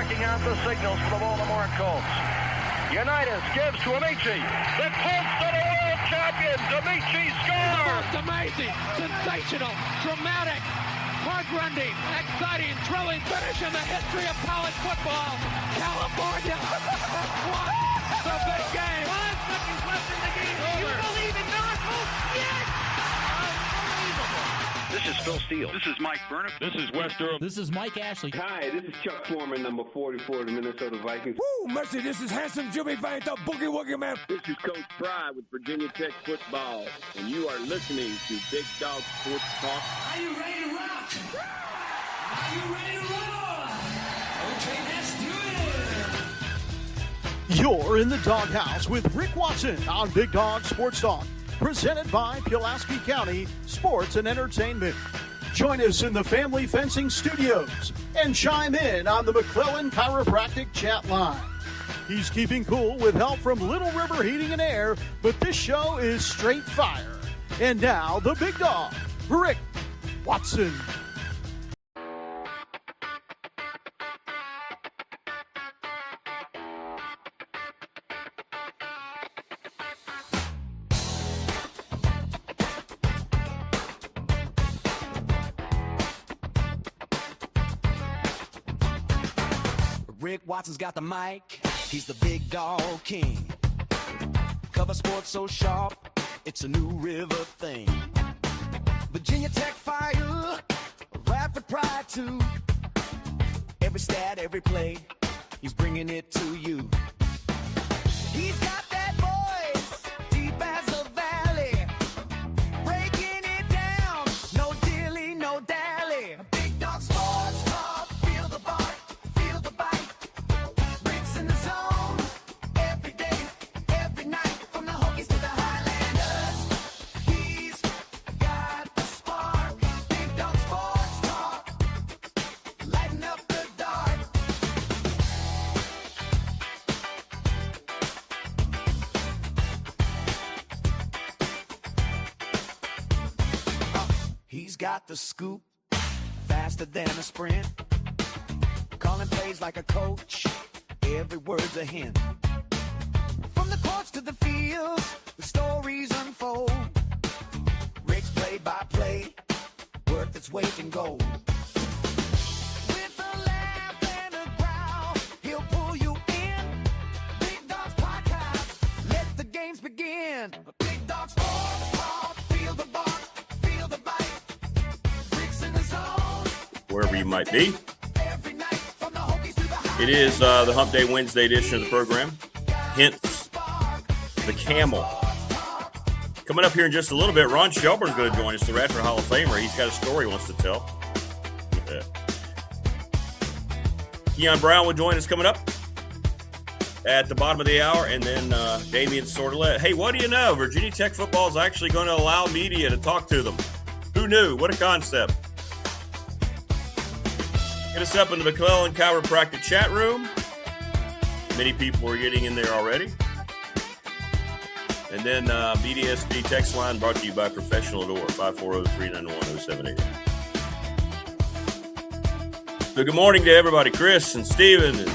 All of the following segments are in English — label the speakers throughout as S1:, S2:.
S1: checking out the signals for the Baltimore Colts. Unitas gives to Amici. The Colts are the world champions. Amici scores.
S2: It's amazing, sensational, dramatic, heart-rending, exciting, thrilling finish in the history of college football. California won the big game.
S3: 5 seconds left in the game. You believe in miracles? Yes! Unbelievable.
S1: This is Phil Steele.
S4: This is Mike Burnham.
S5: This is Wes Durham.
S6: This is Mike Ashley.
S7: Hi, this is Chuck Foreman, number 44 of the Minnesota Vikings.
S8: Woo, mercy, this is handsome Jimmy Vine, the Boogie Woogie Man.
S9: This is Coach Fry with Virginia Tech Football, and you are listening to Big Dog Sports Talk.
S10: Are you ready to rock? Are you ready to roll? Okay, let's do it.
S11: You're in the doghouse with Rick Watson on Big Dog Sports Talk, presented by Pulaski County Sports and Entertainment. Join us in the Family Fencing Studios and chime in on the McClellan Chiropractic chat line. He's keeping cool with help from Little River Heating and Air, but this show is straight fire. And now, the big dog, Rick Watson.
S12: Rick Watson's got the mic, he's the big dog king. Cover sports so sharp, it's a New River thing. Virginia Tech fire, Radford pride too. Every stat, every play, he's bringing it to you. He's got that voice, deep as the valley, breaking it down, no dilly, no dally. Big dog sports talk, feel the bark. He's got the scoop, faster than a sprint. Calling plays like a coach, every word's a hint. From the courts to the fields, the stories unfold. Rick's play-by-play, worth its weight in gold. With a laugh and a growl, he'll pull you in. Big Dog's podcast, let the games begin. Big Dog Sports Talk, feel the bark.
S4: Wherever you might be. It is the Hump-Day Wednesday edition of the program. Hence, the camel. Coming up here in just a little bit, Ron Shelburne's going to join us, the Radford Hall of Famer. He's got a story he wants to tell. Kion Brown will join us coming up at the bottom of the hour, and then Damien Sordelett. Hey, what do you know? Virginia Tech football is actually going to allow media to talk to them. Who knew? What a concept. Hit us up in the McClellan Chiropractic chat room. Many people are getting in there already. And then BDST text line brought to you by Professional Door, 540-391-0788. So good morning to everybody. Chris and Steven and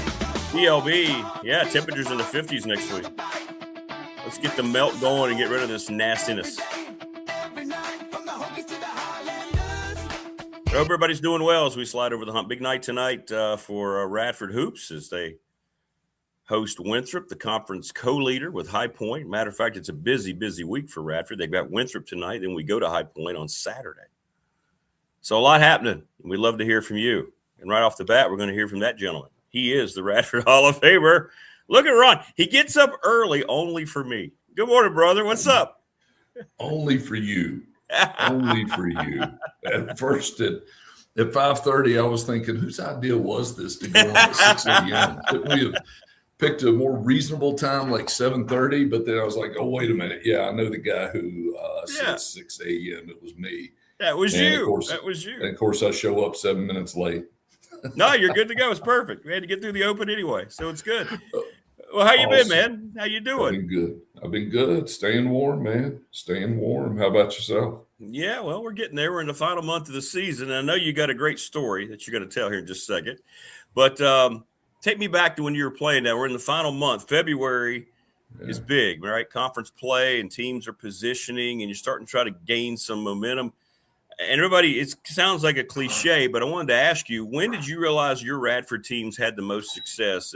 S4: DLB. Yeah, temperatures in the 50s next week. Let's get the melt going and get rid of this nastiness. I hope everybody's doing well as we slide over the hump. Big night tonight for Radford Hoops as they host Winthrop, the conference co-leader with High Point. Matter of fact, it's a busy, busy week for Radford. They've got Winthrop tonight, then we go to High Point on Saturday. So a lot happening. We'd love to hear from you. And right off the bat, we're going to hear from that gentleman. He is the Radford Hall of Famer. Look at Ron. He gets up early only for me. Good morning, brother. What's up?
S13: Only for you. Only for you. At first, at 5:30, I was thinking, whose idea was this to go on at 6 a.m.? Couldn't we have picked a more reasonable time, like 7:30? But then I was like, oh, wait a minute. Yeah, I know the guy who said 6 a.m. It was me.
S4: That was
S13: and
S4: you.
S13: Of course,
S4: that was you.
S13: And, of course, I show up 7 minutes late.
S4: No, you're good to go. It's perfect. We had to get through the open anyway, so it's good. Well, how you been, man? How you doing?
S13: I've been good. Staying warm, man. Staying warm. How about yourself?
S4: Yeah, well, we're getting there. We're in the final month of the season. And I know you got a great story that you're going to tell here in just a second. But take me back to when you were playing that. We're in the final month. February is big, right? Conference play and teams are positioning and you're starting to try to gain some momentum. And everybody, it sounds like a cliche, but I wanted to ask you, when did you realize your Radford teams had the most success?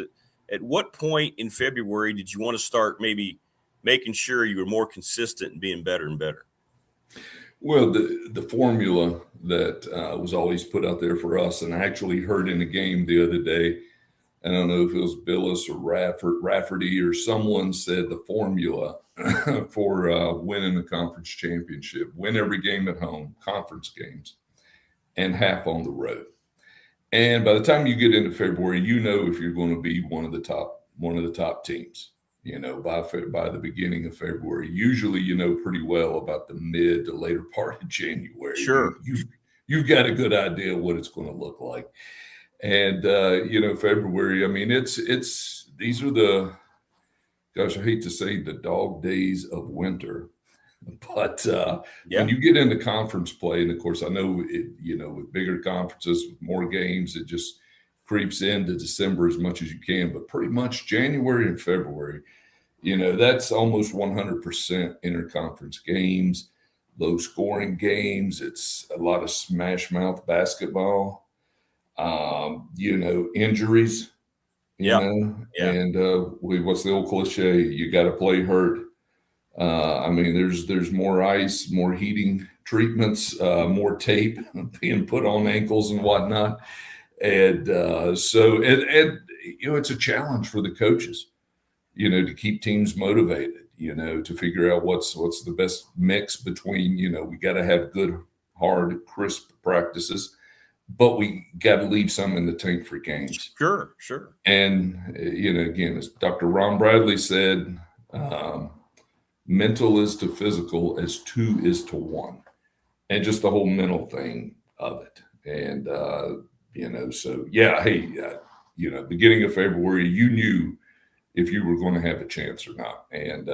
S4: At what point in February did you want to start maybe making sure you were more consistent and being better and better?
S13: Well, the formula that was always put out there for us, and I actually heard in a game the other day, I don't know if it was Billis or Rafferty or someone said the formula for winning the conference championship: win every game at home, conference games, and half on the road. And by the time you get into February, you know if you're going to be one of the top teams. You know, by the beginning of February, usually you know pretty well about the mid to later part of January.
S4: Sure,
S13: you've got a good idea what it's going to look like. And you know, February, I mean, it's these are the, gosh, I hate to say the dog days of winter, but when you get into conference play, and of course I know it, you know, with bigger conferences, with more games, it just creeps into December as much as you can, but pretty much January and February, you know, that's almost 100% interconference games, low scoring games. It's a lot of smash mouth basketball, you know, injuries, you know, and what's the old cliche? You got to play hurt. I mean, there's more ice, more heating treatments, more tape being put on ankles and whatnot. And so you know, it's a challenge for the coaches, you know, to keep teams motivated, you know, to figure out what's the best mix between, you know, we got to have good, hard, crisp practices, but we got to leave some in the tank for games.
S4: Sure.
S13: And, you know, again, as Dr. Ron Bradley said, mental is to physical as 2 is to 1, and just the whole mental thing of it. And, you know, so yeah, hey, you know, beginning of February, you knew if you were going to have a chance or not. And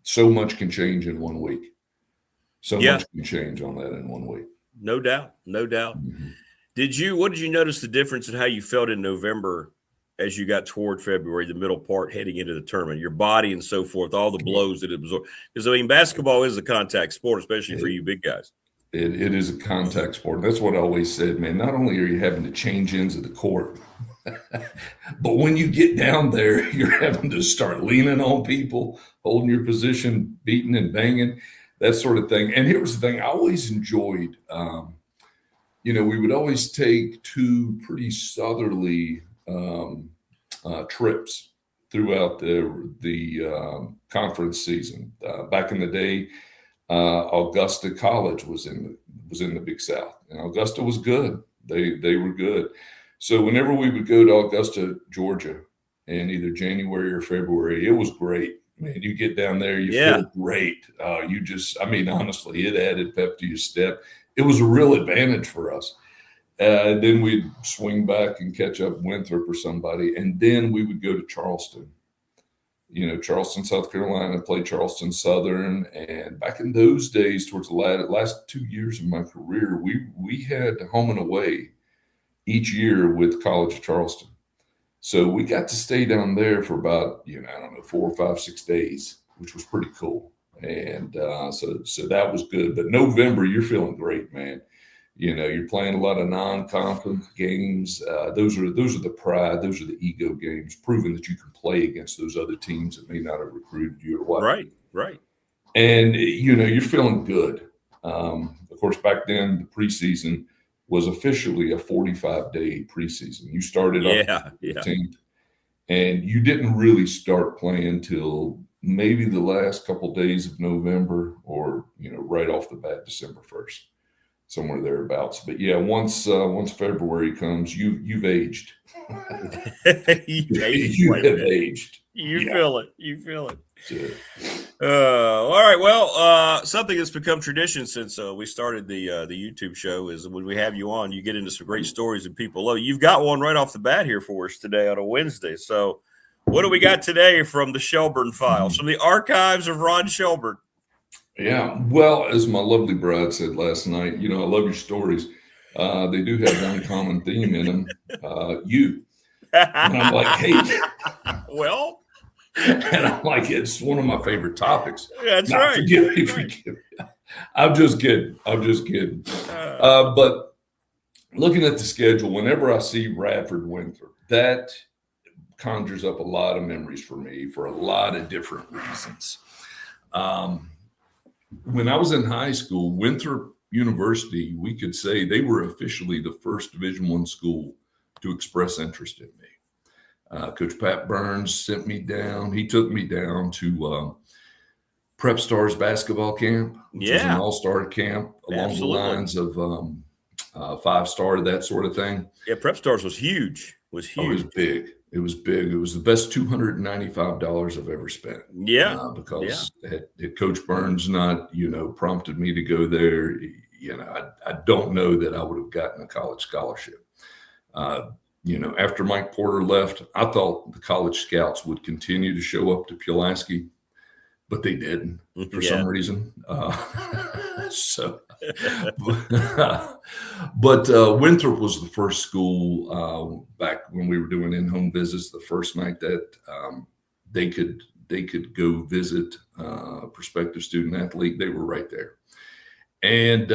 S13: so much can change in 1 week. So much can change on that in 1 week.
S4: No doubt. Mm-hmm. What did you notice the difference in how you felt in November as you got toward February, the middle part heading into the tournament, your body and so forth, all the blows that it absorbed? Because, I mean, basketball is a contact sport, especially for you big guys.
S13: It is a contact sport. That's what I always said, man. Not only are you having to change ends of the court, but when you get down there, you're having to start leaning on people, holding your position, beating and banging, that sort of thing. And here was the thing I always enjoyed. You know, we would always take 2 pretty southerly trips throughout the conference season. Back in the day, Augusta College was in the Big South, and Augusta was good. They were good. So whenever we would go to Augusta, Georgia, in either January or February, it was great. Man, you get down there, you feel great. I mean, honestly, it added pep to your step. It was a real advantage for us. Then we'd swing back and catch up Winthrop or somebody, and then we would go to Charleston. You know, Charleston, South Carolina, played Charleston Southern. And back in those days, towards the last 2 years of my career, we had home and away each year with College of Charleston. So we got to stay down there for about, you know, I don't know, 4 or 5, 6 days, which was pretty cool. And so that was good. But November, you're feeling great, man. You know, you're playing a lot of non-conference games. Those are the pride. Those are the ego games, proving that you can play against those other teams that may not have recruited you or what.
S4: Right.
S13: And, you know, you're feeling good. Of course, back then, the preseason was officially a 45-day preseason. You started off the 15th, and you didn't really start playing till maybe the last couple days of November, or, you know, right off the bat, December 1st. Somewhere thereabouts. But yeah, once February comes, you've aged. You have aged.
S4: You feel it. Yeah. All right. Well, something that's become tradition since we started the YouTube show is when we have you on, you get into some great stories and people love it. You've got one right off the bat here for us today on a Wednesday. So what do we got today from the Shelburne files, from the archives of Ron Shelburne?
S13: Yeah, well, as my lovely bride said last night, you know, I love your stories. They do have one common theme in them. You. And I'm like, hey.
S4: Well.
S13: And I'm like, it's one of my favorite topics.
S4: That's right.
S13: Forgive me. I'm just kidding. But looking at the schedule, whenever I see Radford Winthrop, that conjures up a lot of memories for me for a lot of different reasons. When I was in high school, Winthrop University, we could say they were officially the first Division I school to express interest in me. Coach Pat Burns sent me down. He took me down to Prep Stars basketball camp, which was an all-star camp along the lines of 5-star, that sort of thing.
S4: Yeah, Prep Stars was huge. It was
S13: big. It was big. It was the best $295 I've ever spent.
S4: Yeah.
S13: Because had Coach Burns not, prompted me to go there, I don't know that I would have gotten a college scholarship. After Mike Porter left, I thought the college scouts would continue to show up to Pulaski, but they didn't for some reason. But Winthrop was the first school back when we were doing in-home visits. The first night that they could go visit a prospective student athlete, they were right there. And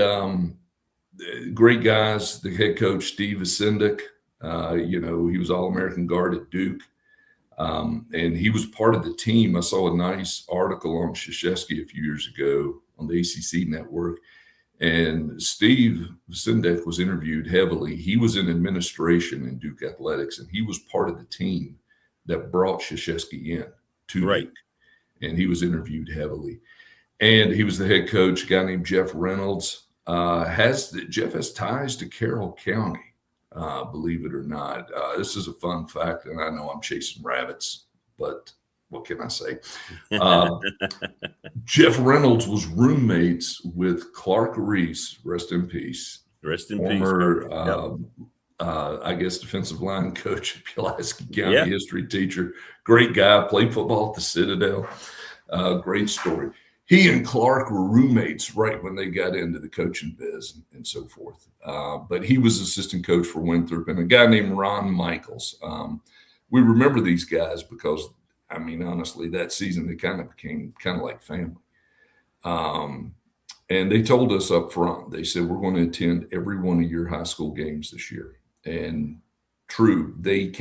S13: great guys. The head coach, Steve Vasindik, he was All-American guard at Duke. And he was part of the team. I saw a nice article on Krzyzewski a few years ago on the ACC network. And Steve Vasindik was interviewed heavily. He was in administration in Duke Athletics, and he was part of the team that brought Krzyzewski in to Duke. And he was interviewed heavily. And he was the head coach, a guy named Jeff Reynolds. Jeff has ties to Carroll County. Believe it or not. This is a fun fact, and I know I'm chasing rabbits, but what can I say? Jeff Reynolds was roommates with Clark Reese, rest in peace.
S4: Rest in
S13: peace. I guess defensive line coach at Pulaski County, history teacher. Great guy, played football at the Citadel. Great story. He and Clark were roommates right when they got into the coaching biz and so forth. But he was assistant coach for Winthrop, and a guy named Ron Michaels. We remember these guys because, honestly, that season they kind of became kind of like family. And they told us up front, they said, we're going to attend every one of your high school games this year. And true, they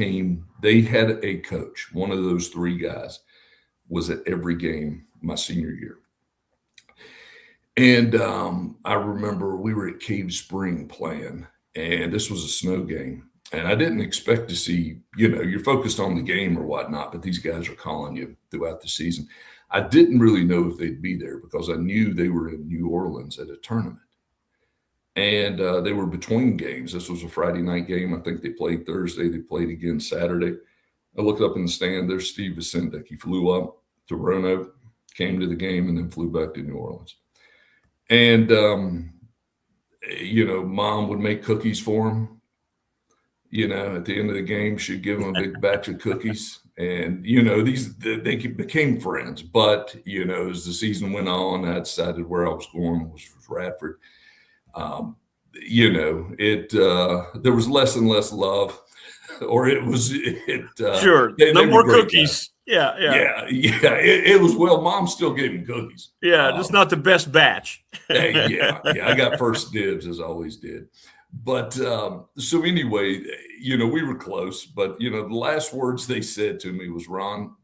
S13: had a coach. One of those three guys was at every game my senior year. And I remember we were at Cave Spring playing, and this was a snow game. And I didn't expect to see, you're focused on the game or whatnot, but these guys are calling you throughout the season. I didn't really know if they'd be there because I knew they were in New Orleans at a tournament. And they were between games. This was a Friday night game. I think they played Thursday. They played again Saturday. I looked up in the stand. There's Steve Vasindik. He flew up to Roanoke, came to the game, and then flew back to New Orleans. And, Mom would make cookies for him. At the end of the game, she'd give him a big batch of cookies. And, they became friends. But, as the season went on, I decided where I was going was Radford. There was less and less love. Or it was
S4: sure. No more cookies.
S13: Guys. Yeah. It was, Mom still gave me cookies.
S4: Yeah, just not the best batch.
S13: I got first dibs, as I always did. But so anyway, we were close. But, the last words they said to me was, Ron,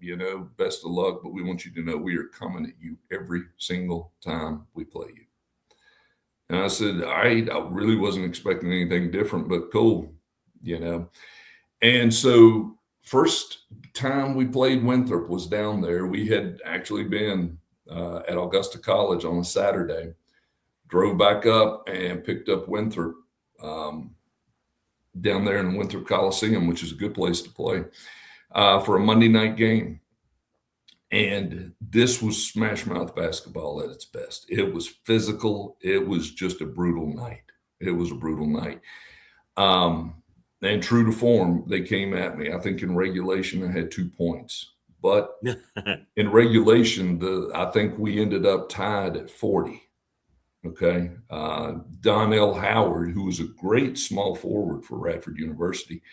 S13: best of luck, but we want you to know we are coming at you every single time we play you. And I said, all right, I really wasn't expecting anything different, but cool, And so first time we played Winthrop was down there. We had actually been at Augusta College on a Saturday, drove back up and picked up Winthrop down there in the Winthrop Coliseum, which is a good place to play, for a Monday night game. And this was smash mouth basketball at its best. It was physical. It was just a brutal night. And true to form, they came at me. I think in regulation, I had 2 points. But in regulation, I think we ended up tied at 40. Okay. Donnell Howard, who was a great small forward for Radford University,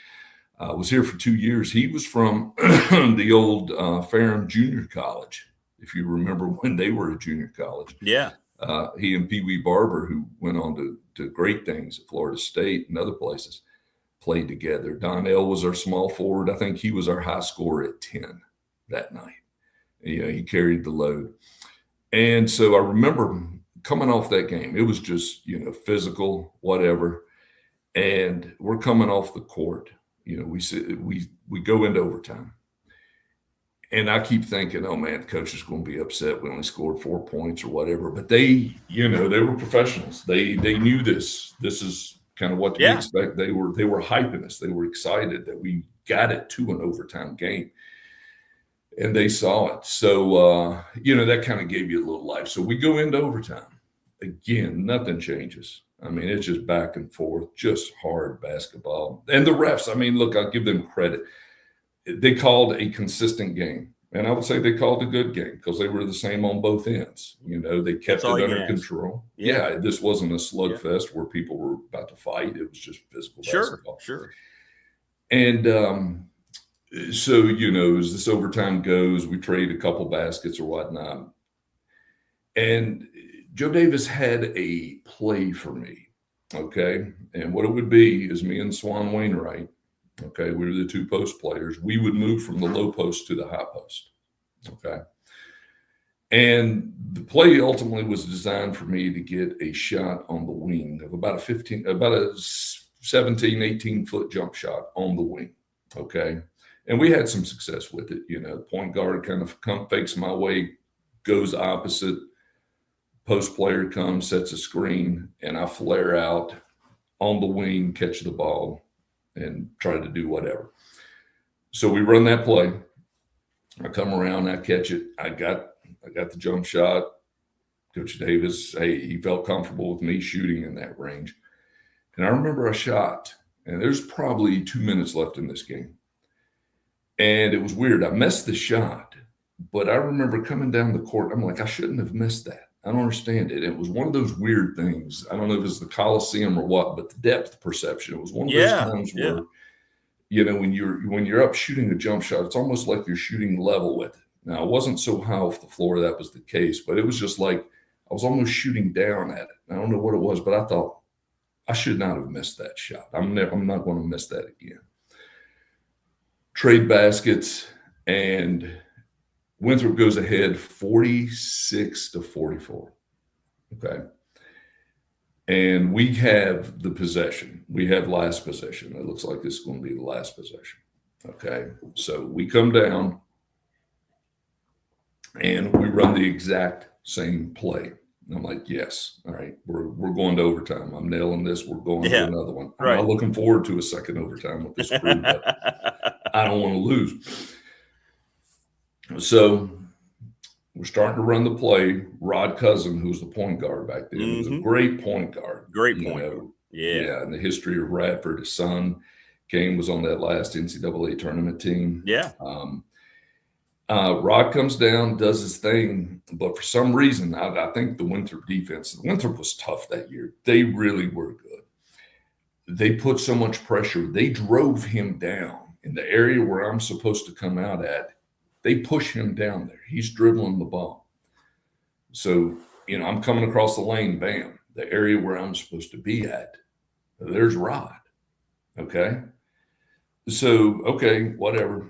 S13: was here for 2 years. He was from the old Ferrum Junior College, if you remember when they were a junior college.
S4: Yeah.
S13: He and Pee Wee Barber, who went on to great things at Florida State and other places, played together. Donnell was our small forward. I think he was our high scorer at 10 that night. He carried the load. And so I remember coming off that game. It was just, physical, whatever. And we're coming off the court. We go into overtime. And I keep thinking, oh, man, the coach is going to be upset. We only scored 4 points or whatever. But they were professionals. They knew this. This is kind of what to expect. They were hyping us. They were excited that we got it to an overtime game. And they saw it. So, that kind of gave you a little life. So we go into overtime. Again, nothing changes. I mean, it's just back and forth, just hard basketball. And the refs, look, I'll give them credit. They called a consistent game. And I would say they called a good game because they were the same on both ends. They kept it under control. Yeah, this wasn't a slugfest where people were about to fight. It was just physical basketball.
S4: Sure.
S13: And so, as this overtime goes, we trade a couple baskets or whatnot. And Joe Davis had a play for me, okay? And what it would be is me and Swan Wainwright, okay? We were the two post players. We would move from the low post to the high post, okay? And the play ultimately was designed for me to get a shot on the wing of about a 17, 18-foot jump shot on the wing, okay? And we had some success with it. Point guard kind of fakes my way, goes opposite. Post player comes, sets a screen, and I flare out on the wing, catch the ball, and try to do whatever. So we run that play. I come around, I catch it. I got the jump shot. Coach Davis, he felt comfortable with me shooting in that range. And I remember I shot, and there's probably 2 minutes left in this game. And it was weird. I missed the shot, but I remember coming down the court. I'm like, I shouldn't have missed that. I don't understand it. It was one of those weird things. I don't know if it's the Coliseum or what, but the depth perception. It was one of those times where, when you're up shooting a jump shot, it's almost like you're shooting level with it. Now, I wasn't so high off the floor that was the case, but it was just like I was almost shooting down at it. I don't know what it was, but I thought I should not have missed that shot. I'm not going to miss that again. Trade baskets, and Winthrop goes ahead 46-44. Okay. And we have the possession. We have last possession. It looks like this is going to be the last possession. Okay. So we come down and we run the exact same play. And I'm like, yes. All right. We're going to overtime. I'm nailing this. We're going to another one. I'm not looking forward to a second overtime with this crew, but I don't want to lose. So we're starting to run the play. Rod Cousin, who's the point guard back then, was a great point guard.
S4: Great point guard.
S13: Yeah. In the history of Radford, his son, Kane, was on that last NCAA tournament team.
S4: Yeah.
S13: Rod comes down, does his thing, but for some reason, I think the Winthrop defense, Winthrop was tough that year. They really were good. They put so much pressure. They drove him down in the area where I'm supposed to come out at. They push him down there. He's dribbling the ball. So, I'm coming across the lane, bam, the area where I'm supposed to be at. There's Rod. Okay. So, okay, whatever.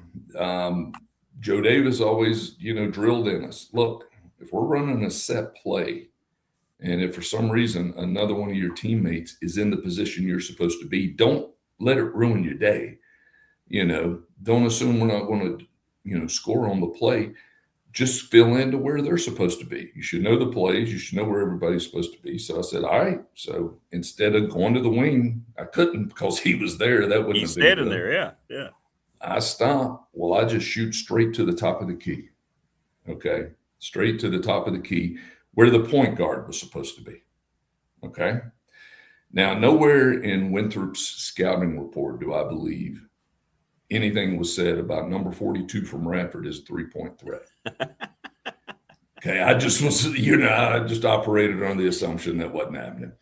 S13: Joe Davis always, drilled in us. Look, if we're running a set play, and if for some reason another one of your teammates is in the position you're supposed to be, don't let it ruin your day. Don't assume we're not going to, score on the play. Just fill into where they're supposed to be. You should know the plays. You should know where everybody's supposed to be. So I said, all right. So instead of going to the wing, I couldn't because he was there. That wouldn't have been
S4: standing there. Yeah.
S13: I stop. Well, I just shoot straight to the top of the key. Okay. Straight to the top of the key where the point guard was supposed to be. Okay. Now, nowhere in Winthrop's scouting report do I believe anything was said about number 42 from Radford as a 3-point threat. Okay. I just was, I just operated on the assumption that wasn't happening.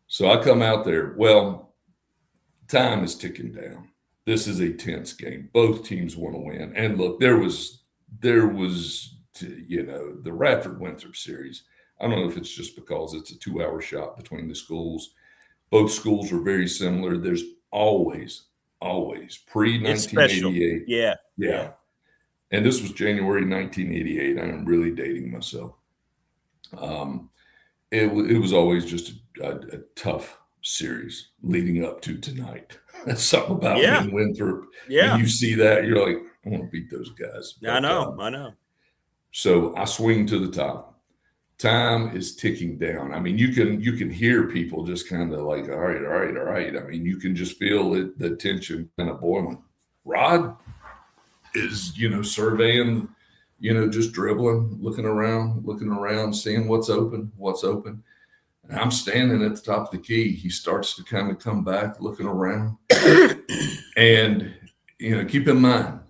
S13: So I come out there. Well, time is ticking down. this is a tense game. Both teams want to win. And look, there was, the Radford-Winthrop series. I don't know if it's just because it's a 2-hour shot between the schools. Both schools are very similar. There's always pre-1988.
S4: Yeah.
S13: And this was January 1988. I am really dating myself. It was always just a tough series leading up to tonight. That's something about me and Winthrop.
S4: Yeah.
S13: When you see that, you're like, I want to beat those guys. But,
S4: I know.
S13: So I swing to the top. Time is ticking down. I mean, you can hear people just kind of like, all right. I mean, you can just feel it, the tension kind of boiling. Rod is, surveying, just dribbling, looking around, seeing what's open. And I'm standing at the top of the key. He starts to kind of come back, looking around. And, keep in mind,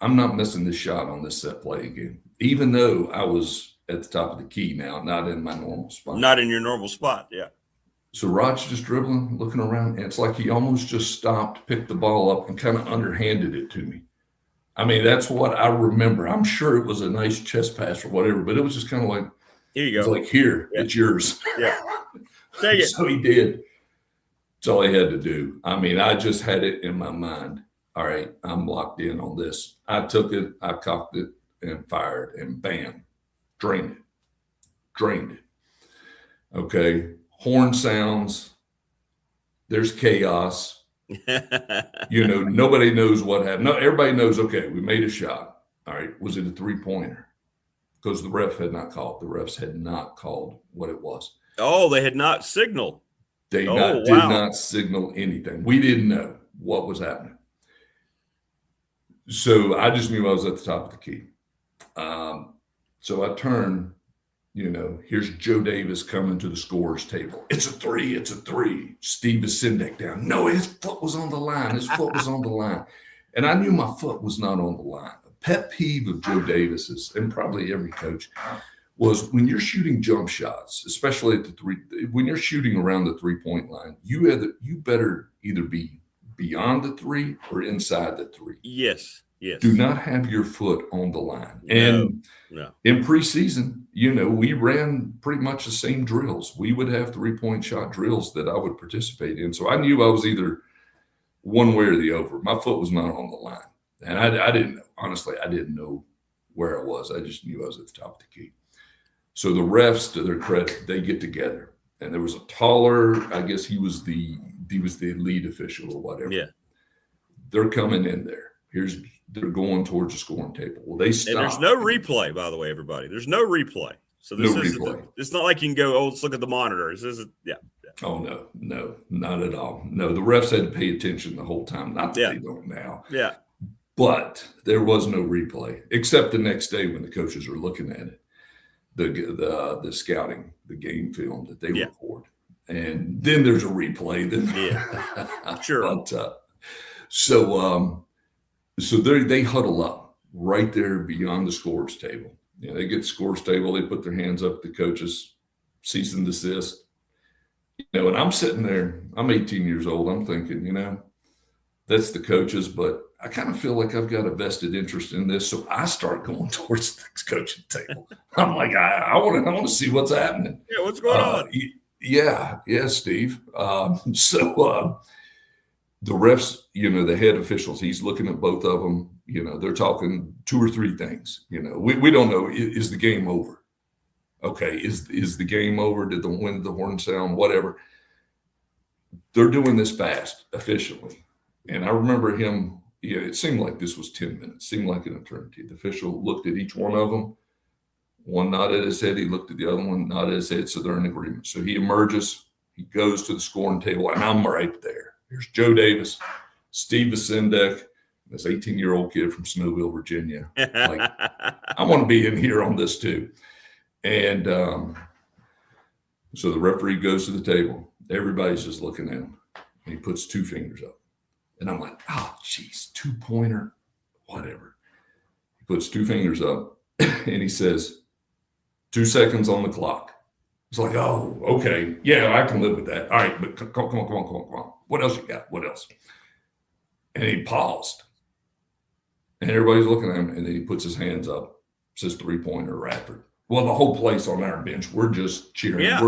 S13: I'm not missing this shot on this set play again, even though I was at the top of the key now, not in my normal spot.
S4: Not in your normal spot, yeah.
S13: So Rod's just dribbling, looking around, and it's like he almost just stopped, picked the ball up, and kind of underhanded it to me. I mean, that's what I remember. I'm sure it was a nice chest pass or whatever, but it was just kind of like,
S4: here you go.
S13: It's like, here, it's yours.
S4: Yeah. Take it.
S13: So he did. That's all he had to do. I mean, I just had it in my mind. All right, I'm locked in on this. I took it, I cocked it, and fired, and bam, drained it. Okay, horn sounds. There's chaos. Nobody knows what happened. No, everybody knows, okay, we made a shot. All right, was it a three-pointer? Because the refs had not called what it was.
S4: Oh, they had not signaled.
S13: They did not signal anything. We didn't know what was happening. So I just knew I was at the top of the key. So I turned, here's Joe Davis coming to the scorer's table. It's a three. Steve is sitting back down. No, his foot was on the line. And I knew my foot was not on the line. A pet peeve of Joe Davis's, and probably every coach, was when you're shooting jump shots, especially at the three, when you're shooting around the 3-point line, you better either be beyond the three or inside the three.
S4: Yes.
S13: Do not have your foot on the line. And in preseason, we ran pretty much the same drills. We would have 3-point shot drills that I would participate in. So I knew I was either one way or the other. My foot was not on the line. And I didn't know. Honestly, I didn't know where I was. I just knew I was at the top of the key. So the refs, to their credit, they get together. And there was a taller, I guess he was the lead official or whatever.
S4: Yeah.
S13: They're coming in there. They're going towards the scoring table. Well, they stop.
S4: And there's no replay, by the way, everybody. There's no replay. So this
S13: replay.
S4: It's not like you can go, let's look at the monitors. This is
S13: Oh, no, not at all. No, the refs had to pay attention the whole time. Not that they don't now.
S4: Yeah.
S13: But there was no replay, except the next day when the coaches were looking at it. The scouting, the game film that they record. And then there's a replay.
S4: Sure.
S13: But, so they huddle up right there beyond the scorer's table. They get the scorer's table. They put their hands up. The coaches cease and desist. And I'm sitting there. I'm 18 years old. I'm thinking, that's the coaches, but I kind of feel like I've got a vested interest in this. So I start going towards the coaching table. I'm like, I want to see what's happening.
S4: Yeah, what's going on?
S13: Yeah, Steve. The refs, the head officials, he's looking at both of them. They're talking 2 or 3 things. We don't know. Is the game over? Okay, is the game over? Did the horn sound? Whatever. They're doing this fast, efficiently. And I remember him, it seemed like this was 10 minutes, seemed like an eternity. The official looked at each one of them. One nodded his head. He looked at the other one, nodded his head. So they're in agreement. So he emerges. He goes to the scoring table, and I'm right there. Here's Joe Davis, Steve Vasendek, this 18-year-old kid from Snowville, Virginia. Like, I want to be in here on this too. And so the referee goes to the table. Everybody's just looking at him. And he puts 2 fingers up. And I'm like, oh, geez, 2-pointer, whatever. He puts 2 fingers up, and he says, 2 seconds on the clock. It's like, oh, okay. Yeah, I can live with that. All right, but come on. What else you got? What else? And he paused. And everybody's looking at him, and then he puts his hands up, says 3-pointer Radford. Well, the whole place on our bench, we're just cheering.
S4: Yeah.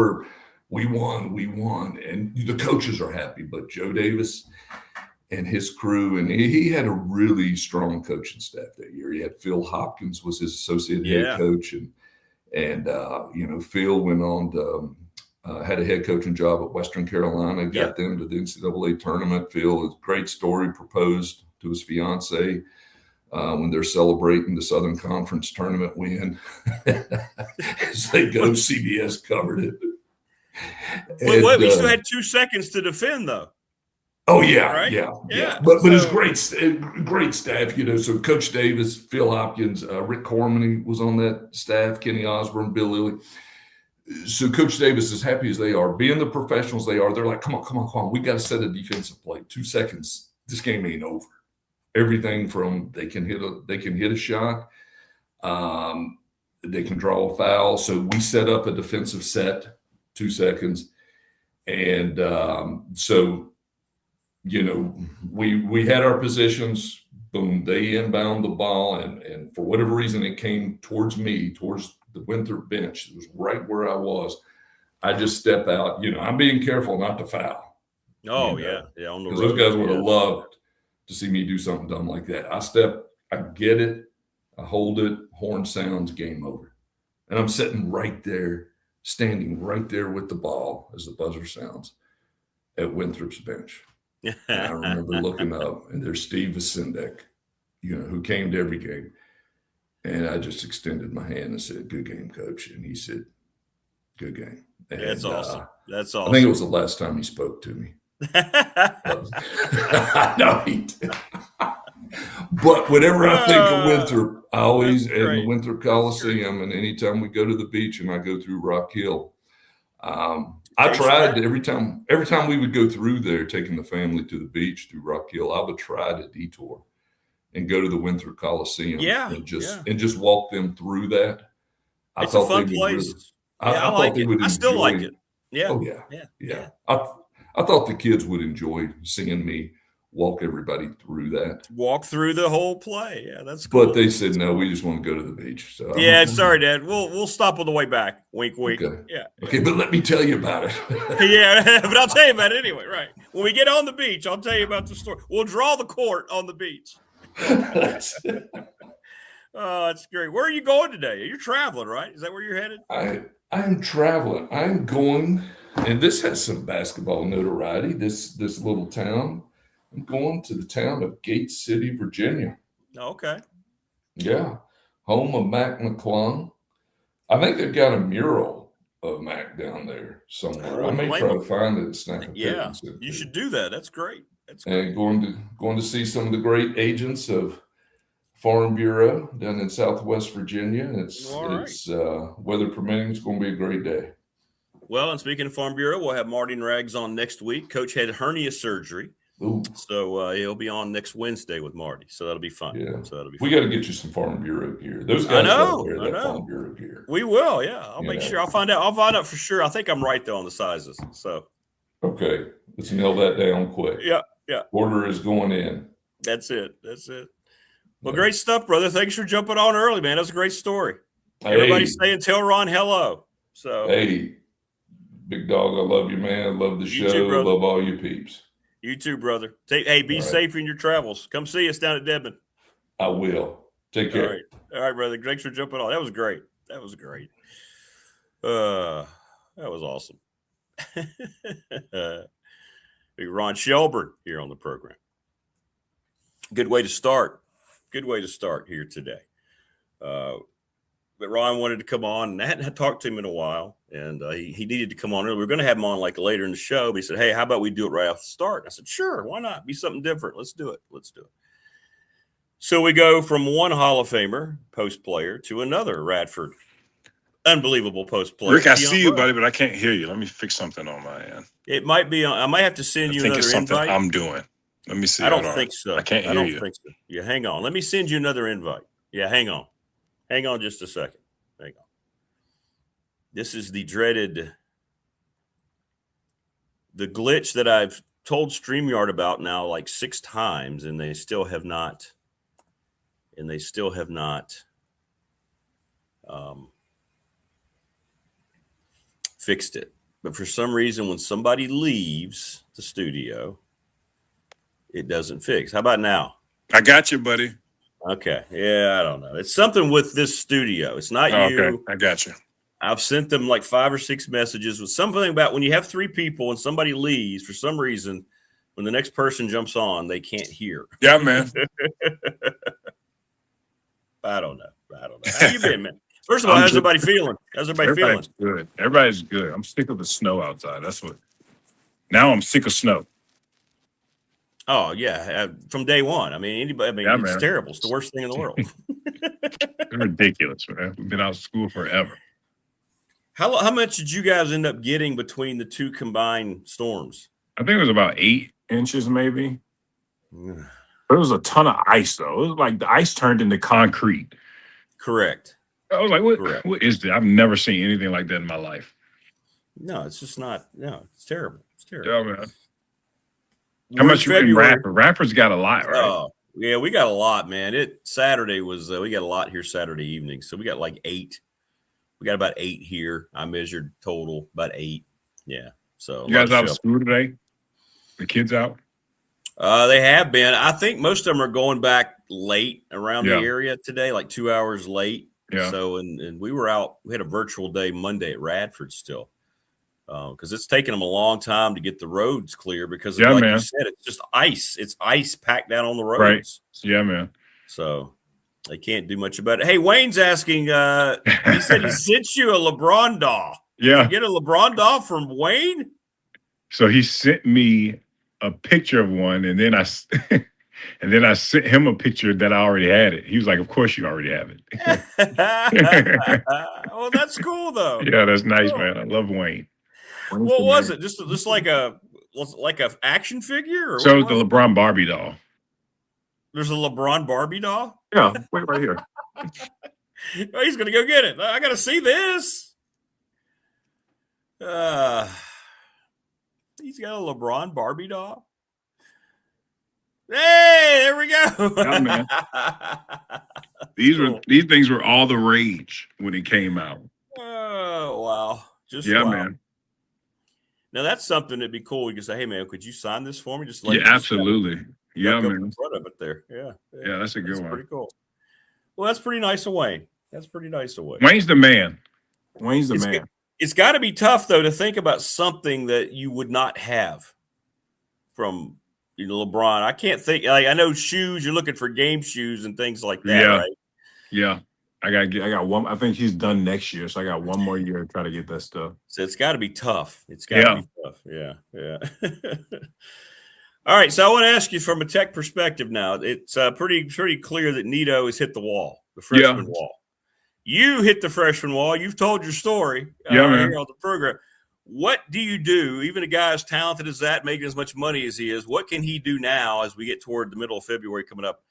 S13: We won. And the coaches are happy, but Joe Davis and his crew, and he had a really strong coaching staff that year. He had Phil Hopkins was his associate head coach, and Phil went on to had a head coaching job at Western Carolina, got them to the NCAA tournament. Phil, is a great story, proposed to his fiance when they're celebrating the Southern Conference tournament win. As they go, CBS covered it.
S4: Wait, we still had 2 seconds to defend, though.
S13: Oh, yeah,
S4: right?
S13: Yeah. But it's great staff, So Coach Davis, Phil Hopkins, Rick Cormany was on that staff, Kenny Osborne, Bill Lilly. So Coach Davis, as happy as they are, being the professionals they are, they're like, come on. We got to set a defensive play. 2 seconds. This game ain't over. Everything from they can hit a shot, they can draw a foul. So we set up a defensive set, 2 seconds, and we had our positions. Boom, they inbound the ball, and for whatever reason, it came towards me, towards the Winthrop bench. It was right where I was. I just step out. I'm being careful not to foul.
S4: Oh, yeah, on the road.
S13: Because those guys would have loved to see me do something dumb like that. I get it, I hold it, horn sounds, game over. And I'm sitting right there, standing right there with the ball as the buzzer sounds at Winthrop's bench. And I remember looking up, and there's Steve Vasendek, who came to every game. And I just extended my hand and said, "Good game, Coach." And he said, "Good game." And,
S4: that's awesome. That's awesome.
S13: I think it was the last time he spoke to me. No, he did. But whenever I think of Winthrop, I always in the Winthrop Coliseum, and anytime we go to the beach and I go through Rock Hill, I tried to, every time we would go through there, taking the family to the beach through Rock Hill, I would try to detour and go to the Winthrop Coliseum and just walk them through that.
S4: It's a fun place. I like it. I still like it. Yeah.
S13: Oh, yeah. I thought the kids would enjoy seeing me walk everybody through that.
S4: Walk through the whole play. Yeah, that's cool.
S13: But they said, no, we just want to go to the beach. So
S4: sorry, Dad. We'll stop on the way back. Wink, wink.
S13: Okay.
S4: Yeah.
S13: Okay, but let me tell you about it.
S4: Yeah, but I'll tell you about it anyway, right? When we get on the beach, I'll tell you about the story. We'll draw the court on the beach. Oh, that's great. Where are you going today? You're traveling, right? Is that where you're headed?
S13: I'm traveling. I'm going, and this has some basketball notoriety, this little town. I'm going to the town of Gate City, Virginia.
S4: Okay.
S13: Yeah. Home of Mac McClung. I think they've got a mural of Mac down there somewhere. I may try to find it and snap a picture.
S4: Yeah, you should do that. That's great.
S13: And going to see some of the great agents of Farm Bureau down in Southwest Virginia. It's weather permitting. It's going to be a great day.
S4: Well, and speaking of Farm Bureau, we'll have Marty and Rags on next week. Coach had hernia surgery.
S13: Ooh.
S4: So he'll be on next Wednesday with Marty. So that'll be fun.
S13: Yeah.
S4: So that'll be
S13: we got to get you some Farm Bureau gear. Those guys wear that Farm Bureau gear.
S4: We will, yeah. I'll make sure. I'll find out for sure. I think I'm right though on the sizes. So
S13: okay. Let's nail that down quick.
S4: Yeah.
S13: Order is going in.
S4: That's it. Well, great stuff, brother. Thanks for jumping on early, man. That's a great story. Everybody's saying tell Ron hello. So
S13: hey, big dog, I love you, man. I love the show.
S4: Too,
S13: love all you peeps.
S4: You too, brother. Be safe in your travels. Come see us down at Deadman.
S13: I will. Take care.
S4: All right, brother. Thanks for jumping on. That was great. That was awesome. Ron Shelburne here on the program. Good way to start here today. But Ron wanted to come on, and I hadn't talked to him in a while, and he needed to come on early. We were going to have him on like later in the show, but he said, "Hey, how about we do it right off the start?" And I said, "Sure, why not? Be something different. Let's do it. So we go from one Hall of Famer post player to another Radford unbelievable post player.
S5: Rick, I see you, buddy, but I can't hear you. Let me fix something on my end.
S4: It might be on. I might have to send you another invite. I think it's something
S5: I'm doing. Let me see.
S4: I don't think so.
S5: I can't hear you.
S4: I don't think so. Yeah, hang on. Let me send you another invite. Yeah, hang on. Hang on just a second. Hang on. This is the glitch that I've told StreamYard about now like 6 times, and they still have not. Fixed it. But for some reason, when somebody leaves the studio, it doesn't fix. How about now?
S5: I got you, buddy.
S4: Okay. Yeah, I don't know. It's something with this studio. It's not you.
S5: Okay, I got you.
S4: I've sent them like 5 or 6 messages with something about when you have 3 people and somebody leaves for some reason, when the next person jumps on, they can't hear.
S5: Yeah, man.
S4: I don't know. How you been, man? First of all, how's everybody feeling?
S5: Everybody's good. Everybody's good. I'm sick of the snow outside. Now I'm sick of snow.
S4: Oh, yeah. From day one. I mean, it's terrible. It's the worst thing in the world.
S5: It's ridiculous, man. We've been out of school forever.
S4: How much did you guys end up getting between the 2 combined storms?
S5: I think it was about 8 inches, maybe. There was a ton of ice, though. It was like the ice turned into concrete.
S4: Correct.
S5: I was like, what is that? I've never seen anything like that in my life.
S4: No, it's just not. No, it's terrible.
S5: Yeah, man. How much you in Radford? Radford's got a lot, right?
S4: Oh, yeah, we got a lot, man. Saturday was we got a lot here Saturday evening. So we got like 8. We got about 8 here. I measured total about 8. Yeah. So
S5: you guys out of school today? The kids out?
S4: They have been. I think most of them are going back late around the area today, like 2 hours late.
S5: Yeah.
S4: So and we were out. We had a virtual day Monday at Radford still, because it's taken them a long time to get the roads clear because, you said, it's just ice. It's ice packed down on the roads.
S5: Right. Yeah, man.
S4: So they can't do much about it. Hey, Wayne's asking. He said he sent you a LeBron doll.
S5: Yeah.
S4: Did you get a LeBron doll from Wayne?
S5: So he sent me a picture of one, and then I sent him a picture that I already had it. He was like, "Of course you already have it."
S4: Oh, that's cool though.
S5: Yeah, that's nice, man. I love Wayne.
S4: What was it? Just like a action figure? Or
S5: so it was the LeBron Barbie doll.
S4: There's a LeBron Barbie doll?
S5: Yeah, wait right here.
S4: Oh, he's gonna go get it. I gotta see this. He's got a LeBron Barbie doll. Hey, there we go.
S5: Yeah, man. These things were all the rage when it came out.
S4: Oh, wow.
S5: Wow. Man.
S4: Now that's something that'd be cool. You can say, "Hey, man, could you sign this for me?" Just
S5: absolutely. Yeah, man.
S4: In front of it there. Yeah,
S5: that's a good one.
S4: Pretty cool. Well, that's pretty nice of Wayne.
S5: Wayne's the man. Wayne's the man.
S4: It's got to be tough though to think about something that you would not have from LeBron. I can't think. Like, I know shoes. You're looking for game shoes and things like that, right?
S5: Yeah. I got one. I think he's done next year, so I got one more year to try to get that stuff.
S4: So it's got to be tough. Yeah. All right. So I want to ask you from a Tech perspective now. It's pretty clear that Nito has hit the wall, the freshman wall. You hit the freshman wall. You've told your story here on the program. What do you do? Even a guy as talented as that, making as much money as he is, what can he do now as we get toward the middle of February coming up?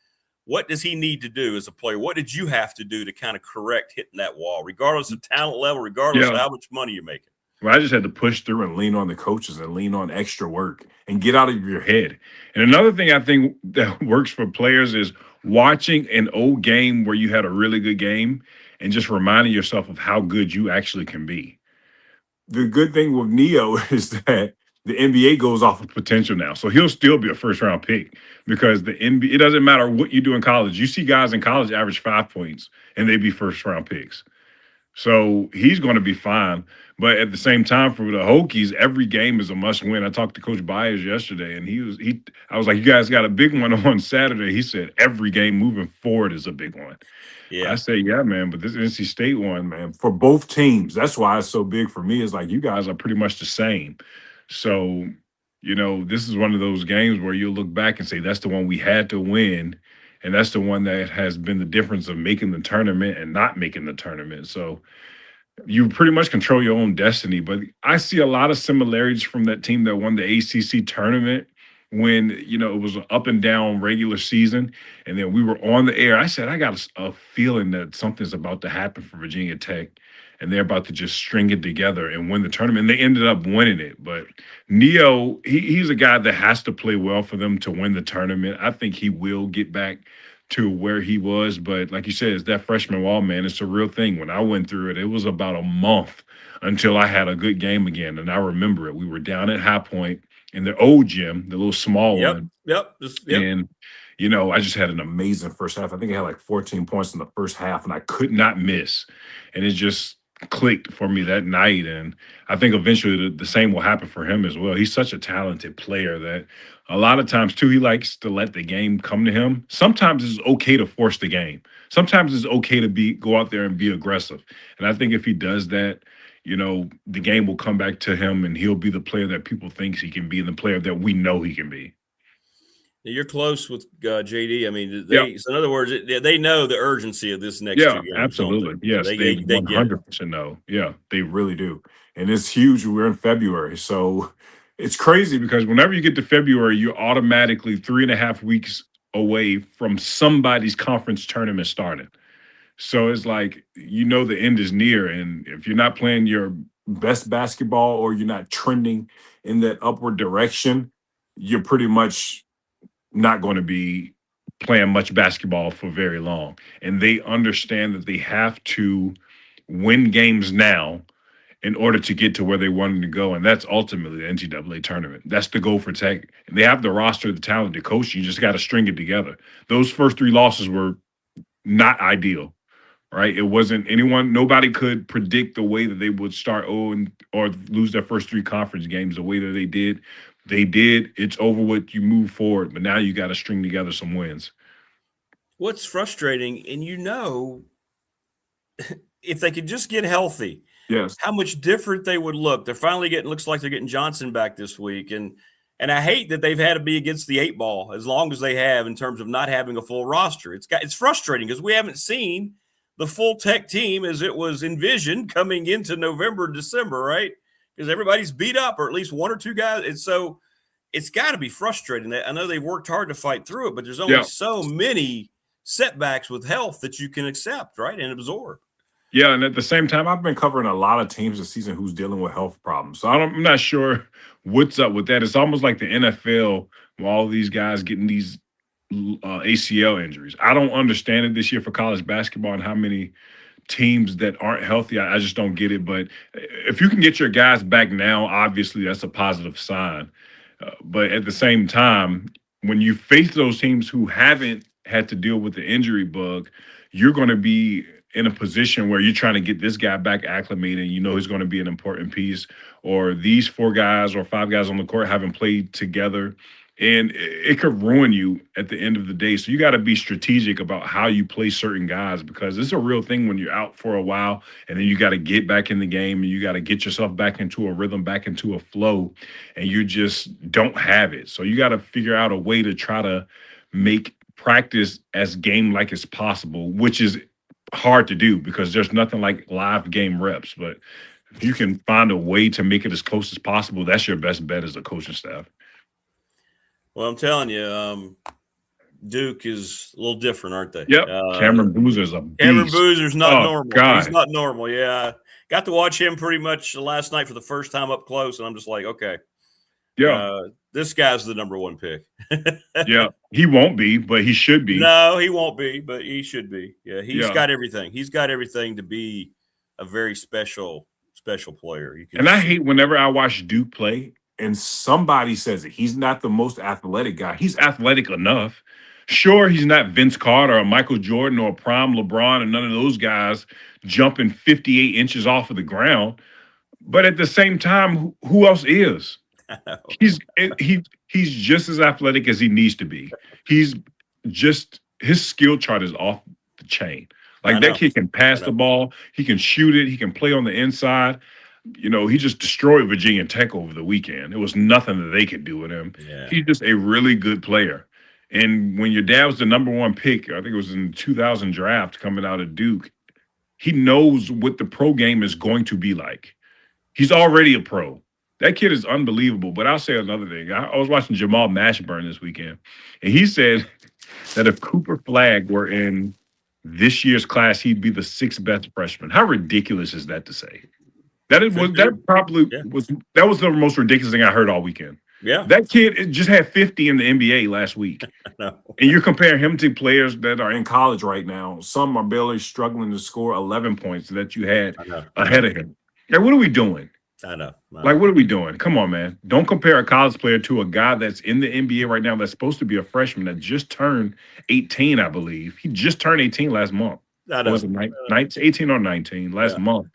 S4: What does he need to do as a player? What did you have to do to kind of correct hitting that wall, regardless of talent level, regardless of how much money you're making?
S5: Well, I just had to push through and lean on the coaches and lean on extra work and get out of your head. And another thing I think that works for players is watching an old game where you had a really good game and just reminding yourself of how good you actually can be. The good thing with Neo is that the NBA goes off of potential now. So he'll still be a first-round pick because the NBA, it doesn't matter what you do in college. You see guys in college average 5 points, and they be first-round picks. So he's going to be fine. But at the same time, for the Hokies, every game is a must-win. I talked to Coach Byers yesterday, and I was like, "You guys got a big one on Saturday." He said, "Every game moving forward is a big one." Yeah. I say, yeah, man, but this NC State one, man, for both teams, that's why it's so big for me. Is like you guys are pretty much the same. So, this is one of those games where you'll look back and say, that's the one we had to win. And that's the one that has been the difference of making the tournament and not making the tournament. So you pretty much control your own destiny. But I see a lot of similarities from that team that won the ACC tournament when, it was an up and down regular season. And then we were on the air. I said, I got a feeling that something's about to happen for Virginia Tech. and they're about to just string it together and win the tournament. And they ended up winning it. But Neo, he's a guy that has to play well for them to win the tournament. I think he will get back to where he was. But like you said, it's that freshman wall, man. It's a real thing. When I went through it, it was about a month until I had a good game again. And I remember it. We were down at High Point in the old gym, the little small one.
S4: Yep.
S5: And, I just had an amazing first half. I think I had like 14 points in the first half, and I could not miss. And it just clicked for me that night. And I think eventually the same will happen for him as well. He's such a talented player that a lot of times, too, he likes to let the game come to him. Sometimes it's okay to force the game. Sometimes it's okay to go out there and be aggressive. And I think if he does that, the game will come back to him, and he'll be the player that people think he can be and the player that we know he can be.
S4: You're close with JD. I mean, so in other words, they know the urgency of this next 2 games.
S5: Absolutely.
S4: They?
S5: Yes, they 100% know. Yeah, they really do. And it's huge. We're in February. So it's crazy because whenever you get to February, you're automatically 3.5 weeks away from somebody's conference tournament starting. So it's like, the end is near. And if you're not playing your best basketball or you're not trending in that upward direction, you're pretty much not going to be playing much basketball for very long. And they understand that they have to win games now in order to get to where they wanted to go. And that's ultimately the NCAA tournament. That's the goal for Tech. And they have the roster, the talent, the coach. You just got to string it together. Those first 3 losses were not ideal, right? It wasn't nobody could predict the way that they would start or lose their first 3 conference games the way that they did. They did. It's over with. You move forward, but now you got to string together some wins.
S4: What's frustrating, and if they could just get healthy,
S5: yes,
S4: how much different they would look. They're finally looks like they're getting Johnson back this week, and I hate that they've had to be against the 8 ball as long as they have in terms of not having a full roster. It's frustrating because we haven't seen the full Tech team as it was envisioned coming into November, December, right? Because everybody's beat up, or at least 1 or 2 guys. And so it's got to be frustrating. I know they've worked hard to fight through it, but there's only so many setbacks with health that you can accept, right, and absorb.
S5: Yeah, and at the same time, I've been covering a lot of teams this season who's dealing with health problems. So I'm not sure what's up with that. It's almost like the NFL, with all these guys getting these ACL injuries. I don't understand it this year for college basketball and how many teams that aren't healthy. I just don't get it. But if you can get your guys back now, obviously that's a positive sign. But at the same time, when you face those teams who haven't had to deal with the injury bug, you're going to be in a position where you're trying to get this guy back acclimated. He's going to be an important piece, or these 4 guys or 5 guys on the court haven't played together. And it could ruin you at the end of the day. So you got to be strategic about how you play certain guys, because it's a real thing when you're out for a while and then you got to get back in the game and you got to get yourself back into a rhythm, back into a flow, and you just don't have it. So you got to figure out a way to try to make practice as game-like as possible, which is hard to do because there's nothing like live game reps. But if you can find a way to make it as close as possible, that's your best bet as a coaching staff.
S4: Well, I'm telling you, Duke is a little different, aren't they?
S5: Yep. Cameron Boozer's a beast.
S4: Cameron Boozer's not normal.
S5: God.
S4: He's not normal. Yeah. Got to watch him pretty much last night for the first time up close, and I'm just like, okay.
S5: Yeah.
S4: This guy's the number 1 pick.
S5: Yeah. He won't be, but he should be.
S4: No, he won't be, but he should be. Yeah. He's got everything. He's got everything to be a very special player.
S5: I hate whenever I watch Duke play and somebody says it. He's not the most athletic guy. He's athletic enough. Sure, he's not Vince Carter or Michael Jordan or prime LeBron and none of those guys jumping 58 inches off of the ground. But at the same time, who else is? He's just as athletic as he needs to be. His skill chart is off the chain. Like that kid can pass the ball. He can shoot it. He can play on the inside. He just destroyed Virginia Tech over the weekend. It was nothing that they could do with him. Yeah. He's just a really good player. And when your dad was the number 1 pick, I think it was in the 2000 draft coming out of Duke, he knows what the pro game is going to be like. He's already a pro. That kid is unbelievable. But I'll say another thing. I was watching Jamal Mashburn this weekend, and he said that if Cooper Flagg were in this year's class, he'd be the 6th best freshman. How ridiculous is that to say? That was the most ridiculous thing I heard all weekend.
S4: Yeah.
S5: That kid just had 50 in the NBA last week. And you're comparing him to players that are in college right now. Some are barely struggling to score 11 points that you had ahead of him. Like, what are we doing?
S4: I know.
S5: Like, what are we doing? Come on, man. Don't compare a college player to a guy that's in the NBA right now that's supposed to be a freshman that just turned 18, I believe. He just turned 18 last month. Was it 18 or 19 last month?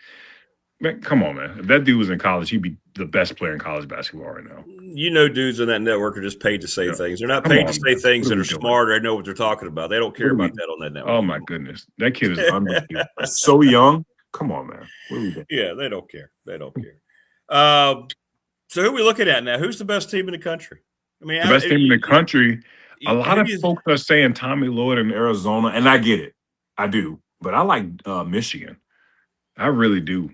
S5: Man, come on, man. If that dude was in college, he'd be the best player in college basketball right now.
S4: You know, dudes in that network are just paid to say things. They're not paid to say things that are smart or know what they're talking about. They don't care about that on that network.
S5: Oh, my goodness. That kid is unbelievable. So young. Come on, man. What are we doing?
S4: Yeah, they don't care. They don't care. So who are we looking at now? Who's the best team in the country? I mean,
S5: the best team in the country. A lot of folks are saying Tommy Lloyd in Arizona, and I get it. I do. But I like Michigan. I really do.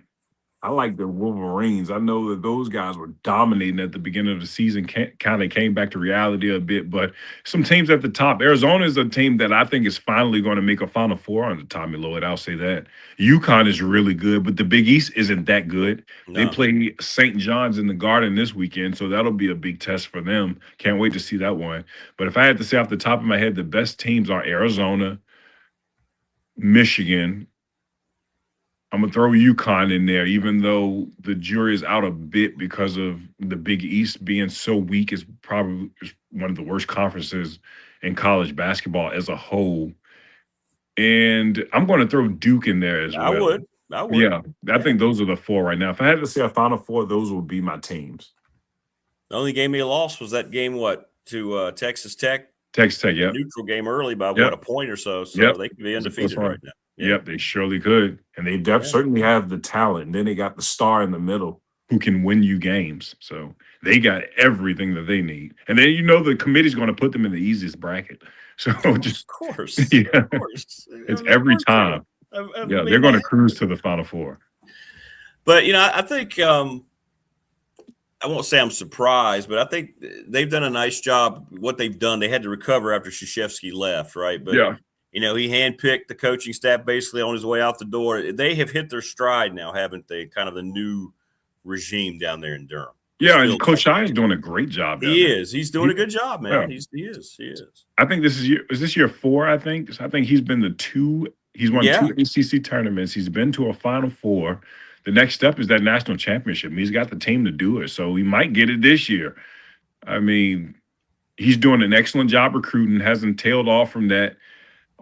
S5: I like the Wolverines. I know that those guys were dominating at the beginning of the season, kind of came back to reality a bit, but some teams at the top. Arizona is a team that I think is finally going to make a Final Four under Tommy Lloyd. I'll say that. UConn is really good, but the Big East isn't that good. No. They play St. John's in the Garden this weekend, so that'll be a big test for them. Can't wait to see that one. But if I had to say off the top of my head, the best teams are Arizona, Michigan. I'm going to throw UConn in there, even though the jury is out a bit because of the Big East being so weak. It's probably one of the worst conferences in college basketball as a whole. And I'm going to throw Duke in there as well.
S4: I would.
S5: Yeah, I think those are the 4 right now. If I had to say a Final Four, those would be my teams.
S4: The only game they lost was that game, to Texas Tech?
S5: Texas Tech, yeah.
S4: Neutral game early by, a point or so. So they could be undefeated right now.
S5: Yep, they surely could. And they certainly have the talent. And then they got the star in the middle who can win you games. So they got everything that they need. And then the committee's going to put them in the easiest bracket. So
S4: of course.
S5: Yeah. Of course. It's every time. They're going to cruise to the Final Four.
S4: But, I think I won't say I'm surprised, but I think they've done a nice job. What they've done, they had to recover after Krzyzewski left, right? But he handpicked the coaching staff basically on his way out the door. They have hit their stride now, haven't they? Kind of the new regime down there in Durham.
S5: Yeah, and Coach Shai is doing a great job.
S4: He is. He's doing a good job, man. Yeah. He is.
S5: I think is this year 4, I think? So I think he's been he's won 2 ACC tournaments. He's been to a Final Four. The next step is that national championship. He's got the team to do it, so he might get it this year. I mean, he's doing an excellent job recruiting, hasn't tailed off from that.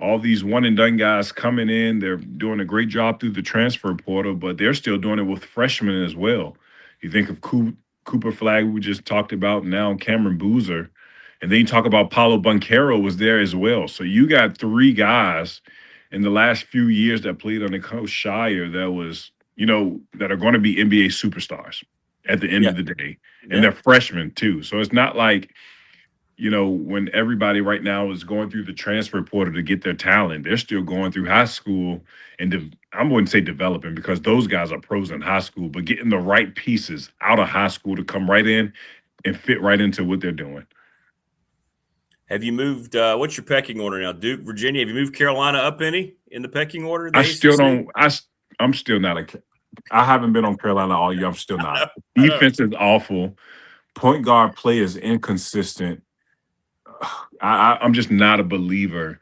S5: All these one-and-done guys coming in, they're doing a great job through the transfer portal, but they're still doing it with freshmen as well. You think of Cooper Flagg, we just talked about, now Cameron Boozer, and then you talk about Paulo Banchero was there as well. So you got 3 guys in the last few years that played under Coach Shire that was, that are going to be NBA superstars at the end of the day. And they're freshmen too. So it's not like, when everybody right now is going through the transfer portal to get their talent, they're still going through high school and I wouldn't say developing because those guys are pros in high school, but getting the right pieces out of high school to come right in and fit right into what they're doing.
S4: Have you moved? What's your pecking order now? Duke, Virginia. Have you moved Carolina up any in the pecking order?
S5: I still don't. I'm still not I haven't been on Carolina all year. I'm still not. Defense is awful. Point guard play is inconsistent. I'm just not a believer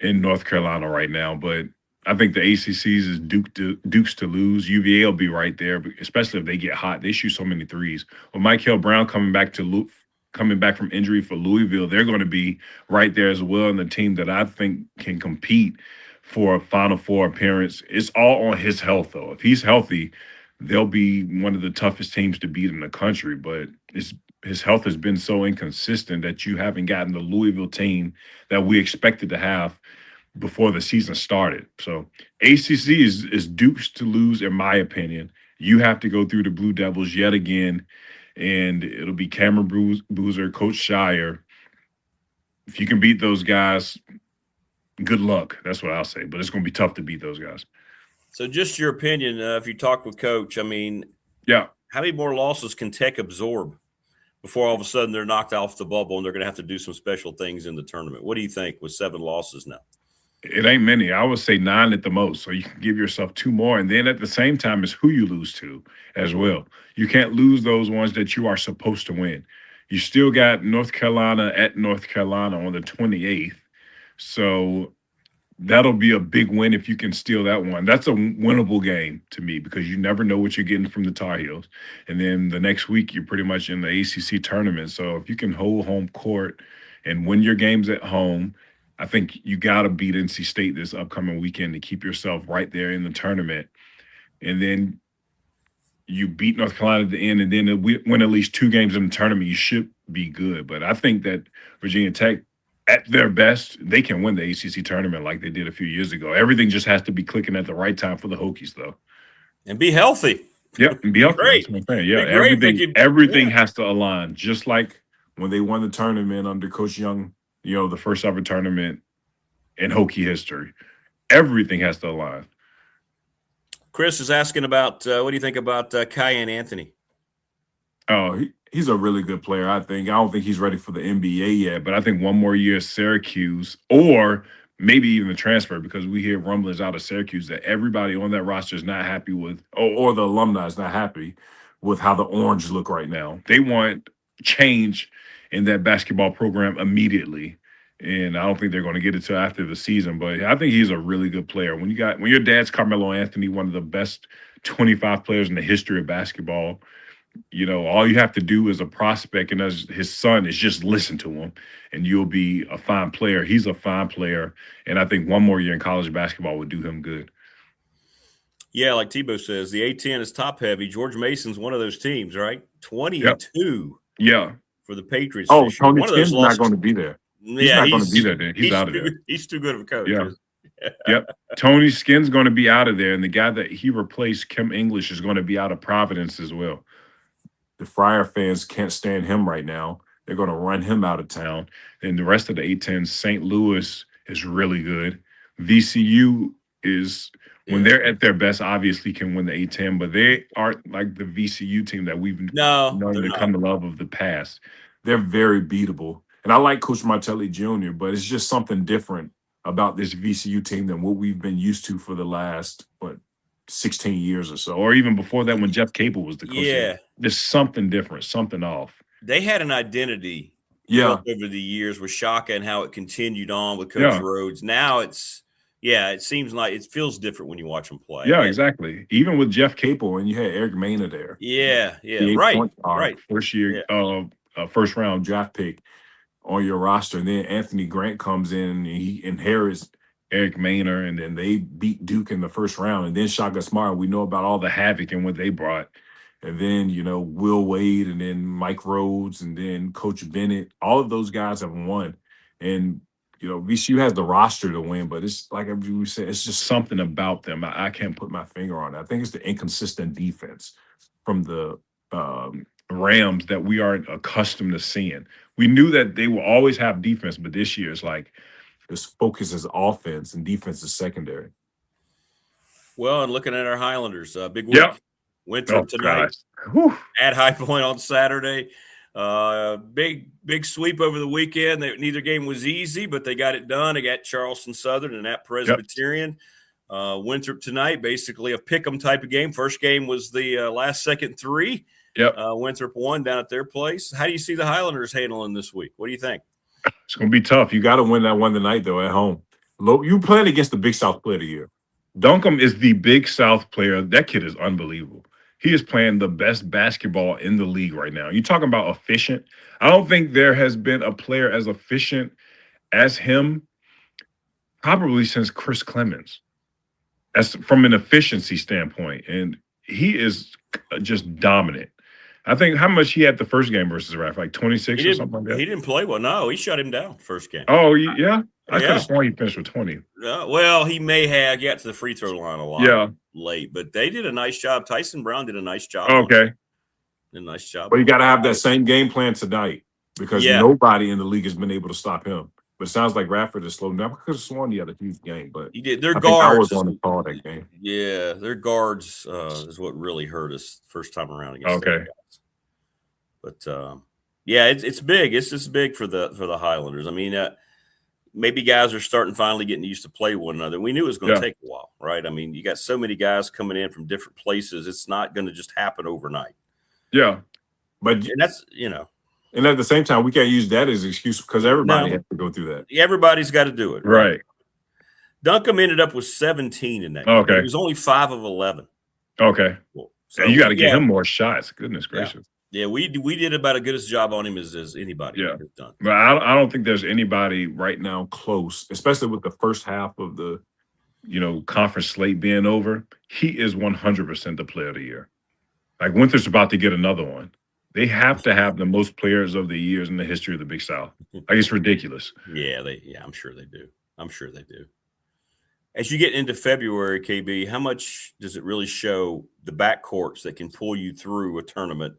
S5: in North Carolina right now, but I think the ACCs is Dukes to lose. UVA will be right there, especially if they get hot. They shoot so many threes. With Michael Brown coming back from injury for Louisville, they're going to be right there as well. And the team that I think can compete for a Final Four appearance, it's all on his health, though. If he's healthy, they'll be one of the toughest teams to beat in the country. But his health has been so inconsistent that you haven't gotten the Louisville team that we expected to have before the season started. So ACC is Dukes to lose, in my opinion. You have to go through the Blue Devils yet again, and it'll be Cameron Boozer, Coach Shire. If you can beat those guys, good luck. That's what I'll say. But it's going to be tough to beat those guys.
S4: So just your opinion, if you talk with Coach, I mean, how many more losses can Tech absorb before all of a sudden they're knocked off the bubble and they're going to have to do some special things in the tournament? What do you think with 7 losses now?
S5: It ain't many. I would say 9 at the most. So you can give yourself 2 more. And then at the same time, it's who you lose to as well. You can't lose those ones that you are supposed to win. You still got North Carolina at North Carolina on the 28th. So that'll be a big win if you can steal that one. That's a winnable game to me because you never know what you're getting from the Tar Heels. And then the next week, you're pretty much in the ACC tournament. So if you can hold home court and win your games at home, I think you got to beat NC State this upcoming weekend to keep yourself right there in the tournament. And then you beat North Carolina at the end, and then win at least 2 games in the tournament, you should be good. But I think that Virginia Tech, at their best, they can win the ACC tournament like they did a few years ago. Everything just has to be clicking at the right time for the Hokies, though.
S4: And be healthy.
S5: Yep, and be healthy.
S4: Great.
S5: That's what I'm saying. Yeah, everything has to align, just like
S6: when they won the tournament under Coach Young,
S5: the first ever tournament in Hokie history. Everything has to align.
S4: Chris is asking about what do you think about Kion Anthony?
S6: Oh, he's a really good player, I think. I don't think he's ready for the NBA yet,
S5: but I think one more year at Syracuse or maybe even the transfer, because we hear rumblings out of Syracuse that everybody on that roster is not happy with,
S6: or the alumni is not happy with how the Orange look right now.
S5: They want change in that basketball program immediately. And I don't think they're going to get it till after the season, but I think he's a really good player. When your dad's Carmelo Anthony, one of the best 25 players in the history of basketball, all you have to do as a prospect and as his son is just listen to him, and you'll be a fine player. He's a fine player, and I think one more year in college basketball would do him good.
S4: Yeah, like Tebow says, the A-10 is top heavy. George Mason's one of those teams, right? 20-2.
S5: Yeah.
S4: For the Patriots.
S6: Oh, Tony Kinn's not going to be there.
S5: He's not going to be there. He's out of there.
S4: He's too good of a coach.
S5: Yeah. Yep. Tony Skin's going to be out of there, and the guy that he replaced, Kim English, is going to be out of Providence as well.
S6: The Friar fans can't stand him right now. They're going to run him out of town.
S5: And the rest of the A-10, St. Louis is really good. VCU is, when they're at their best, obviously can win the A-10, but they aren't like the VCU team that we've known to come to love of the past.
S6: They're very beatable. And I like Coach Martelli Jr., but it's just something different about this VCU team than what we've been used to for the last, 16 years or so.
S5: Or even before that when Jeff Capel was the coach.
S4: Yeah.
S5: There's something different, something off.
S4: They had an identity over the years with Shaka and how it continued on with Coach Rhodes. Now it seems like it feels different when you watch them play.
S5: Yeah, exactly. Even with Jeff Capel,
S6: and you had Eric Maynard there.
S4: Yeah, right.
S6: First year, first round draft pick on your roster, and then Anthony Grant comes in and he inherits Eric Maynard, and then they beat Duke in the first round, and then Shaka Smart. We know about all the havoc and what they brought, and then Will Wade, and then Mike Rhodes, and then Coach Bennett. All of those guys have won, and VCU has the roster to win, but it's like we said, it's just something about them. I can't put my finger on it. I think it's the inconsistent defense from the
S5: Rams that we aren't accustomed to seeing. We knew that they will always have defense, but this year it's like
S6: this focus is offense and defense is secondary.
S4: Well, and looking at our Highlanders, big week. Winthrop tonight at High Point on Saturday. Big sweep over the weekend. Neither game was easy, but they got it done. They got Charleston Southern and at Presbyterian. Winthrop tonight, basically a pick-em type of game. First game was the last-second three. Winthrop won down at their place. How do you see the Highlanders handling this week? What do you think?
S5: It's going to be tough.
S6: You got to win that one tonight, though, at home. You playing against the Big South player of the year.
S5: Duncombe is the Big South player. That kid is unbelievable. He is playing the best basketball in the league right now. You're talking about efficient. I don't think there has been a player as efficient as him probably since Chris Clemens. That's from an efficiency standpoint. And he is just dominant. I think how much he had the first game versus Raf, like 26 or something like that.
S4: He didn't play well. No, he shut him down first game.
S5: Oh, yeah? I could have sworn he finished with 20.
S4: Well, he may have got to the free throw line a lot late, but they did a nice job. Tyson Brown did a nice job.
S5: Okay.
S4: Did a nice job.
S6: But you got to have that same game plan tonight because nobody in the league has been able to stop him. But it sounds like Radford is slowing down. I could have sworn he had a huge game, but
S4: he did. Their guards.
S6: I was on the call that game.
S4: Yeah, their guards is what really hurt us first time around against those guys. But it's big. It's just big for the Highlanders. I mean, maybe guys are finally getting used to play one another. We knew it was going to take a while, right? I mean, you got so many guys coming in from different places. It's not going to just happen overnight.
S6: Yeah. But
S4: and that's,
S6: and at the same time, we can't use that as an excuse because everybody has to go through that.
S4: Everybody's got to do it.
S6: Right.
S4: Duncan ended up with 17 in that game.
S6: Okay.
S4: He was only 5 of 11.
S6: Okay. So you got to get him more shots. Goodness gracious.
S4: Yeah, we did about as good a job on him as anybody has done.
S6: But I don't think there's anybody right now close, especially with the first half of the, conference slate being over. He is 100% the player of the year. Like Winthrop's about to get another one. They have to have the most players of the years in the history of the Big South. Like it's ridiculous.
S4: Yeah, I'm sure they do. As you get into February, KB, how much does it really show the backcourts that can pull you through a tournament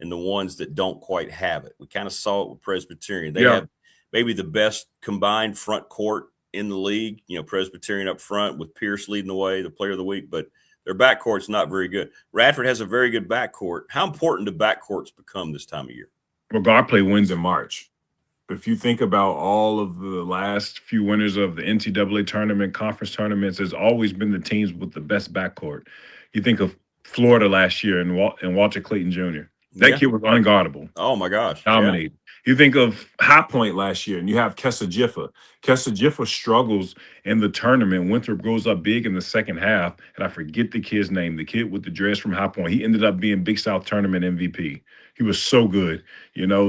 S4: and the ones that don't quite have it? We kind of saw it with Presbyterian. They have maybe the best combined front court in the league, Presbyterian up front with Pierce leading the way, the player of the week, but their backcourt's not very good. Radford has a very good backcourt. How important do backcourts become this time of year?
S6: Well, guard play wins in March. If you think about all of the last few winners of the NCAA tournament, conference tournaments, there's always been the teams with the best backcourt. You think of Florida last year and Walter Clayton Jr. That kid was unguardable.
S4: Oh, my gosh.
S6: Dominated. You think of High Point last year, and you have Kessa Jiffa. Kessa Jiffa struggles in the tournament. Winthrop goes up big in the second half, and I forget the kid's name, the kid with the dress from High Point. He ended up being Big South Tournament MVP. He was so good,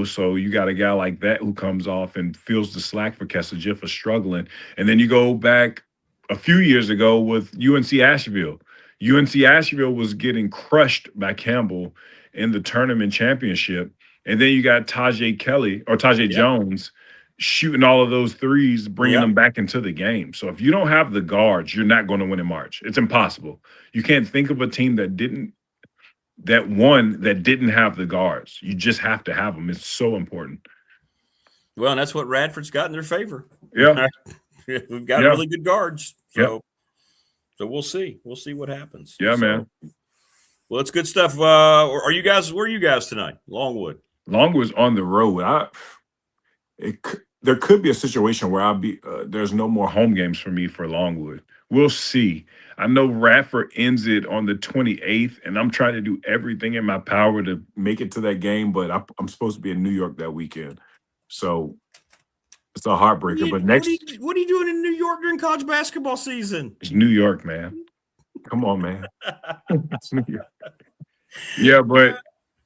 S6: so you got a guy like that who comes off and fills the slack for Kessa Jiffa struggling. And then you go back a few years ago with UNC Asheville. UNC Asheville was getting crushed by Campbell in the tournament championship. And then you got Tajay Jones shooting all of those threes, bringing them back into the game. So if you don't have the guards, you're not going to win in March. It's impossible. You can't think of a team that didn't have the guards. You just have to have them. It's so important.
S4: Well, and that's what Radford's got in their favor.
S6: Yeah.
S4: We've got really good guards. So we'll see. We'll see what happens.
S6: Yeah, man.
S4: Well, it's good stuff. Where are you guys tonight? Longwood.
S6: Longwood's on the road. There could be a situation where there's no more home games for me for Longwood. We'll see. I know Radford ends it on the 28th, and I'm trying to do everything in my power to make it to that game, but I'm supposed to be in New York that weekend. So it's a heartbreaker.
S4: What are you doing in New York during college basketball season?
S6: It's New York, man. Come on, man. It's New York. Yeah, but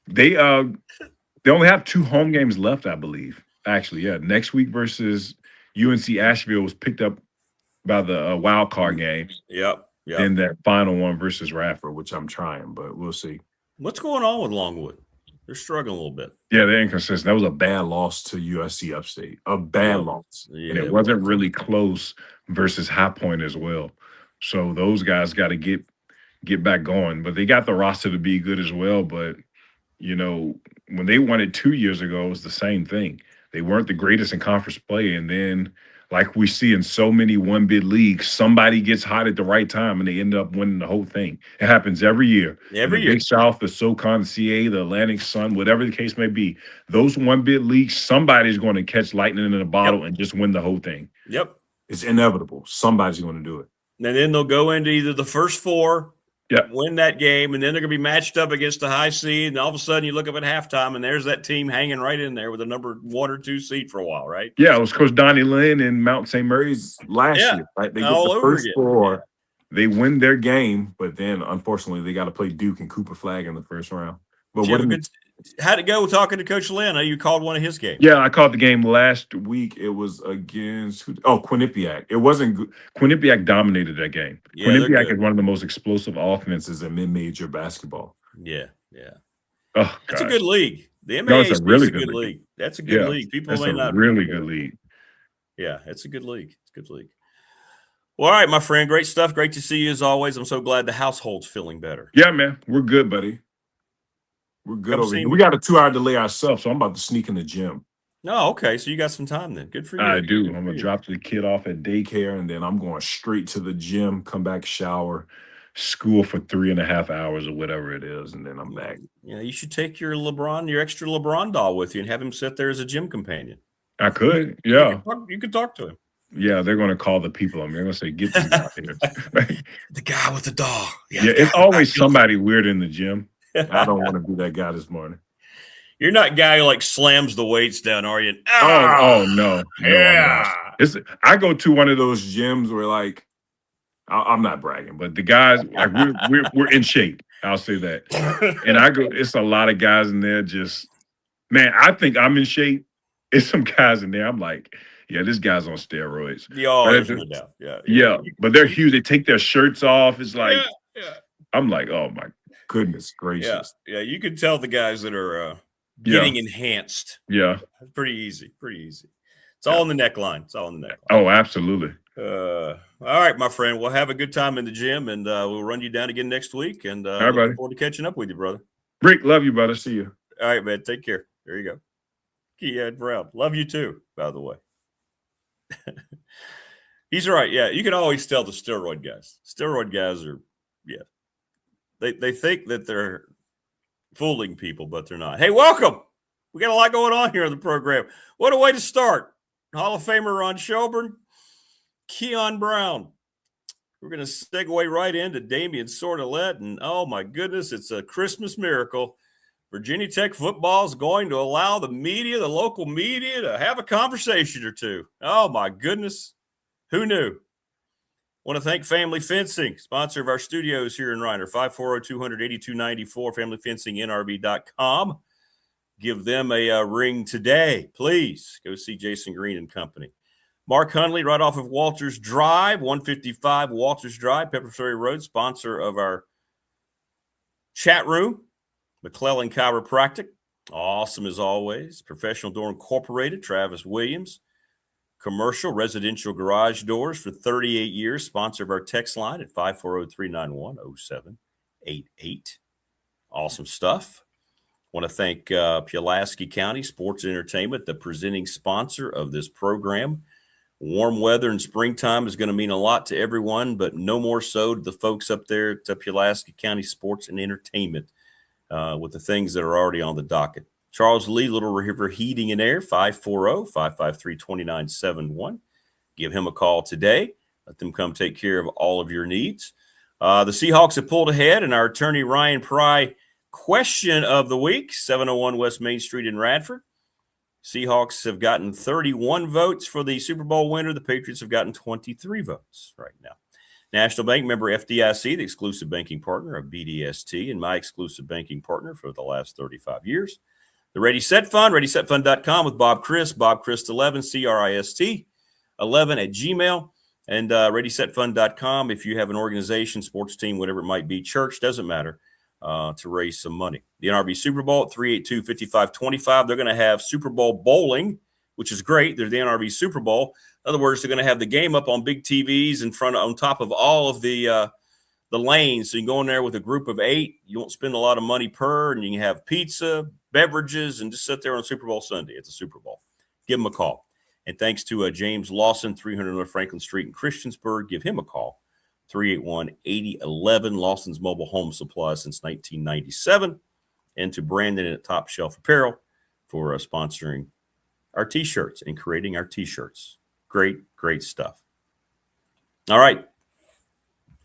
S6: they only have 2 home games left, I believe. Actually, yeah. Next week versus UNC Asheville was picked up by the wild card game.
S4: Yep.
S6: And that final one versus Radford, which I'm trying, but we'll see.
S4: What's going on with Longwood? They're struggling a little bit.
S6: Yeah, they're inconsistent. That was a bad loss to USC Upstate. A bad loss.
S4: Yeah,
S6: and it wasn't really close versus High Point as well. So those guys got to get back going. But they got the roster to be good as well. But, when they won it 2 years ago, it was the same thing. They weren't the greatest in conference play. And then, like we see in so many one-bid leagues, somebody gets hot at the right time and they end up winning the whole thing. It happens every year.
S4: Every year.
S6: Big South, the SoCon CA, the Atlantic Sun, whatever the case may be. Those one-bid leagues, somebody's going to catch lightning in a bottle and just win the whole thing.
S4: Yep.
S6: It's inevitable. Somebody's going to do it.
S4: And then they'll go into either the first 4, win that game, and then they're going to be matched up against the high seed. And all of a sudden, you look up at halftime, and there's that team hanging right in there with a number 1 or 2 seed for a while, right?
S6: Yeah, it was Coach Donnie Lynn in Mount St. Mary's last year. Right? They get the first 4. They win their game, but then, unfortunately, they got to play Duke and Cooper Flag in the first round. But
S4: how'd it go talking to Coach Lynn? You called one of his games.
S6: Yeah, I called the game last week. It was against Quinnipiac. It wasn't good. Quinnipiac dominated that game. Yeah, Quinnipiac is one of the most explosive offenses in mid-major basketball.
S4: Yeah.
S6: Oh,
S4: that's a good league. The MAAC is a really good league. That's a good league. People may not
S6: really good league.
S4: Yeah, it's a good league. It's a good league. Well, all right, my friend. Great stuff. Great to see you as always. I'm so glad the household's feeling better.
S6: Yeah, man. We're good, buddy. We're good over here. We got a 2-hour delay ourselves, so I'm about to sneak in the gym.
S4: Oh, okay. So you got some time then. Good for you.
S6: I do. I'm going to drop the kid off at daycare, and then I'm going straight to the gym, come back, shower, school for 3.5 hours or whatever it is, and then I'm back.
S4: Yeah, you should take your extra LeBron doll with you and have him sit there as a gym companion.
S6: I could, yeah.
S4: You could talk to him.
S5: Yeah, they're going to call the people on me. They're going to say, "Get this guy here."
S4: The guy with the dog.
S5: Yeah, it's always somebody weird in the gym. I don't want to be that guy this morning.
S4: You're not a guy who like slams the weights down, are you?
S5: Oh no,
S4: yeah.
S5: I go to one of those gyms where like I'm not bragging, but the guys like we're in shape. I'll say that. And I go, it's a lot of guys in there. Just man, I think I'm in shape. It's some guys in there. I'm like, yeah, this guy's on steroids.
S4: There's no doubt.
S5: Yeah, but they're huge. They take their shirts off. It's like, I'm like, oh my goodness gracious.
S4: Yeah. You can tell the guys that are getting enhanced.
S5: Yeah.
S4: Pretty easy. It's all in the neckline.
S5: Oh, absolutely.
S4: All right, my friend. We'll have a good time in the gym, and we'll run you down again next week. And
S5: all right,
S4: looking forward to catching up with you, brother.
S5: Rick, love you, brother. See you.
S4: All right, man. Take care. There you go. Kion Brown. Love you too, by the way. He's right. Yeah, you can always tell the steroid guys. Steroid guys are, they think that they're fooling people, but they're not. Hey, welcome. We got a lot going on here in the program. What a way to start. Hall of Famer Ron Shelburne, Kion Brown. We're going to segue right into Damien Sordelett, and oh my goodness, it's a Christmas miracle. Virginia Tech football is going to allow the media, the local media, to have a conversation or two. Oh my goodness. Who knew? Want to thank Family Fencing, sponsor of our studios here in Reiner, 540-200-8294, familyfencingnrb.com. Give them a ring today, please. Go see Jason Green and company. Mark Hundley, right off of Walters Drive, 155 Walters Drive, Pepper Ferry Road, sponsor of our chat room. McClellan Chiropractic, awesome as always. Professional Door Incorporated, Travis Williams. Commercial residential garage doors for 38 years, sponsor of our text line at 540-391-0788. Awesome stuff. Want to thank Pulaski County Sports and Entertainment, the presenting sponsor of this program. Warm weather in springtime is going to mean a lot to everyone, but no more so to the folks up there at Pulaski County Sports and Entertainment with the things that are already on the docket. Charles Lee, Little River Heating and Air, 540-553-2971. Give him a call today. Let them come take care of all of your needs. The Seahawks have pulled ahead, and our attorney Ryan Pry question of the week, 701 West Main Street in Radford. Seahawks have gotten 31 votes for the Super Bowl winner. The Patriots have gotten 23 votes right now. National Bank member FDIC, the exclusive banking partner of BDST, and my exclusive banking partner for the last 35 years. The Ready Set Fund, ReadySetFund.com with Bob Christ 11, CRIST 11 at Gmail, and ReadySetFund.com if you have an organization, sports team, whatever it might be, church, doesn't matter, to raise some money. The NRB Super Bowl at 382-5525. They're going to have Super Bowl bowling, which is great. They're the NRB Super Bowl. In other words, they're going to have the game up on big TVs on top of all of the lanes. So you can go in there with a group of 8. You won't spend a lot of money per, and you can have pizza, beverages, and just sit there on Super Bowl Sunday at the Super Bowl. Give them a call. And thanks to James Lawson, 300 North Franklin Street in Christiansburg. Give him a call, 381-8011, Lawson's Mobile Home Supply since 1997. And to Brandon at Top Shelf Apparel for sponsoring our T-shirts and creating our T-shirts. Great, great stuff. All right.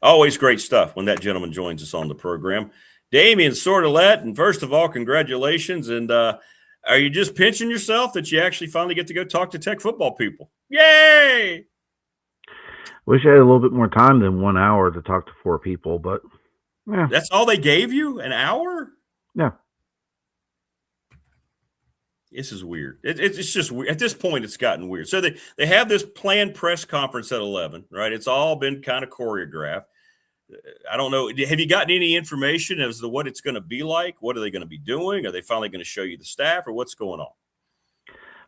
S4: Always great stuff when that gentleman joins us on the program. Damien Sordelett, and first of all, congratulations. And are you just pinching yourself that you actually finally get to go talk to Tech football people? Yay!
S14: Wish I had a little bit more time than 1 hour to talk to 4 people, but yeah.
S4: That's all they gave you? An hour?
S14: Yeah.
S4: This is weird. It's just weird. At this point, it's gotten weird. So they have this planned press conference at 11, right? It's all been kind of choreographed. I don't know. Have you gotten any information as to what it's going to be like? What are they going to be doing? Are they finally going to show you the staff, or what's going on?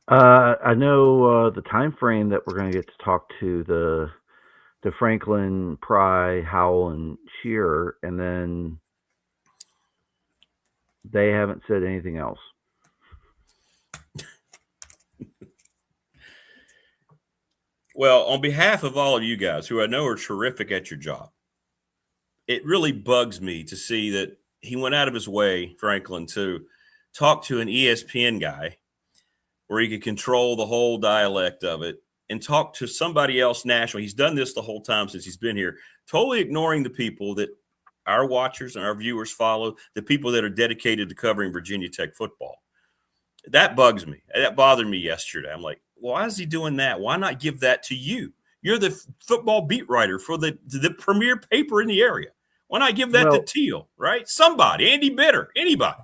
S14: I know the time frame that we're going to get to talk to the Franklin, Pry, Howell, and Shearer, and then they haven't said anything else.
S4: Well, on behalf of all of you guys who I know are terrific at your job, it really bugs me to see that he went out of his way, Franklin, to talk to an ESPN guy where he could control the whole dialect of it and talk to somebody else nationally. He's done this the whole time since he's been here, totally ignoring the people that our watchers and our viewers follow, the people that are dedicated to covering Virginia Tech football. That bugs me. That bothered me yesterday. I'm like, why is he doing that? Why not give that to you? You're the football beat writer for the premier paper in the area. Why not give that to Teal, right? Somebody, Andy Bitter, anybody.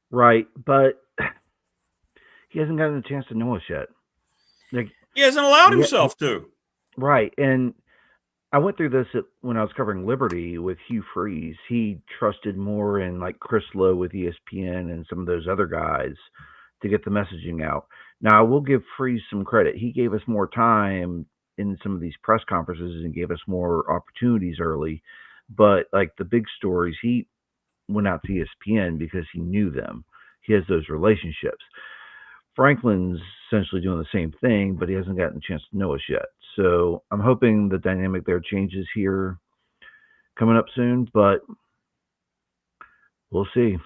S14: Right, but he hasn't gotten a chance to know us yet.
S4: He hasn't allowed himself to.
S14: Right, and I went through this when I was covering Liberty with Hugh Freeze. He trusted more in like Chris Lowe with ESPN and some of those other guys to get the messaging out. Now, I will give Freeze some credit. He gave us more time in some of these press conferences and gave us more opportunities early. But like the big stories, he went out to ESPN because he knew them. He has those relationships. Franklin's essentially doing the same thing, but he hasn't gotten a chance to know us yet. So I'm hoping the dynamic there changes here coming up soon, but we'll see.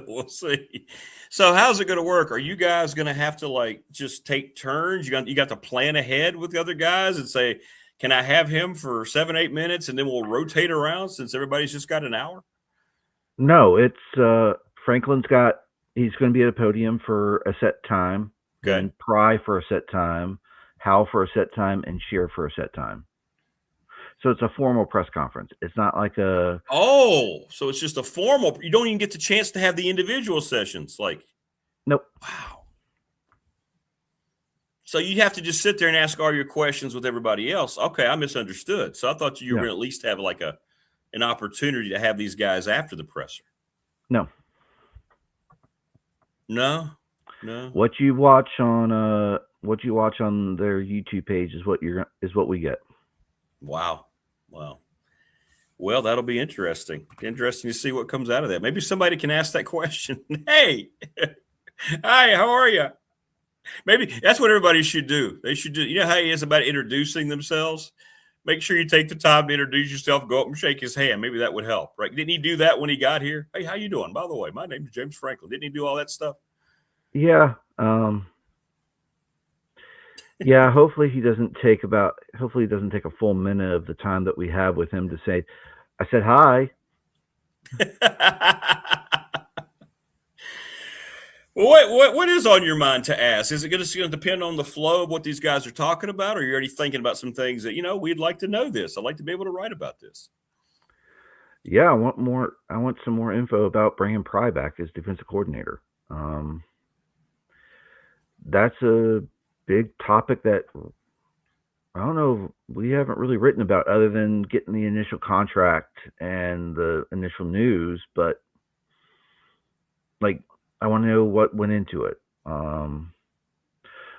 S4: We'll see. So how's it going to work? Are you guys going to have to like just take turns? You got to plan ahead with the other guys and say, can I have him for 7-8 minutes and then we'll rotate around since everybody's just got an hour?
S14: No, it's Franklin's he's going to be at a podium for a set time.
S4: Okay.
S14: And Pry for a set time, Hal for a set time, and Shear for a set time. So it's a formal press conference. It's not like a...
S4: Oh, so it's just a formal... You don't even get the chance to have the individual sessions. Like,
S14: nope.
S4: Wow. So you have to just sit there and ask all your questions with everybody else. Okay, I misunderstood. So I thought you were going to at least have like an opportunity to have these guys after the presser.
S14: No.
S4: No.
S14: What you watch on their YouTube page is what we get.
S4: Wow. Well, that'll be interesting. Interesting to see what comes out of that. Maybe somebody can ask that question. Hey, hi, how are you? Maybe that's what everybody should do. They should do. You know how he is about introducing themselves? Make sure you take the time to introduce yourself, go up and shake his hand. Maybe that would help, right? Didn't he do that when he got here? Hey, how you doing? By the way, my name is James Franklin. Didn't he do all that stuff?
S14: Yeah. Yeah, hopefully he doesn't take a full minute of the time that we have with him to say, I said hi.
S4: What is on your mind to ask? Is it going to depend on the flow of what these guys are talking about, or are you already thinking about some things that, we'd like to know this? I'd like to be able to write about this.
S14: Yeah, I want some more info about bringing Pry back as defensive coordinator. That's a big topic that I don't know we haven't really written about other than getting the initial contract and the initial news, but like I want to know what went into it.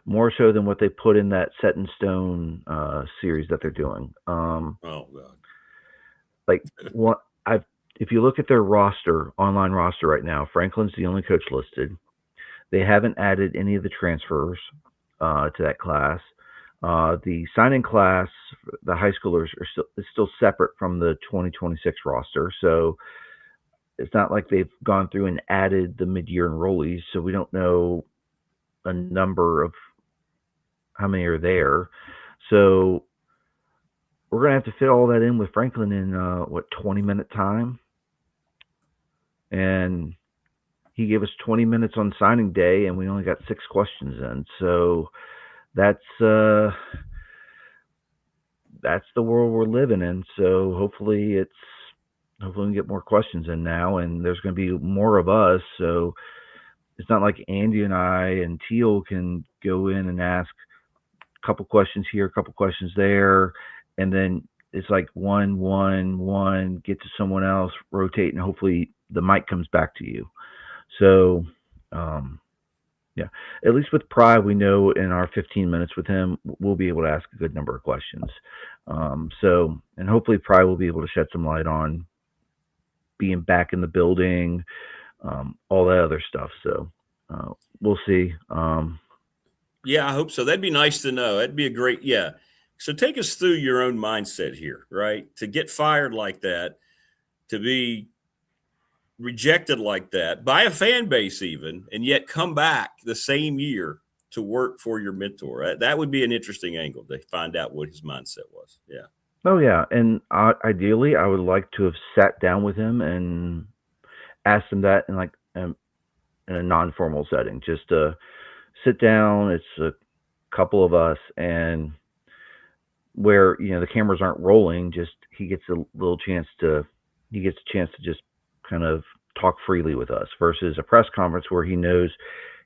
S14: More so than what they put in that Set in Stone series that they're doing.
S4: Oh God.
S14: Like if you look at their online roster right now, Franklin's the only coach listed. They haven't added any of the transfers to that class. The signing class, the high schoolers is still separate from the 2026 roster. So it's not like they've gone through and added the mid-year enrollees. So we don't know a number of how many are there. So we're going to have to fit all that in with Franklin in 20-minute time. And he gave us 20 minutes on signing day, and we only got 6 questions in. So that's the world we're living in. So hopefully we can get more questions in now, and there's going to be more of us. So it's not like Andy and I and Teal can go in and ask a couple questions here, a couple questions there, and then it's like one, get to someone else, rotate, and hopefully the mic comes back to you. So, yeah, at least with Pry, we know in our 15 minutes with him, we'll be able to ask a good number of questions. And hopefully Pry will be able to shed some light on being back in the building, all that other stuff. So we'll see.
S4: Yeah, I hope so. That'd be nice to know. That'd be a great, yeah. So take us through your own mindset here, right? To get fired like that, to be rejected like that by a fan base even, and yet come back the same year to work for your mentor? That would be an interesting angle to find out what his mindset was. Yeah.
S14: Oh yeah, and ideally, I would like to have sat down with him and asked him that in a non-formal setting, just to sit down. It's a couple of us, and where the cameras aren't rolling, just he gets a chance to just kind of talk freely with us, versus a press conference where he knows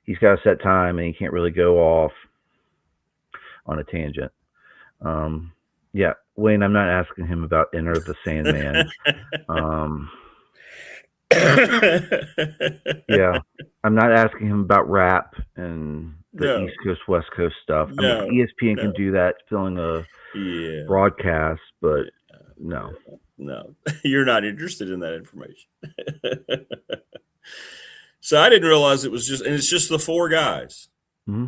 S14: he's got a set time and he can't really go off on a tangent. Yeah, Wayne, I'm not asking him about Enter the Sandman. Yeah, I'm not asking him about rap and the East Coast, West Coast stuff. I mean, ESPN can do that, filling a broadcast, but no,
S4: you're not interested in that information. So I didn't realize it's just the 4 guys.
S14: Mm-hmm.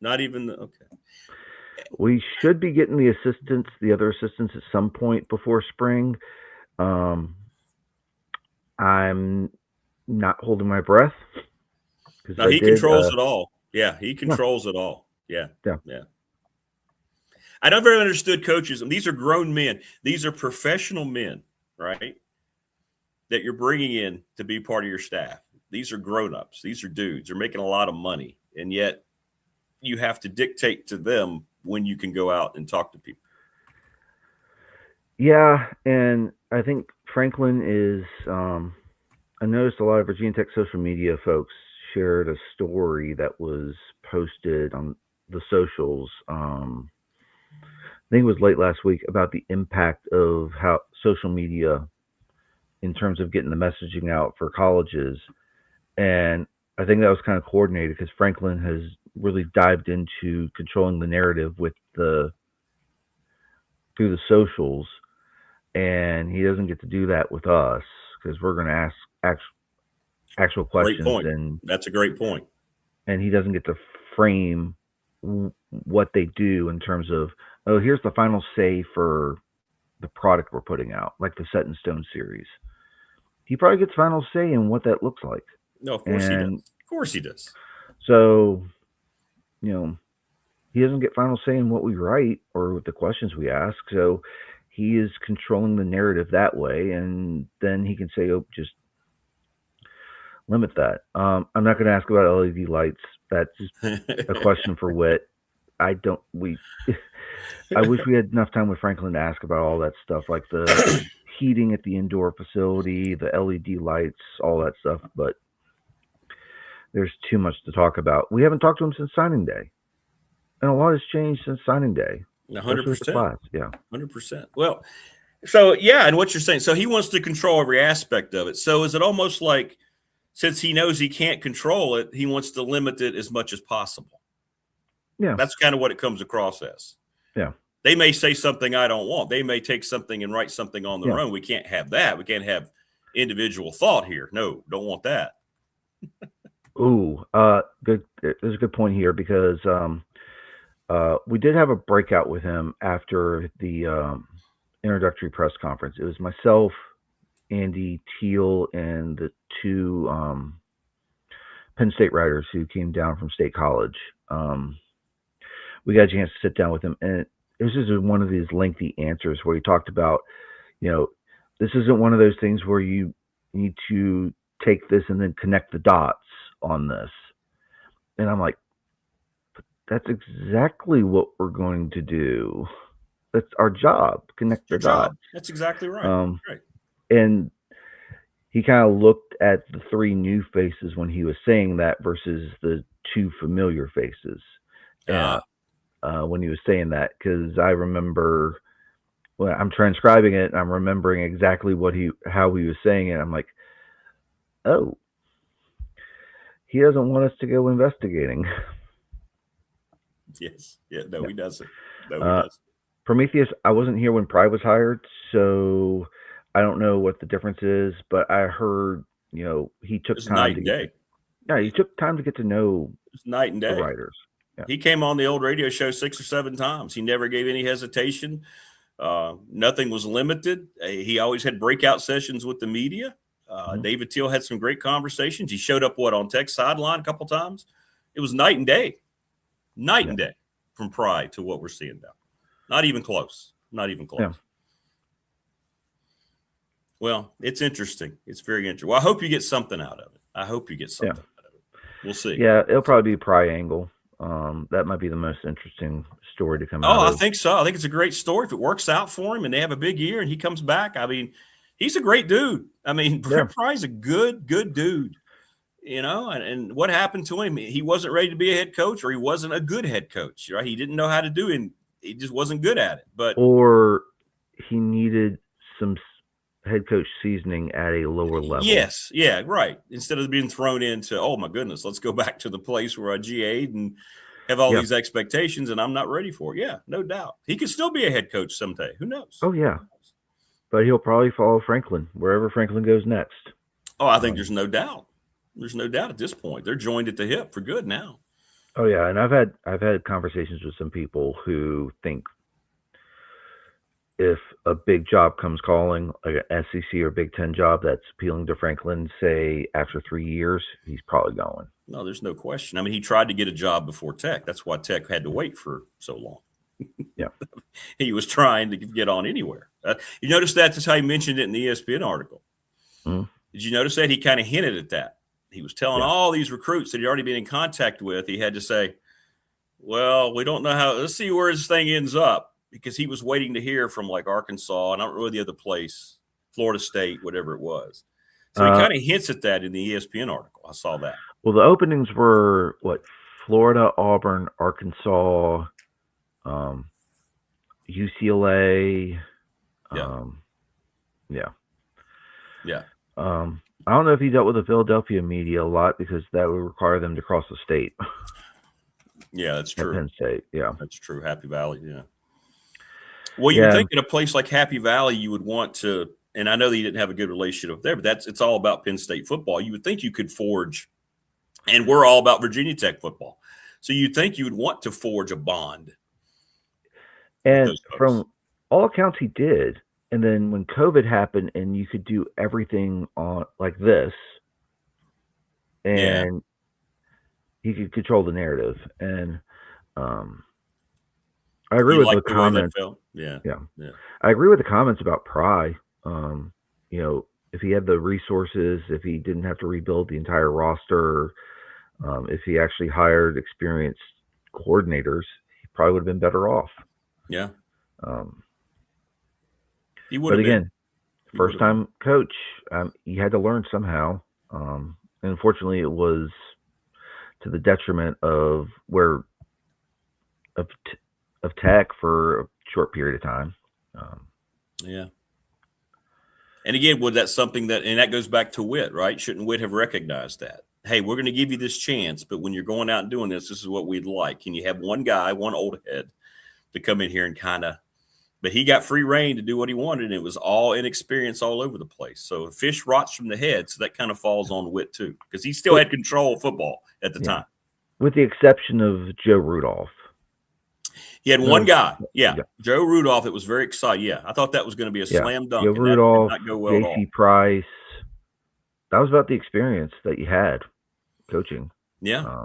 S4: Not even okay.
S14: We should be getting the other assistants at some point before spring. I'm not holding my breath.
S4: No, he controls it all. Yeah, he controls it all. Yeah. I never understood coaches. And these are grown men. These are professional men, right? That you're bringing in to be part of your staff. These are grown-ups. These are dudes. They're making a lot of money. And yet you have to dictate to them when you can go out and talk to people.
S14: Yeah, and I think Franklin is I noticed a lot of Virginia Tech social media folks shared a story that was posted on the socials. I think it was late last week, about the impact of how social media in terms of getting the messaging out for colleges. And I think that was kind of coordinated because Franklin has really dived into controlling the narrative through the socials, and he doesn't get to do that with us because we're going to ask actual questions.
S4: Great point.
S14: And
S4: that's a great point.
S14: And he doesn't get to frame what they do in terms of, oh, here's the final say for the product we're putting out, like the Set in Stone series. He probably gets final say in what that looks like.
S4: No, of course he does. Of course he does.
S14: So, he doesn't get final say in what we write or with the questions we ask. So he is controlling the narrative that way. And then he can say, oh, just limit that. I'm not going to ask about LED lights. That's a question for Whit. I wish we had enough time with Franklin to ask about all that stuff, like the heating at the indoor facility, the LED lights, all that stuff. But there's too much to talk about. We haven't talked to him since signing day. And a lot has changed since signing day.
S4: 100%.
S14: Yeah.
S4: 100%. Well, so, yeah, and what you're saying, so he wants to control every aspect of it. So is it almost like, since he knows he can't control it, he wants to limit it as much as possible?
S14: Yeah.
S4: That's kind of what it comes across as.
S14: Yeah.
S4: They may say something I don't want. They may take something and write something on their own. We can't have that. We can't have individual thought here. No, don't want that.
S14: Ooh, good. There's a good point here because we did have a breakout with him after the introductory press conference. It was myself, Andy, Teal, and the 2 Penn State writers who came down from State College. We got a chance to sit down with him, and it was just one of these lengthy answers where he talked about, this isn't one of those things where you need to take this and then connect the dots on this. And I'm like, that's exactly what we're going to do. That's our job, connect the dots.
S4: That's exactly right. Right.
S14: And he kind of looked at the 3 new faces when he was saying that versus the 2 familiar faces. When he was saying that, because I remember when I'm transcribing it, and I'm remembering exactly how he was saying it. I'm like, oh, he doesn't want us to go investigating.
S4: Yes. Yeah. No, he doesn't. No, he doesn't.
S14: Prometheus, I wasn't here when Pry was hired, so I don't know what the difference is, but I heard, he took time
S4: night and day.
S14: Yeah, he took time to get to know
S4: night and day
S14: the writers. Yeah.
S4: He came on the old radio show 6 or 7 times. He never gave any hesitation. Nothing was limited. He always had breakout sessions with the media. David Teal had some great conversations. He showed up on Tech Sideline a couple times. It was night and day. Night and day from Pry to what we're seeing now. Not even close. Not even close.
S14: Yeah.
S4: Well, it's interesting. It's very interesting. Well, I hope you get something out of it. I hope you get something out of it. We'll see.
S14: Yeah, it'll probably be Pry Angle. That might be the most interesting story to come out.
S4: Oh, I think so. I think it's a great story. If it works out for him and they have a big year and he comes back, I mean, he's a great dude. I mean, Pry's a good dude. You know, and what happened to him? He wasn't ready to be a head coach, or he wasn't a good head coach. Right? He didn't know how to do it. He just wasn't good at it.
S14: Or he needed some head coach seasoning at a lower level.
S4: Yes. Yeah, right. Instead of being thrown into, oh my goodness, let's go back to the place where I GA'd and have all these expectations and I'm not ready for it. Yeah, no doubt. He could still be a head coach someday. Who knows?
S14: Oh, yeah. But he'll probably follow Franklin, wherever Franklin goes next.
S4: Oh, I think there's no doubt. There's no doubt at this point. They're joined at the hip for good now.
S14: Oh, yeah. And I've had conversations with some people who think if a big job comes calling, like an SEC or Big Ten job that's appealing to Franklin, say after 3 years, he's probably going.
S4: No, there's no question. I mean, he tried to get a job before Tech. That's why Tech had to wait for so long.
S14: Yeah.
S4: He was trying to get on anywhere. You notice that's how he mentioned it in the ESPN article.
S14: Mm-hmm.
S4: Did you notice that? He kind of hinted at that. He was telling all these recruits that he'd already been in contact with, he had to say, well, we don't know how, let's see where this thing ends up. Because he was waiting to hear from like Arkansas and I don't know the other place, Florida State, whatever it was. So he kind of hints at that in the ESPN article. I saw that.
S14: Well, the openings were Florida, Auburn, Arkansas, UCLA.
S4: Yeah.
S14: I don't know if he dealt with the Philadelphia media a lot because that would require them to cross the state.
S4: Yeah, that's true.
S14: Penn State. Yeah,
S4: that's true. Happy Valley. Yeah. Well, you would think in a place like Happy Valley, you would want to, and I know that you didn't have a good relationship up there, but it's all about Penn State football. You would think you could forge, and we're all about Virginia Tech football. So you'd think you would want to forge a bond.
S14: And from all accounts, he did. And then when COVID happened and you could do everything on like this, and he could control the narrative. And I agree with the comments.
S4: Yeah.
S14: I agree with the comments about Pry. You know, if he had the resources, if he didn't have to rebuild the entire roster, if he actually hired experienced coordinators, he probably would have been better off.
S4: Yeah. He would.
S14: But again, first time coach, he had to learn somehow. And unfortunately, it was to the detriment of Tech for a short period of time.
S4: Yeah. And again, was that something and that goes back to Witt, right? Shouldn't Witt have recognized that? Hey, we're going to give you this chance, but when you're going out and doing this is what we'd like. Can you have one guy, one old head to come in here and but he got free reign to do what he wanted, and it was all inexperience all over the place. So fish rots from the head, so that kind of falls on Witt too, because he still had control of football at the time.
S14: With the exception of Joe Rudolph.
S4: He had one guy. Yeah. Joe Rudolph. It was very exciting. Yeah. I thought that was going to be a slam dunk.
S14: Joe Rudolph,
S4: that did not go well
S14: J.C. Price. That was about the experience that you had coaching.
S4: Yeah.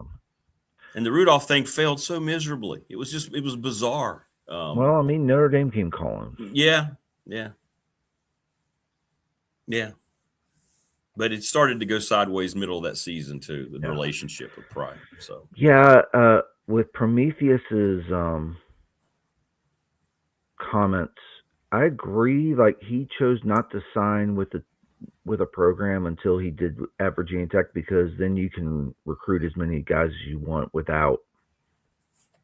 S4: And the Rudolph thing failed so miserably. It was bizarre.
S14: Well, I mean, Notre Dame came calling.
S4: Yeah. But it started to go sideways middle of that season too, the relationship with Pry. So
S14: with Prometheus's comments, I agree. Like, he chose not to sign with a program until he did at Virginia Tech, because then you can recruit as many guys as you want without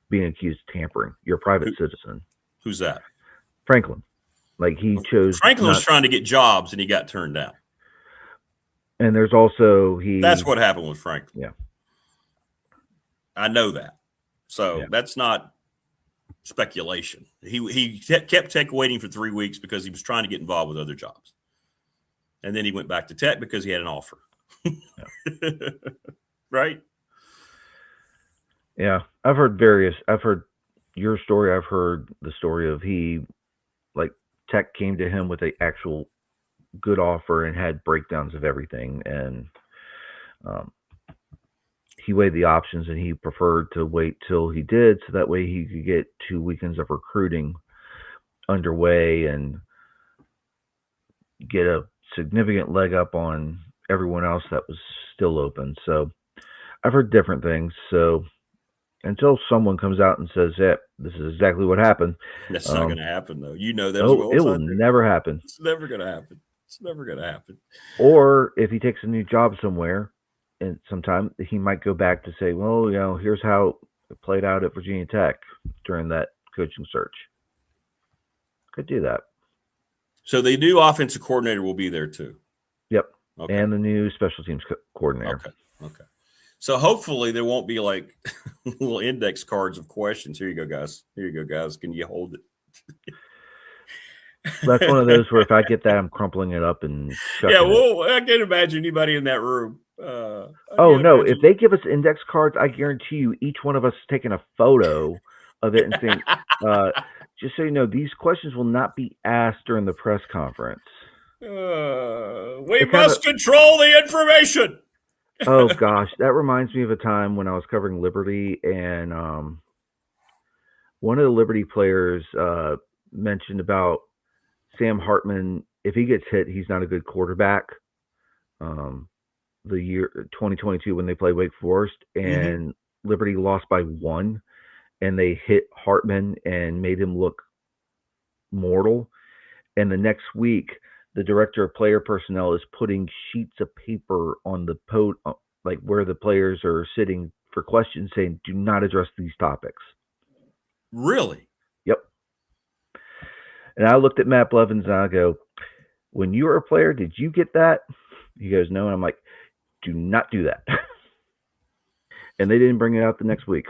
S14: being accused of tampering. You're a private citizen.
S4: Who's that?
S14: Franklin. Like, he chose.
S4: Franklin was trying to get jobs and he got turned down.
S14: And there's also
S4: That's what happened with Franklin.
S14: Yeah.
S4: I know that. So that's not speculation. He kept Tech waiting for 3 weeks because he was trying to get involved with other jobs. And then he went back to Tech because he had an offer. Right?
S14: Yeah. I've heard your story. I've heard the story of Tech came to him with an actual good offer and had breakdowns of everything. And he weighed the options and he preferred to wait till he did, so that way he could get 2 weekends of recruiting underway and get a significant leg up on everyone else that was still open. So I've heard different things. So until someone comes out and says, "Yeah, this is exactly what happened,"
S4: that's not going to happen, though. You know that as
S14: oh,
S4: well
S14: it
S4: as
S14: will
S4: I do.
S14: never happen.
S4: It's never going to happen. It's never going to happen.
S14: Or if he takes a new job somewhere, and sometime he might go back to say, "Well, here's how it played out at Virginia Tech during that coaching search." Could do that.
S4: So the new offensive coordinator will be there too.
S14: Yep.
S4: Okay.
S14: And the new special teams coordinator.
S4: Okay. So hopefully there won't be like little index cards of questions. Here you go, guys. Can you hold it?
S14: That's one of those where if I get that, I'm crumpling it up and shucking it.
S4: Well, I can't imagine anybody in that room.
S14: No, if they give us index cards, I guarantee you each one of us is taking a photo of it and saying, just so you know, these questions will not be asked during the press conference.
S4: We must control the information.
S14: Oh, gosh. That reminds me of a time when I was covering Liberty, and one of the Liberty players mentioned about Sam Hartman. If he gets hit, he's not a good quarterback. The year 2022 when they played Wake Forest, and Liberty lost by 1, and they hit Hartman and made him look mortal. And the next week, the director of player personnel is putting sheets of paper on the like where the players are sitting for questions, saying, "Do not address these topics."
S4: Really?
S14: Yep. And I looked at Matt Blevins and I go, "When you were a player, did you get that?" He goes, "No." And I'm like, "Do not do that." And they didn't bring it out the next week.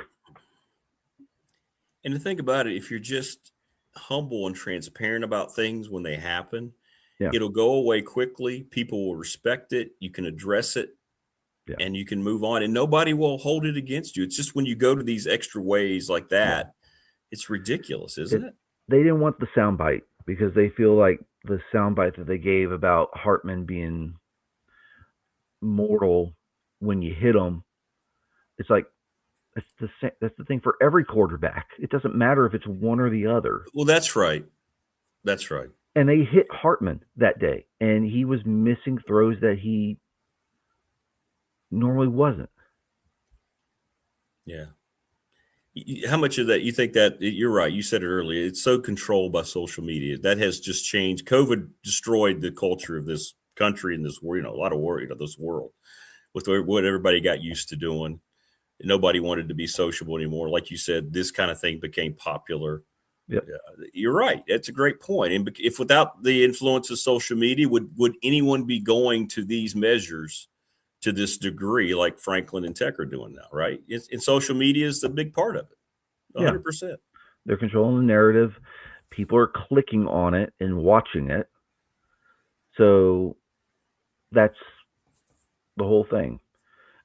S4: And to think about it, if you're just humble and transparent about things when they happen, it'll go away quickly. People will respect it. You can address it, and you can move on, and nobody will hold it against you. It's just when you go to these extra ways like that, it's ridiculous, isn't it?
S14: They didn't want the soundbite because they feel like the soundbite that they gave about Hartman being mortal when you hit him, it's like that's the thing for every quarterback. It doesn't matter if it's one or the other.
S4: Well, that's right. That's right.
S14: And they hit Hartman that day, and he was missing throws that he normally wasn't.
S4: Yeah. How much of that you think that you're right? You said it earlier. It's so controlled by social media. That has just changed. COVID destroyed the culture of this country and this world, a lot of worry of this world with what everybody got used to doing. Nobody wanted to be sociable anymore. Like you said, this kind of thing became popular.
S14: Yep.
S4: You're right. That's a great point. And if without the influence of social media, would anyone be going to these measures to this degree like Franklin and Tech are doing now, right? And social media is the big part of it, 100%.
S14: They're controlling the narrative. People are clicking on it and watching it. So that's the whole thing.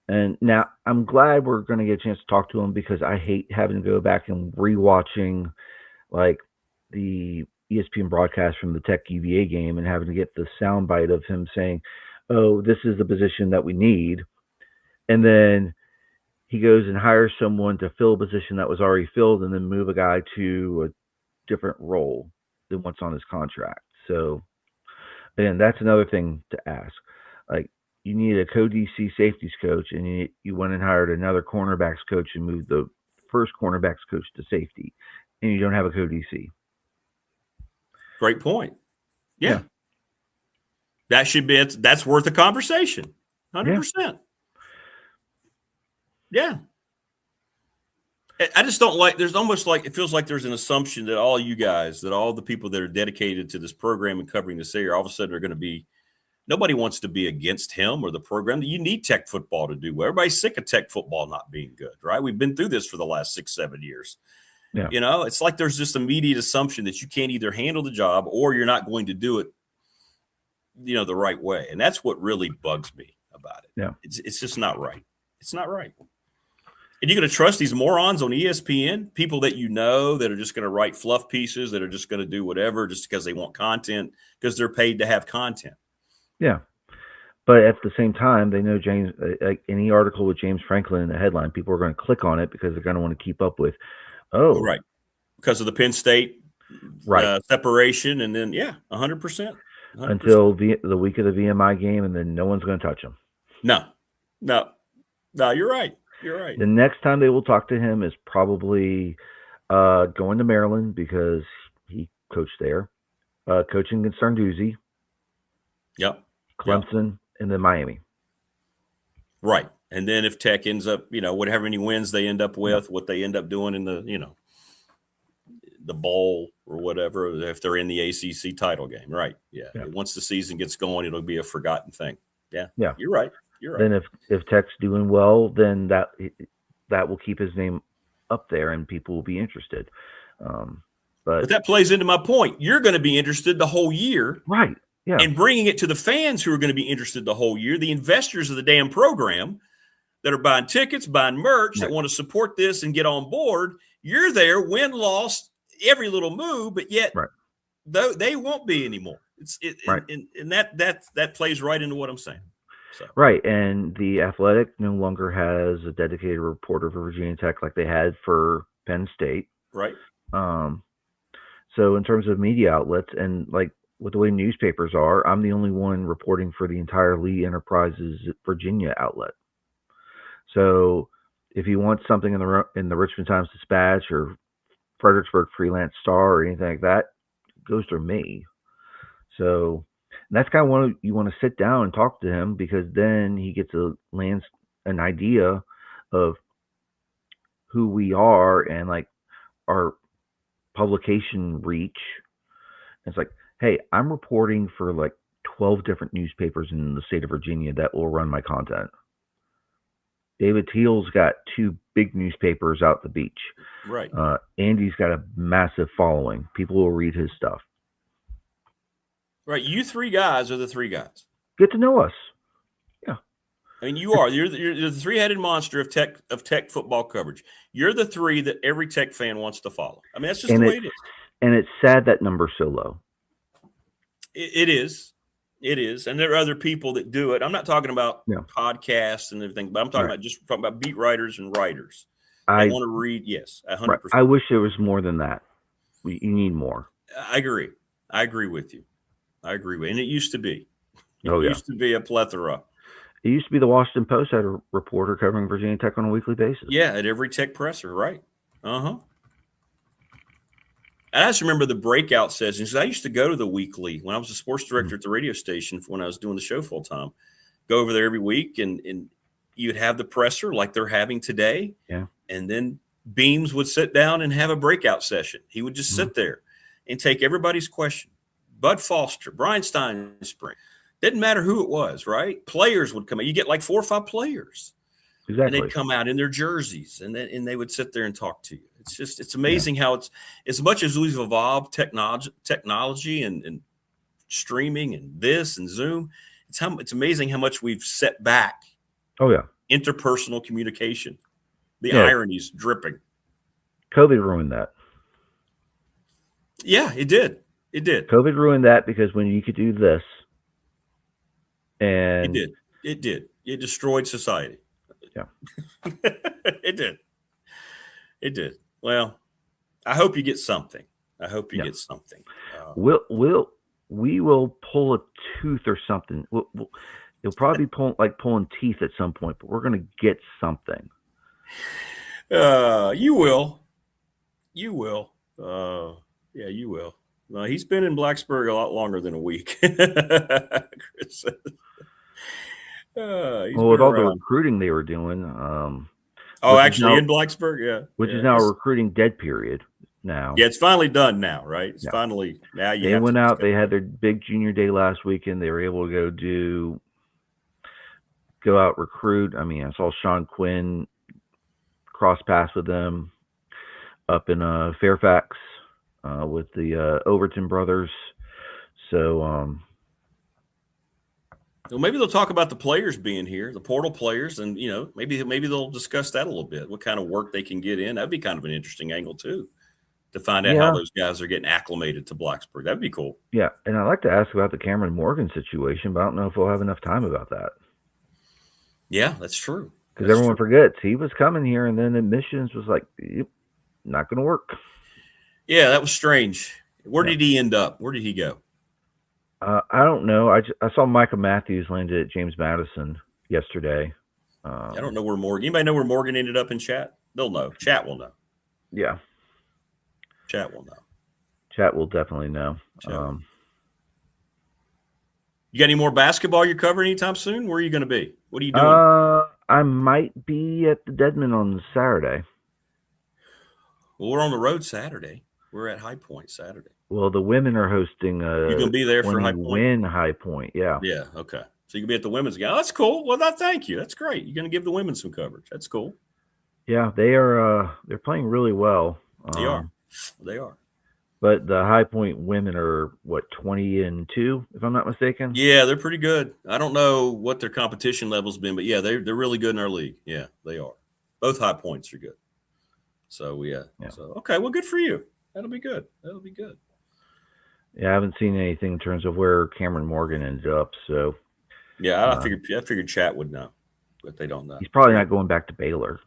S14: And now I'm glad we're going to get a chance to talk to him because I hate having to go back and rewatching like the ESPN broadcast from the Tech UVA game and having to get the soundbite of him saying, "Oh, this is the position that we need." And then he goes and hires someone to fill a position that was already filled and then move a guy to a different role than what's on his contract. So, and that's another thing to ask. Like, you need a co-DC safeties coach, and you went and hired another cornerbacks coach and moved the first cornerbacks coach to safety, and you don't have a co-DC.
S4: Great point. Yeah. That should be it. That's worth a conversation. 100%. Yeah. I just don't like, there's almost like, it feels like there's an assumption that all you guys, that all the people that are dedicated to this program and covering this area, all of a sudden are going to be, nobody wants to be against him or the program. You need Tech football to do well. Everybody's sick of Tech football not being good, right? We've been through this for the last 6-7 years.
S14: Yeah.
S4: It's like there's this immediate assumption that you can't either handle the job or you're not going to do it, the right way. And that's what really bugs me about it.
S14: Yeah.
S4: It's just not right. It's not right. And you're going to trust these morons on ESPN, people that that are just going to write fluff pieces, that are just going to do whatever just because they want content, because they're paid to have content.
S14: Yeah. But at the same time, they know James. Like any article with James Franklin in the headline, people are going to click on it because they're going to want to keep up with. Oh,
S4: right, because of the Penn State separation, and then 100%.
S14: Until the week of the VMI game, and then no one's going to touch him.
S4: No, you're right. You're right.
S14: The next time they will talk to him is probably going to Maryland because he coached there, coaching against Sarduzzi.
S4: Yep.
S14: Clemson, and then Miami.
S4: Right. And then if Tech ends up, whatever many wins they end up with, what they end up doing in the, the bowl or whatever, if they're in the ACC title game. Right. Yeah. Once the season gets going, it'll be a forgotten thing. Yeah.
S14: Yeah.
S4: You're right. You're right.
S14: Then if Tech's doing well, then that will keep his name up there and people will be interested. But
S4: that plays into my point. You're going to be interested the whole year.
S14: Right. Yeah.
S4: And bringing it to the fans who are going to be interested the whole year, the investors of the damn program that are buying tickets, buying merch, that want to support this and get on board. You're there, win, loss, every little move, but yet they won't be anymore. And that plays right into what I'm saying. So.
S14: Right, and the Athletic no longer has a dedicated reporter for Virginia Tech like they had for Penn State.
S4: Right.
S14: So in terms of media outlets and like with the way newspapers are, I'm the only one reporting for the entire Lee Enterprises Virginia outlet. So if you want something in the Richmond Times-Dispatch or Fredericksburg Freelance Star or anything like that, it goes through me. So that's kind of when you want to sit down and talk to him because then he gets an idea of who we are and like our publication reach. It's like, hey, I'm reporting for like 12 different newspapers in the state of Virginia that will run my content. David Teal's got 2 big newspapers out the beach.
S4: Right.
S14: Andy's got a massive following. People will read his stuff.
S4: Right. You 3 guys are the 3 guys.
S14: Get to know us. Yeah.
S4: I mean, you are. You're the 3-headed monster of Tech football coverage. You're the 3 that every Tech fan wants to follow. I mean, that's just the way it is.
S14: And it's sad that number's so low.
S4: It is. It is. And there are other people that do it. I'm not talking about podcasts and everything, but I'm talking about beat writers and writers. I want to read. Yes, 100%.
S14: Right. I wish there was more than that. You need more.
S4: I agree. I agree with you. And it used to be. It
S14: Oh, yeah.
S4: used to be a plethora.
S14: It used to be the Washington Post had a reporter covering Virginia Tech on a weekly basis.
S4: Yeah, at every Tech presser, right? Uh-huh. And I just remember the breakout sessions. I used to go to the weekly when I was a sports director at the radio station when I was doing the show full time. Go over there every week, and you'd have the presser like they're having today.
S14: Yeah.
S4: And then Beams would sit down and have a breakout session. He would just sit there and take everybody's question. Bud Foster, Brian Steinspring. Didn't matter who it was, right? Players would come out. You get like 4 or 5 players.
S14: Exactly.
S4: And they'd come out in their jerseys, and they would sit there and talk to you. It's amazing how it's as much as we've evolved technology and streaming and this and Zoom. It's amazing how much we've set back.
S14: Oh yeah,
S4: interpersonal communication. The irony's dripping.
S14: COVID ruined that.
S4: Yeah, it did. It did.
S14: COVID ruined that because when you could do this, and
S4: it did. It destroyed society.
S14: Yeah,
S4: it did. It did. Well, I hope you get something. I hope you get something.
S14: We will pull a tooth or something. You'll probably be pulling teeth at some point, but we're going to get something.
S4: You will. You will. Yeah, you will. He's been in Blacksburg a lot longer than a week. Chris says.
S14: With all the recruiting they were doing.
S4: Actually in Blacksburg, yeah.
S14: Which is now a recruiting dead period now.
S4: Yeah, it's finally done now, right? It's finally now.
S14: They went out. They had their big junior day last weekend. They were able to go out recruit. I mean, I saw Sean Quinn cross paths with them up in Fairfax with the Overton brothers. So.
S4: Well, maybe they'll talk about the players being here, the portal players, and maybe they'll discuss that a little bit. What kind of work they can get in? That'd be kind of an interesting angle too. to find out how those guys are getting acclimated to Blacksburg. That'd be cool.
S14: Yeah, and I'd like to ask about the Cameron Morgan situation, but I don't know if we'll have enough time about that.
S4: Yeah, that's true.
S14: Because everyone forgets he was coming here, and then admissions was like, yep, not going to work.
S4: Yeah, that was strange. Where did he end up? Where did he go?
S14: I don't know. I saw Micah Matthews landed at James Madison yesterday.
S4: I don't know where Morgan. Anybody know where Morgan ended up in chat? They'll know. Chat will know.
S14: Yeah.
S4: Chat will know.
S14: Chat will definitely know.
S4: You got any more basketball you're covering anytime soon? Where are you going to be? What are you doing?
S14: I might be at the Deadman on Saturday.
S4: Well, we're on the road Saturday. We're at High Point Saturday.
S14: Well, the women are hosting
S4: You're going to be there for High Point?
S14: Win High Point, yeah.
S4: Yeah, okay. So you can be at the women's game. Oh, that's cool. Well, thank you. That's great. You're going to give the women some coverage. That's cool.
S14: Yeah, they are. They're playing really well.
S4: They are. They are.
S14: But the High Point women are, 20-2, if I'm not mistaken?
S4: Yeah, they're pretty good. I don't know what their competition level's been, but yeah, they're really good in our league. Yeah, they are. Both High Points are good. So, yeah. So, okay, well, good for you. That'll be good. That'll be good.
S14: Yeah, I haven't seen anything in terms of where Cameron Morgan ended up. So,
S4: yeah, I figured Chat would know, but they don't know.
S14: He's probably not going back to Baylor,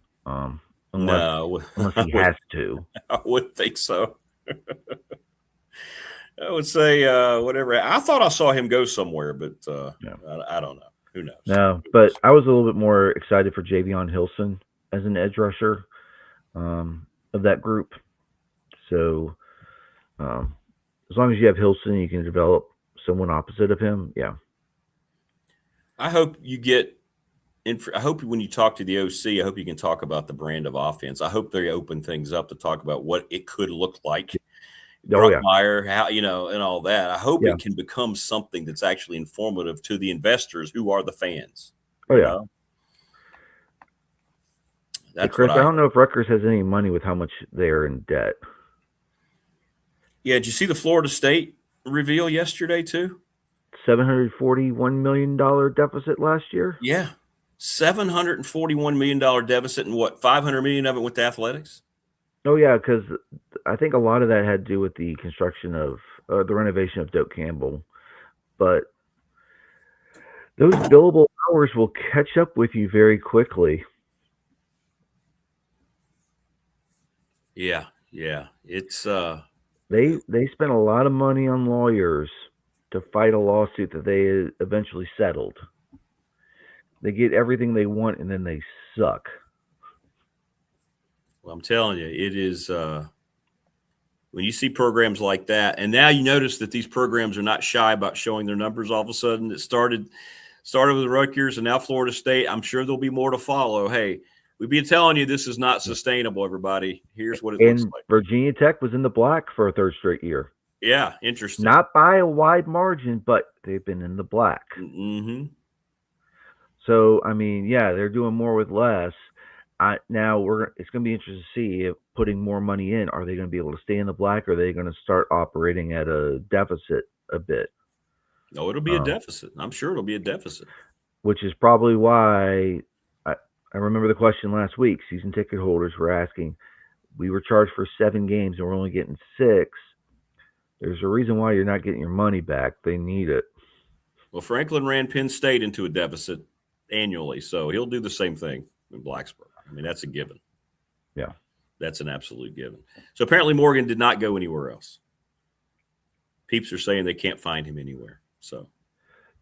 S4: unless
S14: he has to.
S4: I wouldn't think so. I would say whatever. I thought I saw him go somewhere, but I don't know. Who knows?
S14: No, but I was a little bit more excited for Javion Hilson as an edge rusher of that group. So, as long as you have Hilson, you can develop someone opposite of him. Yeah.
S4: I hope you get I hope when you talk to the OC, I hope you can talk about the brand of offense. I hope they open things up to talk about what it could look like. Bruckmeyer, how, and all that. I hope it can become something that's actually informative to the investors who are the fans.
S14: Oh, yeah. That's Chris, I don't know if Rutgers has any money with how much they're in debt.
S4: Yeah, did you see the Florida State reveal yesterday too?
S14: $741 million deficit last year?
S4: Yeah. $741 million deficit, and what, $500 million of it went to athletics?
S14: Oh, yeah, because I think a lot of that had to do with the construction of the renovation of Doak Campbell. But those billable hours will catch up with you very quickly.
S4: Yeah. It's
S14: they spent a lot of money on lawyers to fight a lawsuit that they eventually settled. They get everything they want, and then they suck.
S4: Well, I'm telling you, it is when you see programs like that, and now you notice that these programs are not shy about showing their numbers all of a sudden. It started with Rutgers and now Florida State. I'm sure there'll be more to follow. Hey, we've been telling you this is not sustainable, everybody. Here's what it looks like.
S14: Virginia Tech was in the black for a third straight year.
S4: Yeah, interesting.
S14: Not by a wide margin, but they've been in the black.
S4: Mm-hmm.
S14: So, I mean, yeah, they're doing more with less. Now it's going to be interesting to see if putting more money in, are they going to be able to stay in the black, or are they going to start operating at a deficit a bit?
S4: No, it'll be a deficit. I'm sure it'll be a deficit.
S14: Which is probably why I remember the question last week. Season ticket holders were asking, we were charged for 7 games and we're only getting 6. There's a reason why you're not getting your money back. They need it.
S4: Well, Franklin ran Penn State into a deficit annually, so he'll do the same thing in Blacksburg. I mean, that's a given.
S14: Yeah.
S4: That's an absolute given. So apparently Morgan did not go anywhere else. Peeps are saying they can't find him anywhere. So,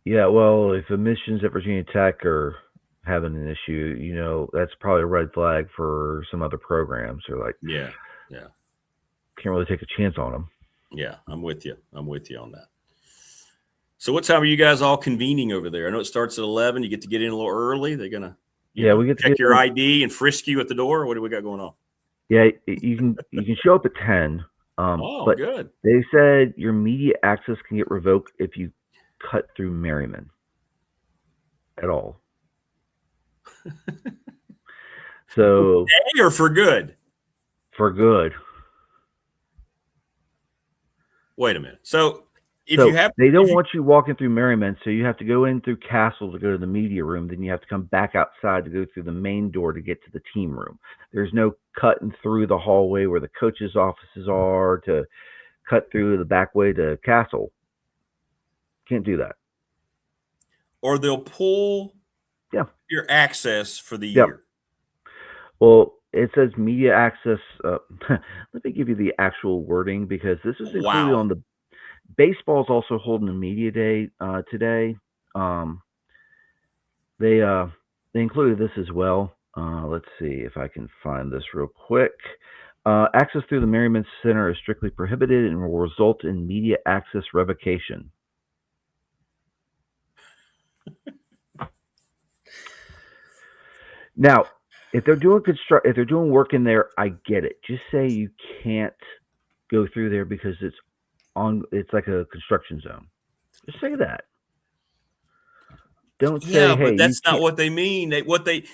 S14: yeah, well, if admissions at Virginia Tech are having an issue, that's probably a red flag for some other programs. They're like,
S4: yeah,
S14: can't really take a chance on them.
S4: Yeah, I'm with you on that. So what time are you guys all convening over there? I know it starts at 11. You get to get in a little early. They're going to
S14: we get to
S4: check your ID and frisk you at the door. What do we got going on?
S14: Yeah, you can show up at 10. But
S4: good.
S14: They said your media access can get revoked if you cut through Merriman at all. So
S4: today or for good?
S14: For good.
S4: Wait a minute. So
S14: They don't want you walking through Merriman, so you have to go in through Castle to go to the media room. Then you have to come back outside to go through the main door to get to the team room. There's no cutting through the hallway where the coaches' offices are to cut through the back way to Castle. Can't do that.
S4: Or they'll pull your access for the
S14: Yep.
S4: year.
S14: Well, it says media access. Let me give you the actual wording because this is included on the baseball's also holding a media day today. They included this as well. Let's see if I can find this real quick. Access through the Merriman Center is strictly prohibited and will result in media access revocation. Now, if they're doing work in there, I get it. Just say you can't go through there because it's like a construction zone. Just say that. Don't say, hey,
S4: but that's not what they mean.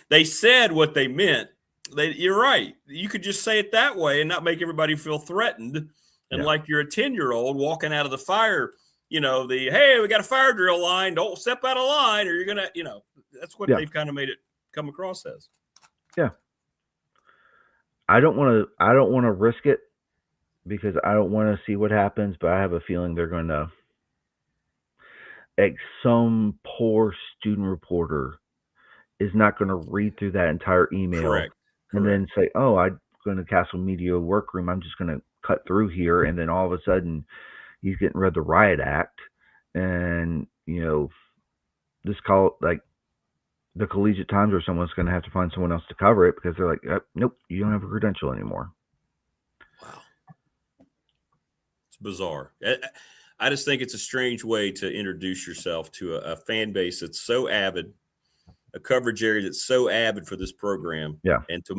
S4: They said what they meant. You're right. You could just say it that way and not make everybody feel threatened. And like you're a 10-year-old walking out of the fire, hey, we got a fire drill line. Don't step out of line or you're going to, that's what they've kind of made it come across as.
S14: Yeah. I don't want to risk it because I don't want to see what happens, but I have a feeling they're going to, like, some poor student reporter is not going to read through that entire email.
S4: Correct.
S14: And then say, oh, I'm going to Castle Media workroom. I'm just going to cut through here. And then all of a sudden he's getting read the riot act. And, this the Collegiate Times or someone's going to have to find someone else to cover it because they're like, nope, you don't have a credential anymore.
S4: Wow. It's bizarre. I just think it's a strange way to introduce yourself to a fan base that's so avid, a coverage area that's so avid for this program.
S14: Yeah.
S4: And to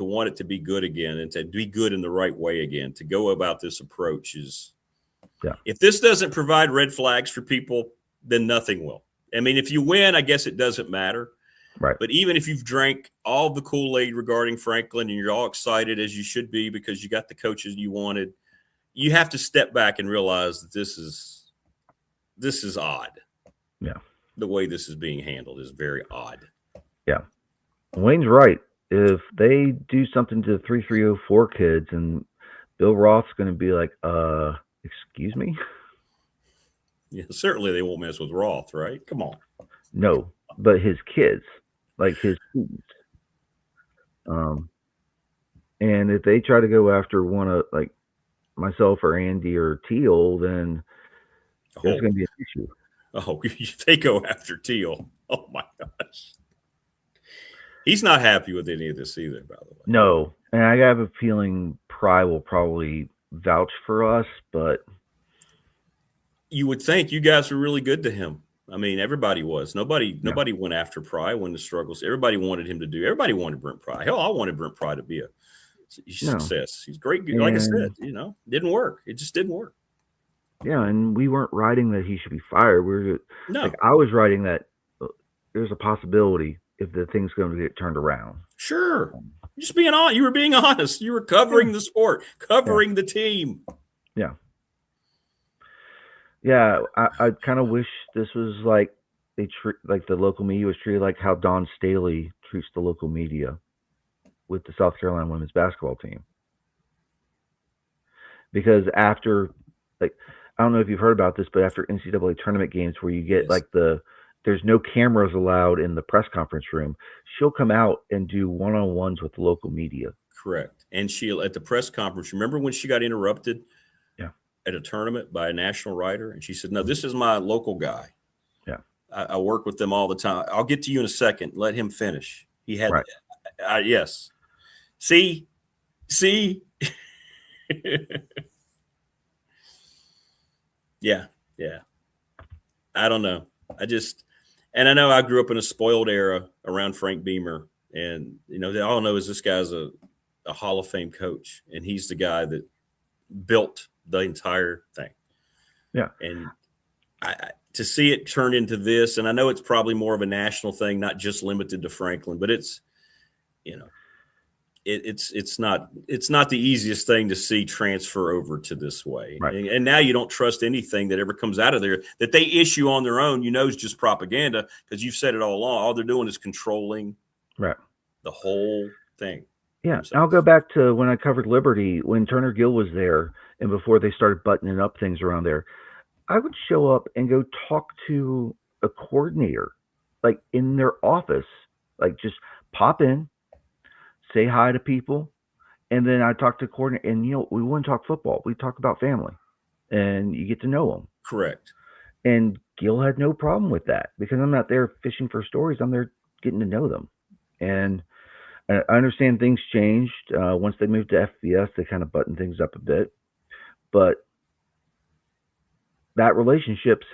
S4: want it to be good again and to be good in the right way again, to go about this approach is, if this doesn't provide red flags for people, then nothing will. I mean, if you win, I guess it doesn't matter.
S14: Right.
S4: But even if you've drank all the Kool-Aid regarding Franklin and you're all excited as you should be because you got the coaches you wanted, you have to step back and realize that this is odd.
S14: Yeah.
S4: The way this is being handled is very odd.
S14: Yeah. Wayne's right. If they do something to the 3304 kids and Bill Roth's going to be like, excuse me?
S4: Yeah, certainly they won't mess with Roth, right? Come on.
S14: No, but his kids, like his students. And if they try to go after one of, like, myself or Andy or Teal, then there's going to be an issue.
S4: Oh, they go after Teal. Oh, my gosh. He's not happy with any of this either, by the way.
S14: No, and I have a feeling Pry will probably vouch for us, but
S4: you would think you guys were really good to him. I mean, everybody was. Nobody went after Pry when the struggles. Everybody wanted him to do. Everybody wanted Brent Pry. Hell, I wanted Brent Pry to be a success. He's great. Like I said, didn't work. It just didn't work.
S14: Yeah, and we weren't writing that he should be fired.
S4: No.
S14: I was writing that there's a possibility if the thing's going to get turned around.
S4: Sure. Just being honest. You were being honest. You were covering the sport, covering the team.
S14: Yeah. Yeah, I kind of wish this was like like the local media was treated like how Don Staley treats the local media with the South Carolina women's basketball team. Because after, like, I don't know if you've heard about this, but after NCAA tournament games where you get there's no cameras allowed in the press conference room, she'll come out and do one-on-ones with the local media.
S4: Correct. And she'll, at the press conference, remember when she got interrupted at a tournament by a national writer? And she said, no, this is my local guy.
S14: Yeah.
S4: I work with them all the time. I'll get to you in a second. Let him finish. He had, yes. See? Yeah. I don't know. And I know I grew up in a spoiled era around Frank Beamer. And, they all know is this guy's a Hall of Fame coach. And he's the guy that built the entire thing.
S14: Yeah.
S4: And to see it turn into this, and I know it's probably more of a national thing, not just limited to Franklin, but it's, it's not the easiest thing to see transfer over to this way.
S14: Right.
S4: And now you don't trust anything that ever comes out of there that they issue on their own. Is just propaganda, because you've said it all along. All they're doing is controlling the whole thing.
S14: Yeah, I'll go back to when I covered Liberty, when Turner Gill was there, and before they started buttoning up things around there. I would show up and go talk to a coordinator, like in their office, like just pop in, say hi to people, and then I talk to the coordinator. And we wouldn't talk football; we talk about family, and you get to know them.
S4: Correct.
S14: And Gill had no problem with that, because I'm not there fishing for stories; I'm there getting to know them. And I understand things changed once they moved to FBS. They kind of buttoned things up a bit, but that relationship's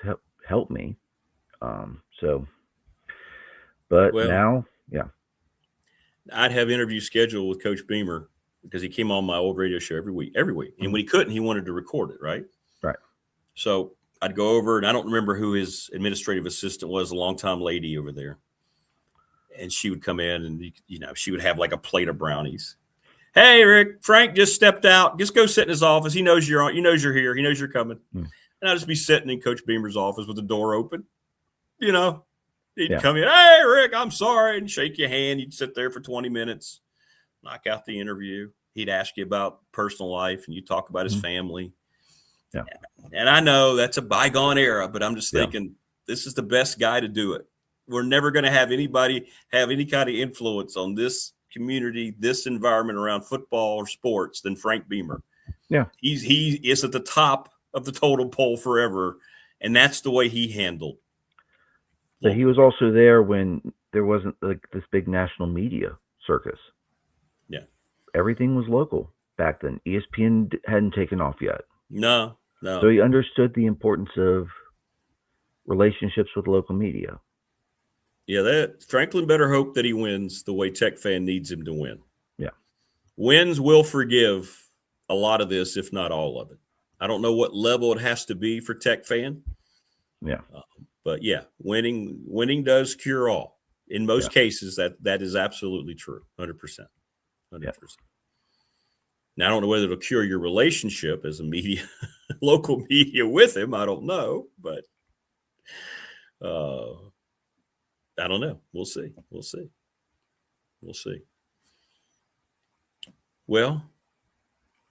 S14: helped me. Now, yeah.
S4: I'd have interviews scheduled with Coach Beamer because he came on my old radio show every week. And when he couldn't, he wanted to record it, right?
S14: Right.
S4: So I'd go over, and I don't remember who his administrative assistant was, a longtime lady over there. And she would come in, and she would have like a plate of brownies. Hey, Rick, Frank just stepped out. Just go sit in his office. He knows you're on. He knows you're here. He knows you're coming. And I'd just be sitting in Coach Beamer's office with the door open. He'd come in. Hey, Rick, I'm sorry, and shake your hand. You'd sit there for 20 minutes, knock out the interview. He'd ask you about personal life, and you talk about his family.
S14: Yeah.
S4: And I know that's a bygone era, but I'm just thinking this is the best guy to do it. We're never going to have anybody have any kind of influence on this community, this environment around football or sports than Frank Beamer.
S14: Yeah.
S4: He is at the top of the totem pole forever, and that's the way he handled.
S14: But he was also there when there wasn't like this big national media circus.
S4: Yeah.
S14: Everything was local back then. ESPN hadn't taken off yet.
S4: No.
S14: So he understood the importance of relationships with local media.
S4: Yeah, Franklin better hope that he wins the way Tech fan needs him to win.
S14: Yeah.
S4: Wins will forgive a lot of this, if not all of it. I don't know what level it has to be for Tech fan.
S14: Yeah.
S4: But yeah, winning does cure all. In most cases, that is absolutely true. 100%. 100%. Yeah. Now, I don't know whether it'll cure your relationship as a local media with him. I don't know, but I don't know. We'll see. Well,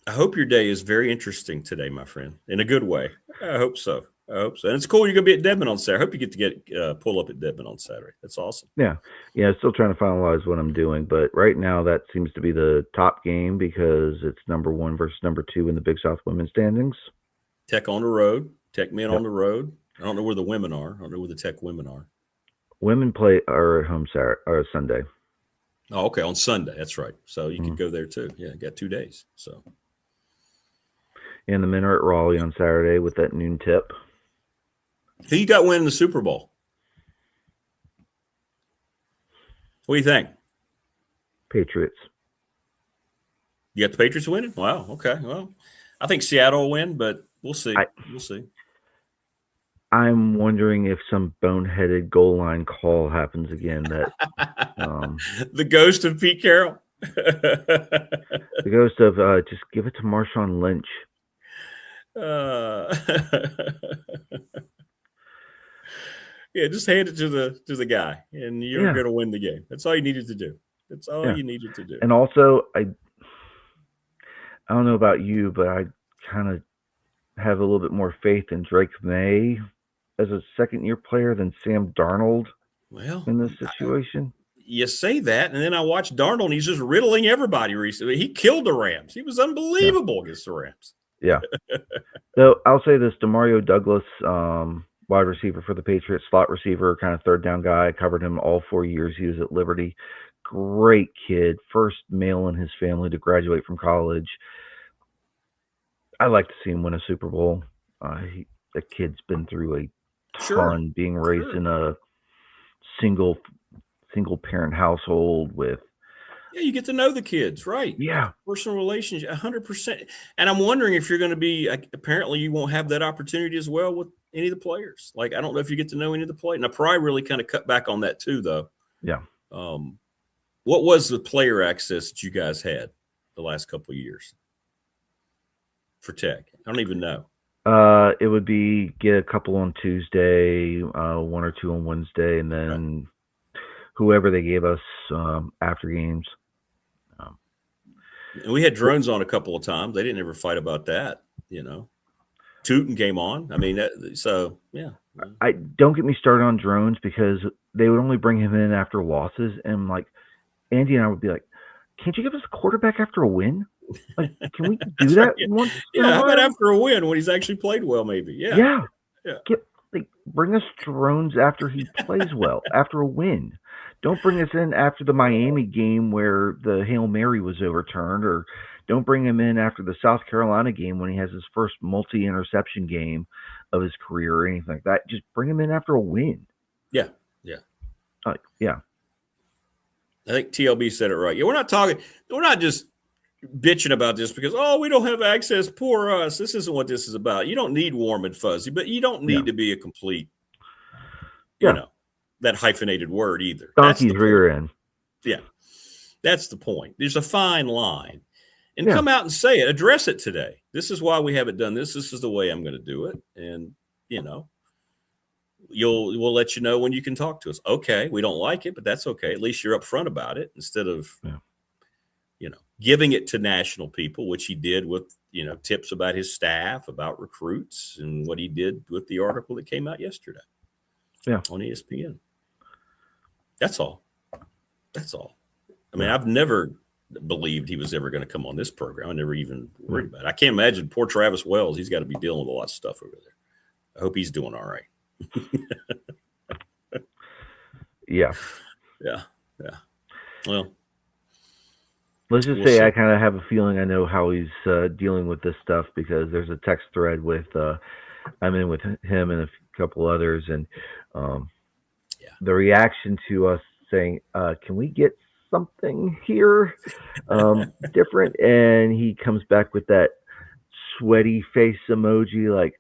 S4: I hope your day is very interesting today, my friend, in a good way. I hope so. And it's cool you're going to be at Deadman on Saturday. I hope you get to pull up at Deadman on Saturday. That's awesome.
S14: Yeah. Still trying to finalize what I'm doing, but right now that seems to be the top game because it's number 1 versus number 2 in the Big South women's standings.
S4: Tech on the road. Tech men on the road. I don't know where the women are. I don't know where the Tech women are.
S14: Women are at home Sunday.
S4: Oh, okay, on Sunday. That's right. So you could go there too. Yeah, got 2 days. So.
S14: And the men are at Raleigh on Saturday with that noon tip.
S4: Who you got winning the Super Bowl? What do you think?
S14: Patriots.
S4: You got the Patriots winning? Wow. Okay. Well, I think Seattle will win, but we'll see. We'll see.
S14: I'm wondering if some boneheaded goal line call happens again. That
S4: the ghost of Pete Carroll.
S14: The ghost of just give it to Marshawn Lynch.
S4: Yeah, just hand it to the guy, and you're going to win the game. That's all you needed to do. That's all you needed to do.
S14: And also, I don't know about you, but I kind of have a little bit more faith in Drake May as a second-year player than Sam Darnold.
S4: Well,
S14: in this situation.
S4: You say that, and then I watched Darnold, and he's just riddling everybody recently. He killed the Rams. He was unbelievable against the Rams.
S14: Yeah. So I'll say this: Demario Douglas, wide receiver for the Patriots, slot receiver, kind of third down guy. I covered him all 4 years. He was at Liberty. Great kid. First male in his family to graduate from college. I'd like to see him win a Super Bowl. The kid's been through a ton, being raised in a single parent household with.
S4: Yeah, you get to know the kids, right?
S14: Yeah.
S4: Personal relationship, 100%. And I'm wondering if you're going to be, apparently you won't have that opportunity as well with any of the players. Like, I don't know if you get to know any of the players. Now, probably really kind of cut back on that too, though.
S14: Yeah.
S4: What was the player access that you guys had the last couple of years for Tech? I don't even know.
S14: It would be get a couple on Tuesday, 1 or 2 on Wednesday, and then whoever they gave us after games.
S4: And we had drones on a couple of times. They didn't ever fight about that, Tootin came on. I mean, so yeah.
S14: I don't get me started on drones because they would only bring him in after losses, and like Andy and I would be like, "Can't you give us a quarterback after a win? Like, can we do that once?"
S4: Yeah, how about after a win when he's actually played well? Maybe. Yeah.
S14: Bring us drones after he plays well, after a win. Don't bring us in after the Miami game where the Hail Mary was overturned, or don't bring him in after the South Carolina game when he has his first multi-interception game of his career or anything like that. Just bring him in after a win.
S4: Yeah.
S14: Yeah.
S4: I think TLB said it right. Yeah, we're not just bitching about this because, we don't have access, poor us. This isn't what this is about. You don't need warm and fuzzy, but you don't need to be a complete, that hyphenated word either.
S14: Donkey's rear end.
S4: Yeah. That's the point. There's a fine line. And come out and say it. Address it today. This is why we haven't done this. This is the way I'm going to do it. And, we'll let you know when you can talk to us. Okay, we don't like it, but that's okay. At least you're upfront about it instead of, giving it to national people, which he did with, tips about his staff, about recruits, and what he did with the article that came out yesterday on ESPN. That's all. I mean, I've never believed he was ever going to come on this program. I never even worried about it. I can't imagine poor Travis Wells. He's got to be dealing with a lot of stuff over there. I hope he's doing all right.
S14: Yeah.
S4: Well,
S14: let's just say I kind of have a feeling I know how he's dealing with this stuff because there's a text thread with I'm in with him and a couple others, and the reaction to us saying, "Can we get something here different?" And he comes back with that sweaty face emoji, like,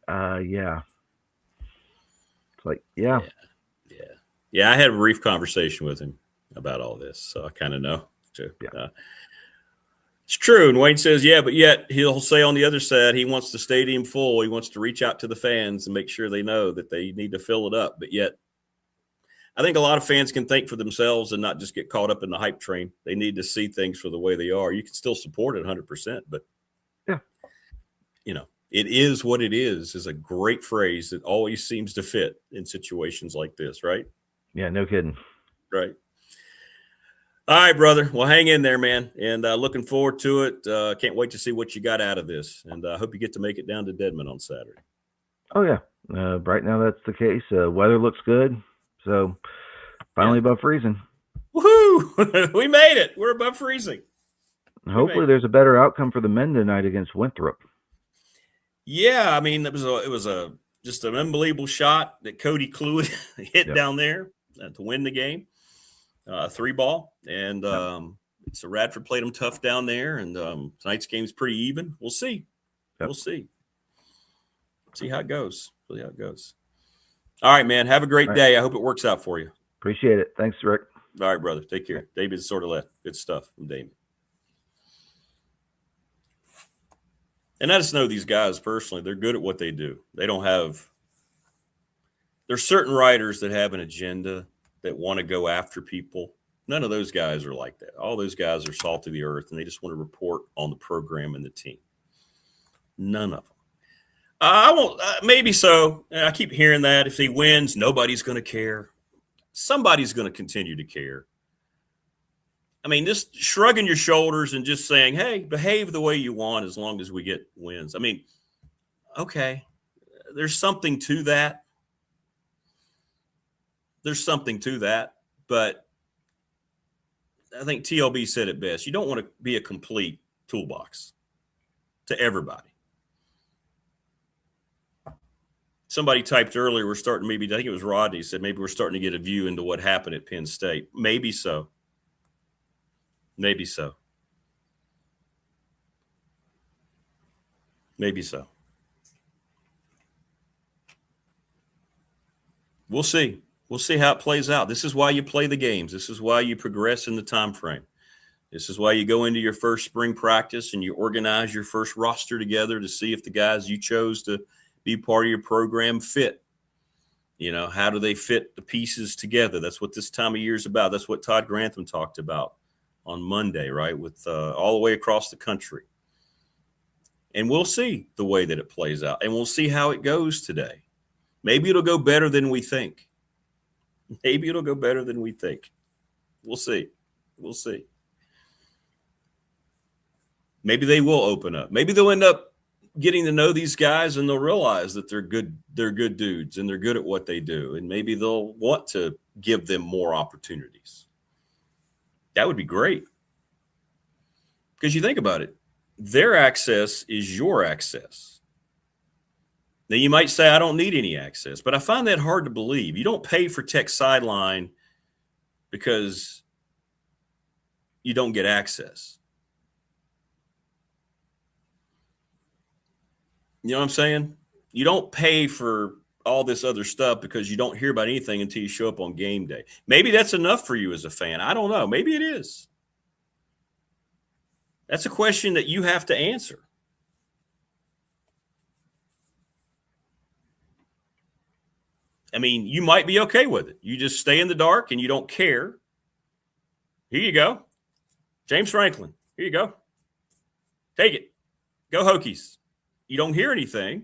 S14: yeah. It's like, yeah.
S4: Yeah, I had a brief conversation with him about all this, so I kind of know too. It's true. And Wayne says, but yet he'll say on the other side, he wants the stadium full. He wants to reach out to the fans and make sure they know that they need to fill it up. But yet I think a lot of fans can think for themselves and not just get caught up in the hype train. They need to see things for the way they are. You can still support it 100%, but it is what it is a great phrase that always seems to fit in situations like this, right?
S14: Yeah, no kidding.
S4: Right. All right, brother. Well, hang in there, man. And looking forward to it. Can't wait to see what you got out of this. And I hope you get to make it down to Dedmon on Saturday.
S14: Oh, yeah. Right now that's the case. Weather looks good. So finally above freezing.
S4: Woohoo! We made it. We're above freezing.
S14: Hopefully there's a better outcome for the men tonight against Winthrop.
S4: Yeah, I mean, it was just an unbelievable shot that Cody Cluett hit down there to win the game. 3-ball, and so Radford played them tough down there, and tonight's game's pretty even. We'll see. We'll see how it goes. All right, man. Have a great day. I hope it works out for you.
S14: Appreciate it. Thanks, Rick.
S4: All right, brother. Take care. Damien Sordelett. Good stuff from Damien. And I just know these guys personally. They're good at what they do. They don't have – there's certain writers that have an agenda that want to go after people. None of those guys are like that. All those guys are salt of the earth, and they just want to report on the program and the team. None of them. I won't. Maybe so. I keep hearing that if he wins, nobody's going to care. Somebody's going to continue to care. I mean, just shrugging your shoulders and just saying, "Hey, behave the way you want as long as we get wins." I mean, okay, there's something to that. But I think TLB said it best. You don't want to be a complete toolbox to everybody. Somebody typed earlier, I think it was Rodney, said maybe we're starting to get a view into what happened at Penn State. Maybe so. We'll see. We'll see how it plays out. This is why you play the games. This is why you progress in the time frame. This is why you go into your first spring practice and you organize your first roster together to see if the guys you chose to be part of your program fit. You know, how do they fit the pieces together? That's what this time of year is about. That's what Todd Grantham talked about on Monday, right, with all the way across the country. And we'll see the way that it plays out, and we'll see how it goes today. Maybe it'll go better than we think. Maybe it'll go better than we think. We'll see. We'll see. Maybe they will open up. Maybe they'll end up getting to know these guys and they'll realize that they're good dudes and they're good at what they do. And maybe they'll want to give them more opportunities. That would be great. Because you think about it, their access is your access. Now you might say, I don't need any access, but I find that hard to believe. You don't pay for Tech Sideline because you don't get access. You know what I'm saying? You don't pay for all this other stuff because you don't hear about anything until you show up on game day. Maybe that's enough for you as a fan. I don't know. Maybe it is. That's a question that you have to answer. I mean, you might be okay with it. You just stay in the dark and you don't care. Here you go. James Franklin. Here you go. Take it. Go Hokies. You don't hear anything,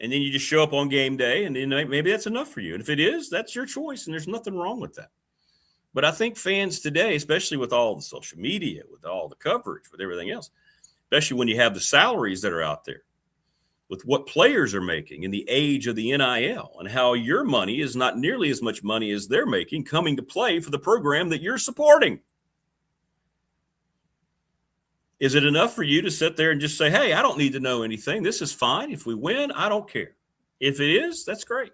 S4: and then you just show up on game day, and then maybe that's enough for you. And if it is, that's your choice, and there's nothing wrong with that. But I think fans today, especially with all the social media, with all the coverage, with everything else, especially when you have the salaries that are out there, with what players are making and the age of the NIL, and how your money is not nearly as much money as they're making coming to play for the program that you're supporting. Is it enough for you to sit there and just say, hey, I don't need to know anything. This is fine. If we win, I don't care. If it is, that's great.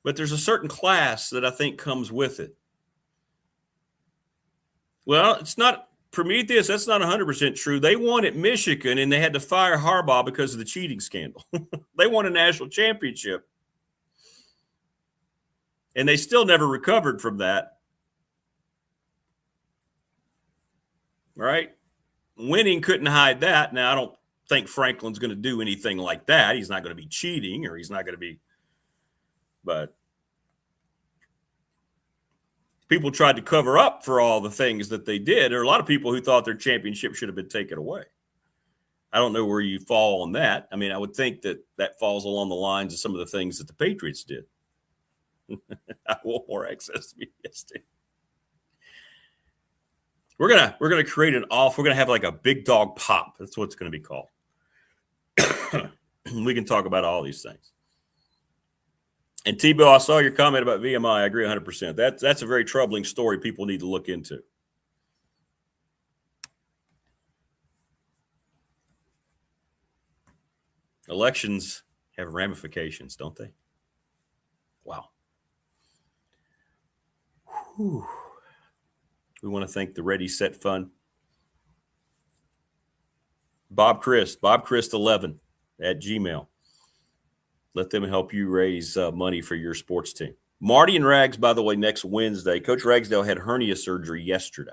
S4: But there's a certain class that I think comes with it. Well, it's not Prometheus. That's not 100% true. They won at Michigan, and they had to fire Harbaugh because of the cheating scandal. They won a national championship, and they still never recovered from that. Right? Winning couldn't hide that. Now, I don't think Franklin's going to do anything like that. He's not going to be cheating, or he's not going to be. But people tried to cover up for all the things that they did. There are a lot of people who thought their championship should have been taken away. I don't know where you fall on that. I mean, I would think that that falls along the lines of some of the things that the Patriots did. I want more access to BDST. We're gonna create an off. We're gonna have like a big dog pop. That's what it's gonna be called. We can talk about all these things. And T-Bill, I saw your comment about VMI. I agree 100%. That's a very troubling story people need to look into. Elections have ramifications, don't they? Wow. Whew. We want to thank the Ready Set Fund. Bob Christ 11 at Gmail. Let them help you raise money for your sports team. Marty and Rags, by the way, next Wednesday. Coach Ragsdale had hernia surgery yesterday.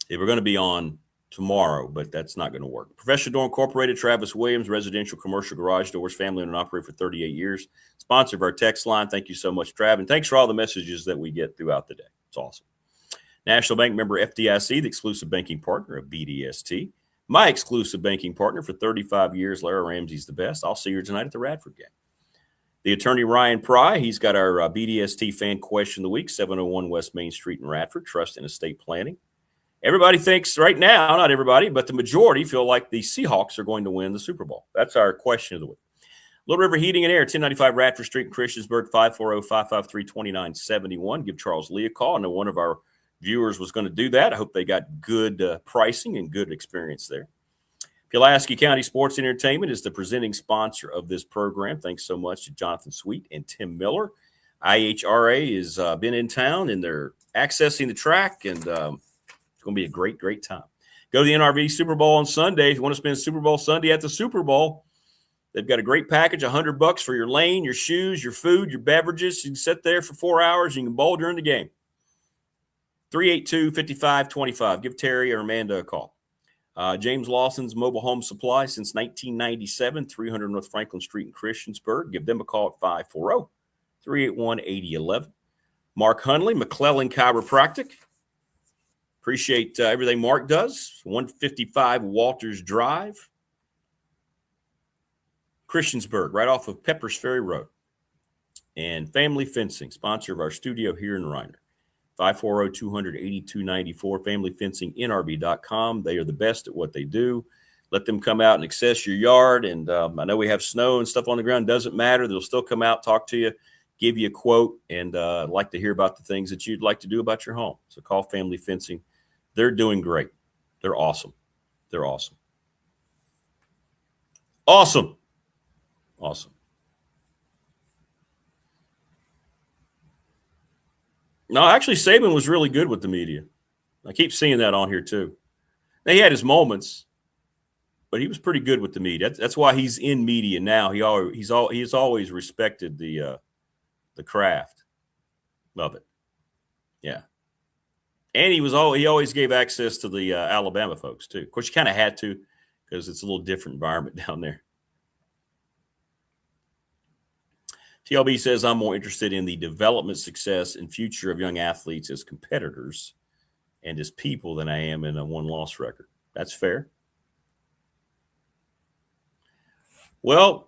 S4: They were going to be on tomorrow, but that's not going to work. Professional Door Incorporated, Travis Williams, residential commercial garage doors, family owned and operated for 38 years. Sponsor of our text line. Thank you so much, Trav. And thanks for all the messages that we get throughout the day. It's awesome. National Bank member FDIC, the exclusive banking partner of BDST. My exclusive banking partner for 35 years. Lara Ramsey's the best. I'll see you tonight at the Radford game. The attorney Ryan Pry, he's got our BDST fan question of the week, 701 West Main Street in Radford, Trust and Estate Planning. Everybody thinks right now, not everybody, but the majority feel like the Seahawks are going to win the Super Bowl. That's our question of the week. Little River Heating and Air, 1095 Radford Street in Christiansburg, 540-553-2971. Give Charles Lee a call. I know one of our viewers was going to do that. I hope they got good pricing and good experience there. Pulaski County Sports Entertainment is the presenting sponsor of this program. Thanks so much to Jonathan Sweet and Tim Miller. IHRA has been in town, and they're accessing the track, and it's going to be a great, great time. Go to the NRV Super Bowl on Sunday. If you want to spend Super Bowl Sunday at the Super Bowl, They've got a great package, $100 for your lane, your shoes, your food, your beverages. You can sit there for 4 hours. You can bowl during the game. 382-5525. Give Terry or Amanda a call. James Lawson's Mobile Home Supply since 1997, 300 North Franklin Street in Christiansburg. Give them a call at 540-381-8011. Mark Hunley, McClellan Chiropractic. Appreciate everything Mark does. 155 Walters Drive. Christiansburg, right off of Peppers Ferry Road. And Family Fencing, sponsor of our studio here in Reiner. 540-200-8294, familyfencingnrb.com. They are the best at what they do. Let them come out and access your yard. And I know we have snow and stuff on the ground. Doesn't matter. They'll still come out, talk to you, give you a quote, and I'd like to hear about the things that you'd like to do about your home. So call Family Fencing. They're doing great. They're awesome. They're awesome. Awesome. Awesome. No, actually, Saban was really good with the media. I keep seeing that on here too. Now, he had his moments, but he was pretty good with the media. That's why he's in media now. He's always respected the craft of it. Yeah, and he always gave access to the Alabama folks too. Of course, you kind of had to because it's a little different environment down there. TLB says, I'm more interested in the development, success, and future of young athletes as competitors and as people than I am in a one-loss record. That's fair. Well,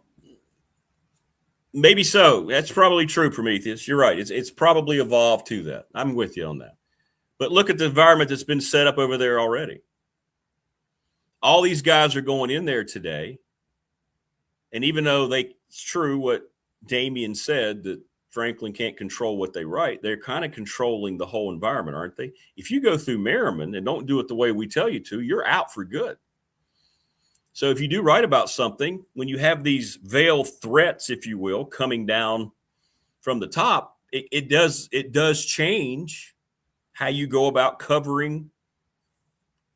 S4: maybe so. That's probably true, Prometheus. You're right. It's probably evolved to that. I'm with you on that. But look at the environment that's been set up over there already. All these guys are going in there today, and even though it's true what Damien said that Franklin can't control what they write, they're kind of controlling the whole environment, aren't they? If you go through Merriman and don't do it the way we tell you to, you're out for good. So if you do write about something, when you have these veiled threats, if you will, coming down from the top, it does change how you go about covering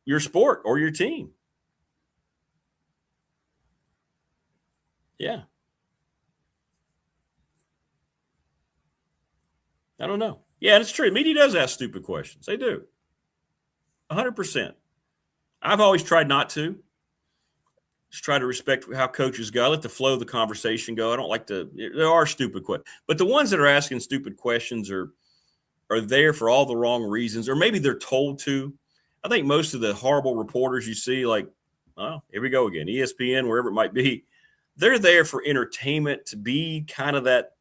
S4: your sport or your team. Yeah. I don't know. Yeah, it's true. Media does ask stupid questions. They do. 100%. I've always tried not to. Just try to respect how coaches go. I let the flow of the conversation go. I don't like to – there are stupid questions. But the ones that are asking stupid questions are there for all the wrong reasons, or maybe they're told to. I think most of the horrible reporters you see, like, oh, here we go again, ESPN, wherever it might be, they're there for entertainment, to be kind of that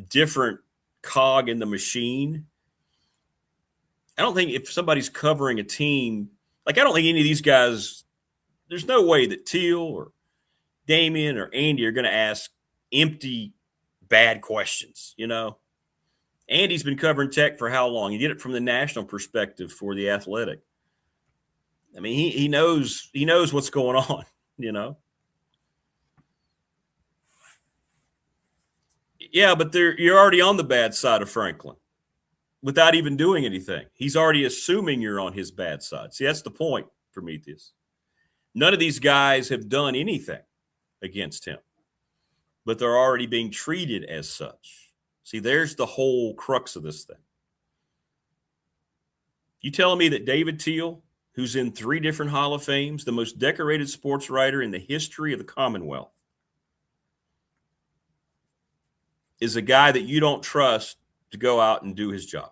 S4: different cog in the machine. I don't think if somebody's covering a team, like I don't think any of these guys, there's no way that Teal or Damien or Andy are going to ask empty, bad questions, you know. Andy's been covering Tech for how long? He did it from the national perspective for The Athletic. I mean, he knows what's going on, you know. Yeah, but you're already on the bad side of Franklin without even doing anything. He's already assuming you're on his bad side. See, that's the point, Prometheus. None of these guys have done anything against him, but they're already being treated as such. See, there's the whole crux of this thing. You telling me that David Teal, who's in 3 different Hall of Fames, the most decorated sports writer in the history of the Commonwealth, is a guy that you don't trust to go out and do his job?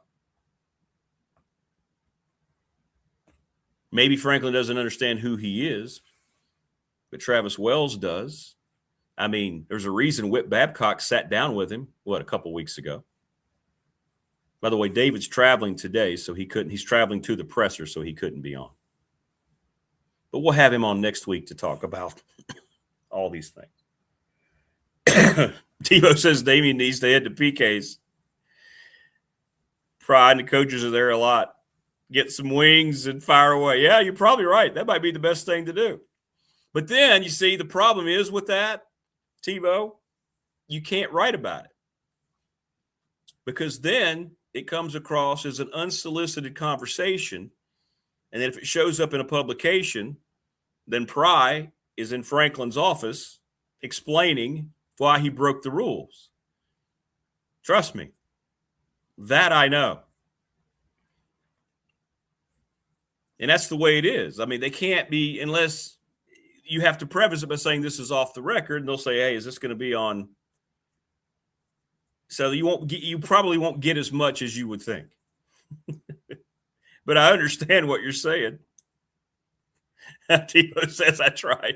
S4: Maybe Franklin doesn't understand who he is, but Travis Wells does. I mean, there's a reason Whit Babcock sat down with him, a couple weeks ago. By the way, David's traveling today, so he couldn't. He's traveling to the presser, so he couldn't be on. But we'll have him on next week to talk about all these things. Tebow says Damien needs to head to PK's. Pride and the coaches are there a lot. Get some wings and fire away. Yeah, you're probably right. That might be the best thing to do. But then, you see, the problem is with that, Tebow, you can't write about it. Because then it comes across as an unsolicited conversation. And then if it shows up in a publication, then Pry is in Franklin's office explaining why he broke the rules. Trust me, that I know. And that's the way it is. I mean, they can't be, unless you have to preface it by saying this is off the record, and they'll say, hey, is this going to be on? So you probably won't get as much as you would think. But I understand what you're saying. Timo says I tried.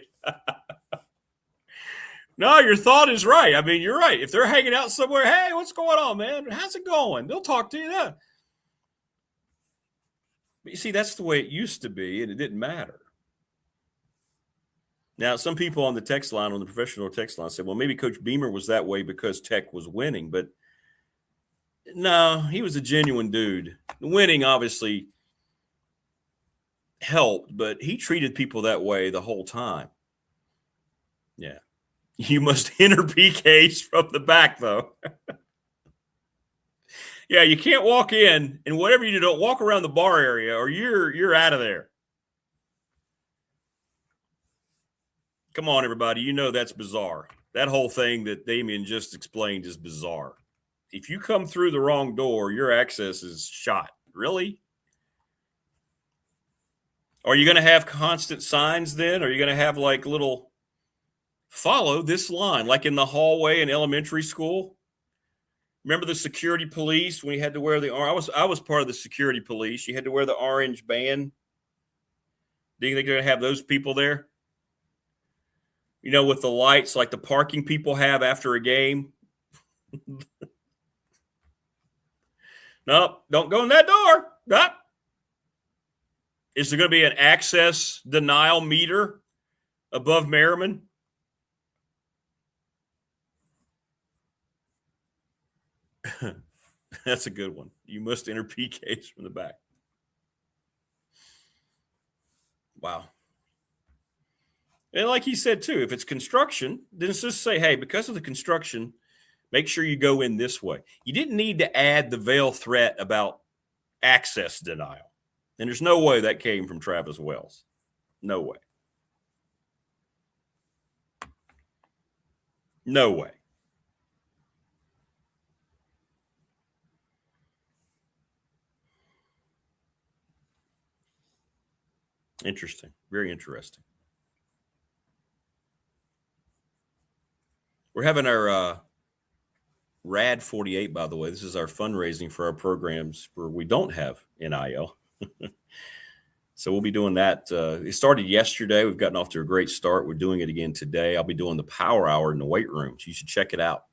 S4: No, your thought is right. I mean, you're right. If they're hanging out somewhere, hey, what's going on, man? How's it going? They'll talk to you then. But you see, that's the way it used to be, and it didn't matter. Now, some people on the text line, on the professional text line, said, well, maybe Coach Beamer was that way because Tech was winning. But no, he was a genuine dude. Winning obviously helped, but he treated people that way the whole time. Yeah. You must enter PKs from the back, though. Yeah, you can't walk in, and whatever you do, don't walk around the bar area, or you're out of there. Come on, everybody. You know that's bizarre. That whole thing that Damien just explained is bizarre. If you come through the wrong door, your access is shot. Really? Are you going to have constant signs then? Are you going to have like little follow this line, like in the hallway in elementary school? Remember the security police when you had to wear the orange? I was part of the security police. You had to wear the orange band. Do you think they're going to have those people there? You know, with the lights like the parking people have after a game. Nope, don't go in that door. Nope. Is there going to be an access denial meter above Merriman? That's a good one. You must enter PKs from the back. Wow. And like he said, too, if it's construction, then it's just say, hey, because of the construction, make sure you go in this way. You didn't need to add the veil threat about access denial. And there's no way that came from Travis Wells. No way. No way. Interesting. Very interesting. We're having our RAD 48, by the way. This is our fundraising for our programs where we don't have NIL. So we'll be doing that. It started yesterday. We've gotten off to a great start. We're doing it again today. I'll be doing the power hour in the weight rooms. You should check it out.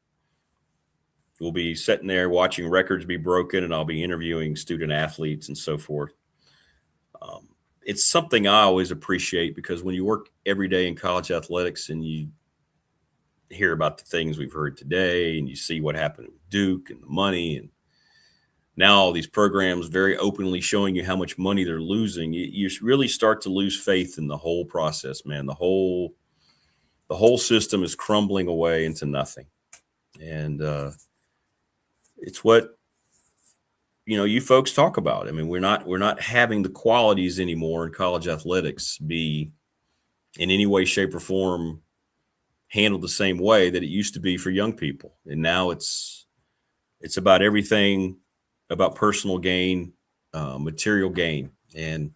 S4: We'll be sitting there watching records be broken, and I'll be interviewing student athletes and so forth. It's something I always appreciate because when you work every day in college athletics and you hear about the things we've heard today and you see what happened with Duke and the money, and now all these programs very openly showing you how much money they're losing, you really start to lose faith in the whole process, man. The whole system is crumbling away into nothing. And it's what, you folks talk about. I mean, we're not having the qualities anymore in college athletics be in any way, shape, or form handled the same way that it used to be for young people. And now it's about everything about personal gain, material gain. And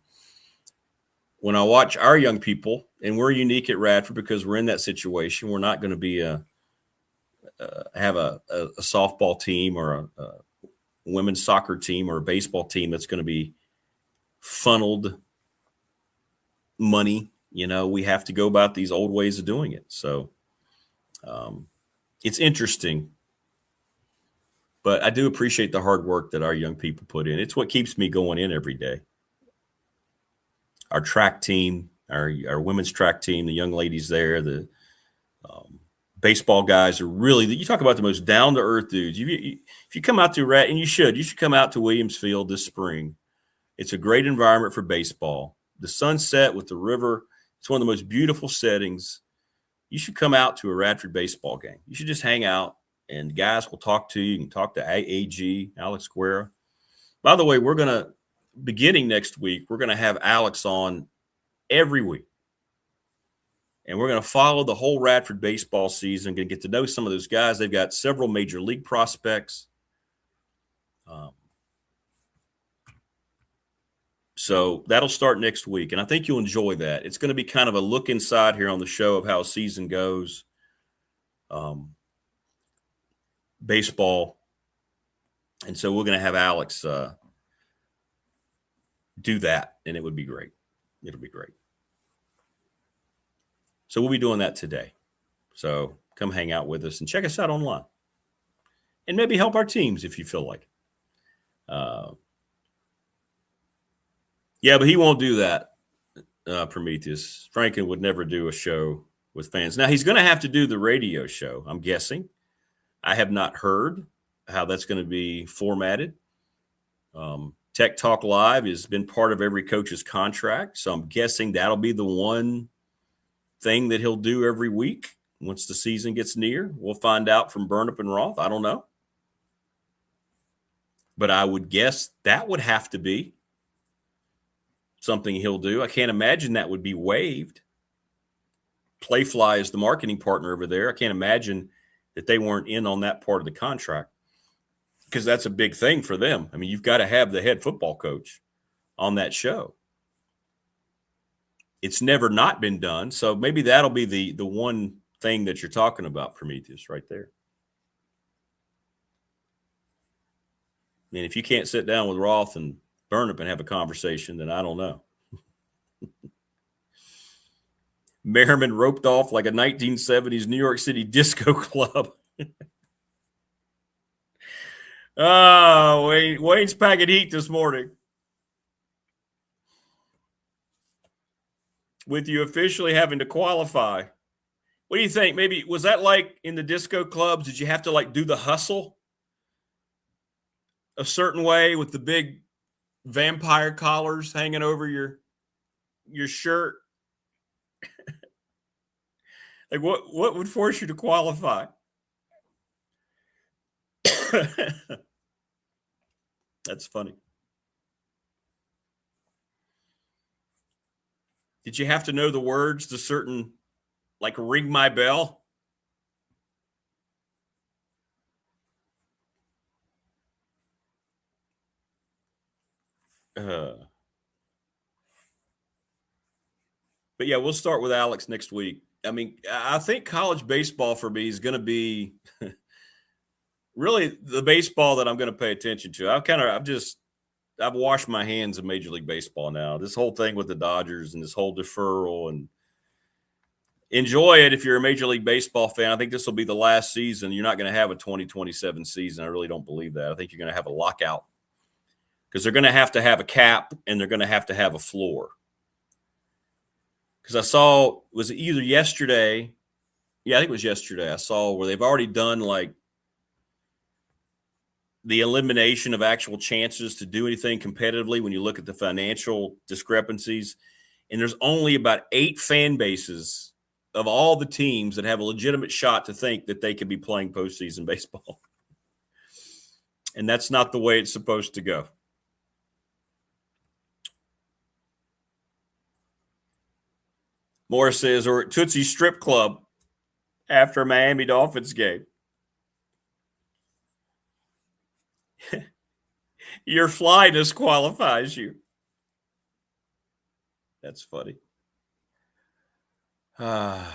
S4: when I watch our young people, and we're unique at Radford because we're in that situation, we're not going to be have a softball team or a women's soccer team or a baseball team that's going to be funneled money. We have to go about these old ways of doing it. So it's interesting, but I do appreciate the hard work that our young people put in. It's what keeps me going in every day. Our track team, our women's track team, the young ladies there, the baseball guys are really, you talk about the most down-to-earth dudes. If you come out to and you should come out to Williams Field this spring. It's a great environment for baseball. The sunset with the river, it's one of the most beautiful settings. You should come out to a Radford baseball game. You should just hang out, and guys will talk to you. You can talk to AG, Alex Guerra. By the way, we're going to, beginning next week, we're going to have Alex on every week. And we're going to follow the whole Radford baseball season, going to get to know some of those guys. They've got several major league prospects. So that'll start next week, and I think you'll enjoy that. It's going to be kind of a look inside here on the show of how a season goes. Baseball. And so we're going to have Alex do that, and it would be great. It'll be great. So we'll be doing that today. So come hang out with us and check us out online. And maybe help our teams if you feel like it. Yeah, but he won't do that, Prometheus. Franken would never do a show with fans. Now, he's going to have to do the radio show, I'm guessing. I have not heard how that's going to be formatted. Tech Talk Live has been part of every coach's contract, so I'm guessing that'll be the one thing that he'll do every week once the season gets near. We'll find out from Burnup and Roth. I don't know. But I would guess that would have to be something he'll do. I can't imagine that would be waived. Playfly is the marketing partner over there. I can't imagine that they weren't in on that part of the contract because that's a big thing for them. I mean, you've got to have the head football coach on that show. It's never not been done. So maybe that'll be the one thing that you're talking about, Prometheus, right there. And if you can't sit down with Roth and Burnup and have a conversation, then I don't know. Merriman roped off like a 1970s New York City disco club. Oh, Wayne's packing heat this morning. With you officially having to qualify. What do you think? Maybe was that like in the disco clubs? Did you have to like do the hustle a certain way with the big vampire collars hanging over your shirt? Like what would force you to qualify? That's funny. Did you have to know the words to certain, like Ring My Bell? But yeah, we'll start with Alex next week. I mean, I think college baseball for me is going to be really the baseball that I'm going to pay attention to. I've washed my hands of Major League Baseball now. This whole thing with the Dodgers and this whole deferral, and enjoy it if you're a Major League Baseball fan. I think this will be the last season. You're not going to have a 2027 season. I really don't believe that. I think you're going to have a lockout because they're going to have a cap and they're going to have a floor. Because I saw, was it either yesterday? Yeah, I think it was yesterday. I saw where they've already done like the elimination of actual chances to do anything competitively when you look at the financial discrepancies. And there's only about 8 fan bases of all the teams that have a legitimate shot to think that they could be playing postseason baseball. And that's not the way it's supposed to go. Morris says, or at Tootsie Strip Club after a Miami Dolphins game. Your flyness qualifies you. That's funny. Oh,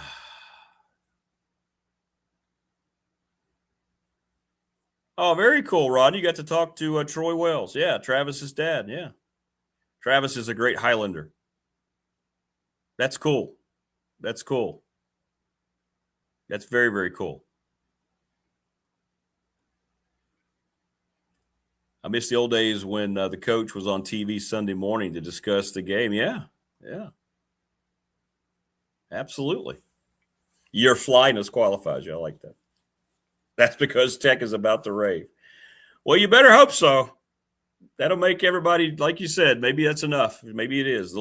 S4: very cool, Ron. You got to talk to Troy Wells. Yeah, Travis's dad. Yeah. Travis is a great Highlander. That's cool. That's cool. That's very, very cool. I miss the old days when the coach was on TV Sunday morning to discuss the game. Yeah. Absolutely. Your flyness qualifies you. I like that. That's because Tech is about to rave. Well, you better hope so. That'll make everybody, like you said, maybe that's enough. Maybe it is. The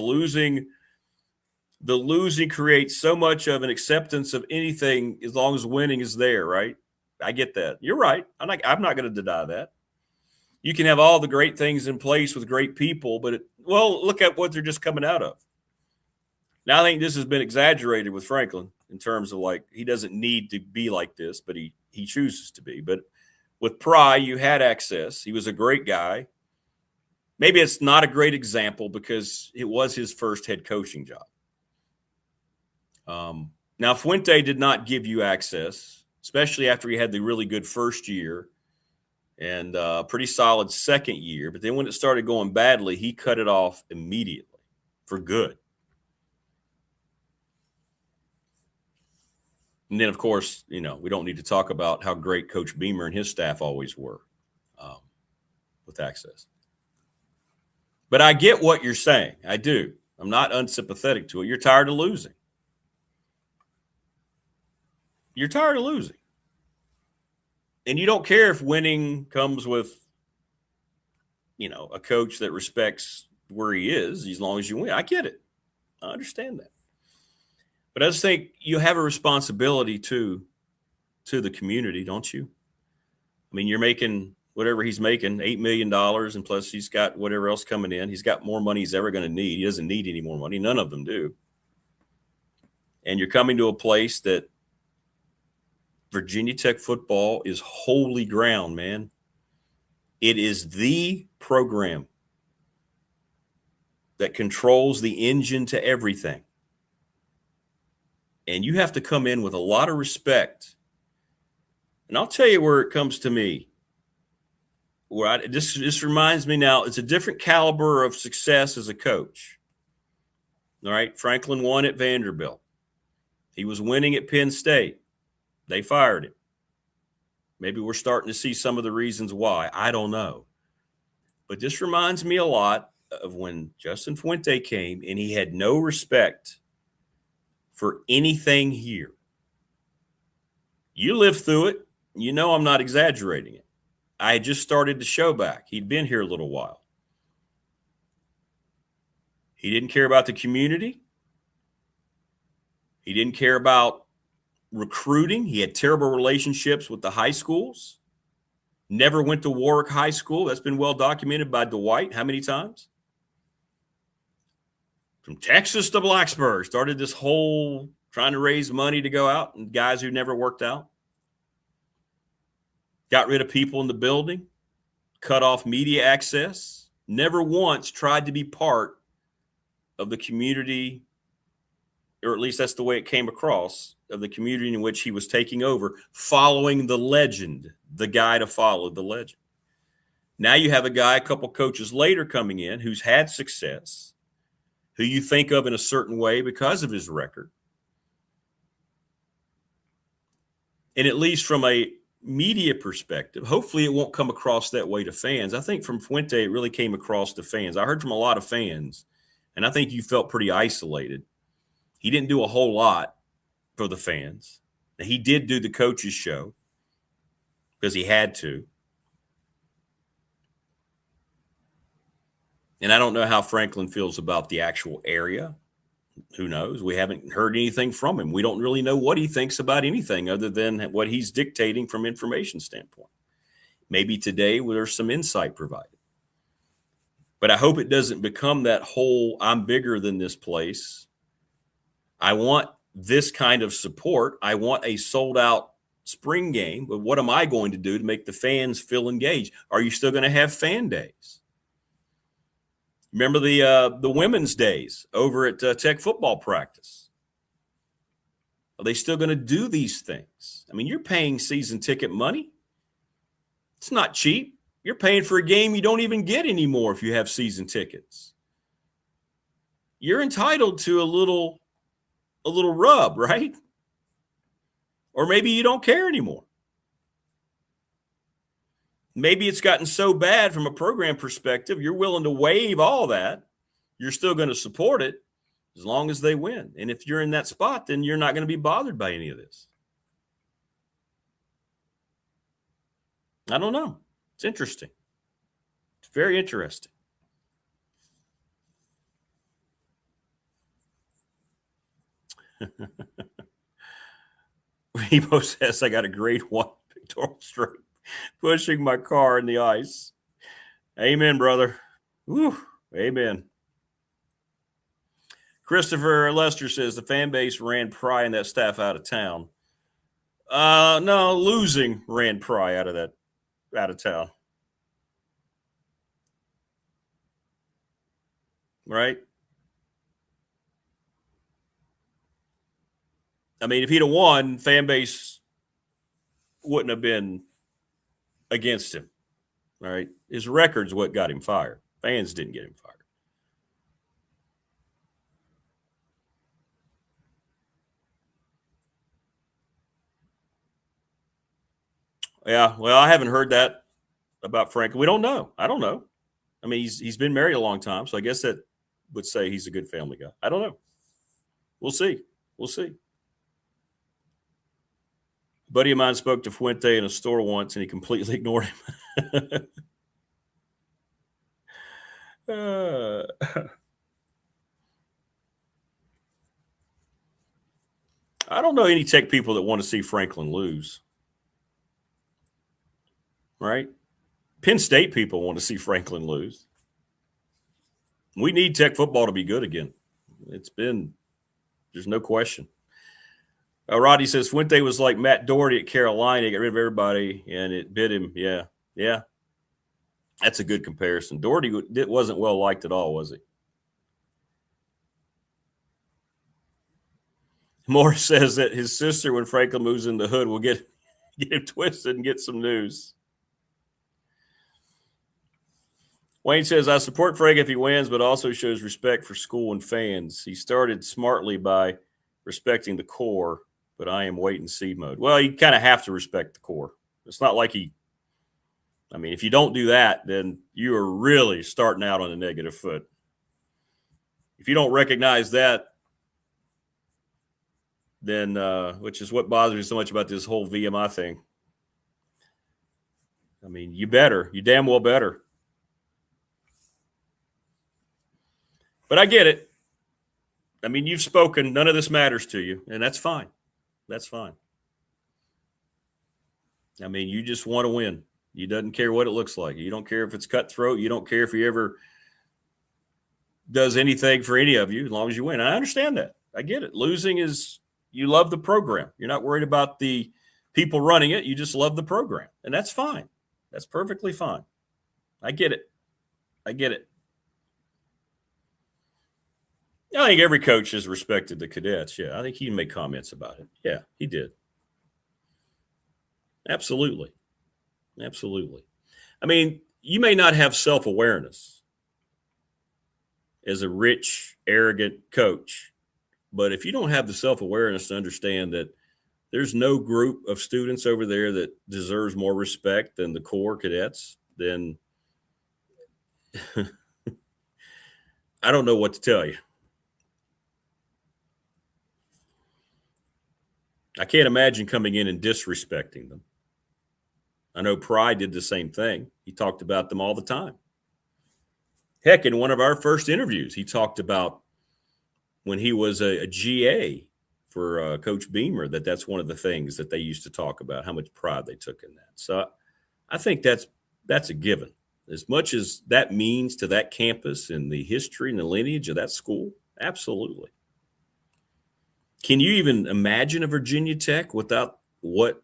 S4: losing creates so much of an acceptance of anything as long as winning is there, right? I get that. You're right. I'm not going to deny that. You can have all the great things in place with great people, but look at what they're just coming out of. Now, I think this has been exaggerated with Franklin in terms of like he doesn't need to be like this, but he chooses to be. But with Pry, you had access. He was a great guy. Maybe it's not a great example because it was his first head coaching job. Now, Fuente did not give you access, especially after he had the really good first year and pretty solid second year. But then when it started going badly, he cut it off immediately for good. And then, of course, we don't need to talk about how great Coach Beamer and his staff always were with access. But I get what you're saying. I do. I'm not unsympathetic to it. You're tired of losing. You're tired of losing. And you don't care if winning comes with, a coach that respects where he is as long as you win. I get it. I understand that. But I just think you have a responsibility to the community, don't you? I mean, you're making whatever he's making, $8 million, and plus he's got whatever else coming in. He's got more money he's ever going to need. He doesn't need any more money. None of them do. And you're coming to a place that Virginia Tech football is holy ground, man. It is the program that controls the engine to everything. And you have to come in with a lot of respect. And I'll tell you where it comes to me. This reminds me now, it's a different caliber of success as a coach. All right, Franklin won at Vanderbilt. He was winning at Penn State. They fired him. Maybe we're starting to see some of the reasons why. I don't know. But this reminds me a lot of when Justin Fuente came and he had no respect for anything here. You lived through it. You know I'm not exaggerating it. I had just started the show back. He'd been here a little while. He didn't care about the community. He didn't care about recruiting. He had terrible relationships with the high schools. Never went to Warwick High School. That's been well documented by Dwight. How many times? From Texas to Blacksburg. Started this whole trying to raise money to go out and guys who never worked out. Got rid of people in the building. Cut off media access. Never once tried to be part of the community, or at least that's the way it came across, of the community in which he was taking over, following the legend, the guy to follow the legend. Now you have a guy a couple coaches later coming in who's had success, who you think of in a certain way because of his record. And at least from a media perspective, hopefully it won't come across that way to fans. I think from Fuente, it really came across to fans. I heard from a lot of fans, and I think you felt pretty isolated. He didn't do a whole lot for the fans. He did do the coaches show because he had to. And I don't know how Franklin feels about the actual area. Who knows? We haven't heard anything from him. We don't really know what he thinks about anything other than what he's dictating from information standpoint. Maybe today there's some insight provided. But I hope it doesn't become that whole, I'm bigger than this place. I want this kind of support. I want a sold-out spring game. But what am I going to do to make the fans feel engaged? Are you still going to have fan days? Remember the women's days over at Tech football practice? Are they still going to do these things? I mean, you're paying season ticket money. It's not cheap. You're paying for a game you don't even get anymore if you have season tickets. You're entitled to a little rub, right? Or maybe you don't care anymore. Maybe it's gotten so bad from a program perspective, you're willing to waive all that. You're still going to support it as long as they win. And if you're in that spot, then you're not going to be bothered by any of this. I don't know. It's interesting. It's very interesting. Rebo says, I got a grade 1 pectoral straight pushing my car in the ice. Amen, brother. Whew. Amen. Christopher Lester says the fan base ran Pry and that staff out of town. No, losing ran Pry out of town. Right? I mean, if he'd have won, fan base wouldn't have been against him. All right. His record's what got him fired. Fans didn't get him fired. Yeah, well, I haven't heard that about Frank. We don't know. I don't know. I mean, he's been married a long time, so I guess that would say he's a good family guy. I don't know. We'll see. We'll see. A buddy of mine spoke to Fuente in a store once, and he completely ignored him. I don't know any Tech people that want to see Franklin lose. Right? Penn State people want to see Franklin lose. We need Tech football to be good again. There's no question. Roddy says Fuente was like Matt Doherty at Carolina. He got rid of everybody, and it bit him. Yeah. That's a good comparison. Doherty wasn't well liked at all, was he? Morris says that his sister, when Franklin moves in the hood, will get him twisted and get some news. Wayne says, I support Frank if he wins, but also shows respect for school and fans. He started smartly by respecting the core, but I am wait and see mode. Well, you kind of have to respect the core. It's not like if you don't do that, then you are really starting out on a negative foot. If you don't recognize that, then, which is what bothers me so much about this whole VMI thing. I mean, you damn well better. But I get it. I mean, you've spoken. None of this matters to you, and that's fine. That's fine. I mean, you just want to win. You doesn't care what it looks like. You don't care if it's cutthroat. You don't care if he ever does anything for any of you as long as you win. And I understand that. I get it. Losing is you love the program. You're not worried about the people running it. You just love the program, and that's fine. That's perfectly fine. I get it. I think every coach has respected the cadets. Yeah, I think he made comments about it. Yeah, he did. Absolutely. I mean, you may not have self-awareness as a rich, arrogant coach, but if you don't have the self-awareness to understand that there's no group of students over there that deserves more respect than the core cadets, then I don't know what to tell you. I can't imagine coming in and disrespecting them. I know Pry did the same thing. He talked about them all the time. Heck, in one of our first interviews, he talked about when he was a GA for Coach Beamer, that's one of the things that they used to talk about, how much pride they took in that. So I think that's a given. As much as that means to that campus and the history and the lineage of that school, absolutely. Can you even imagine a Virginia Tech without what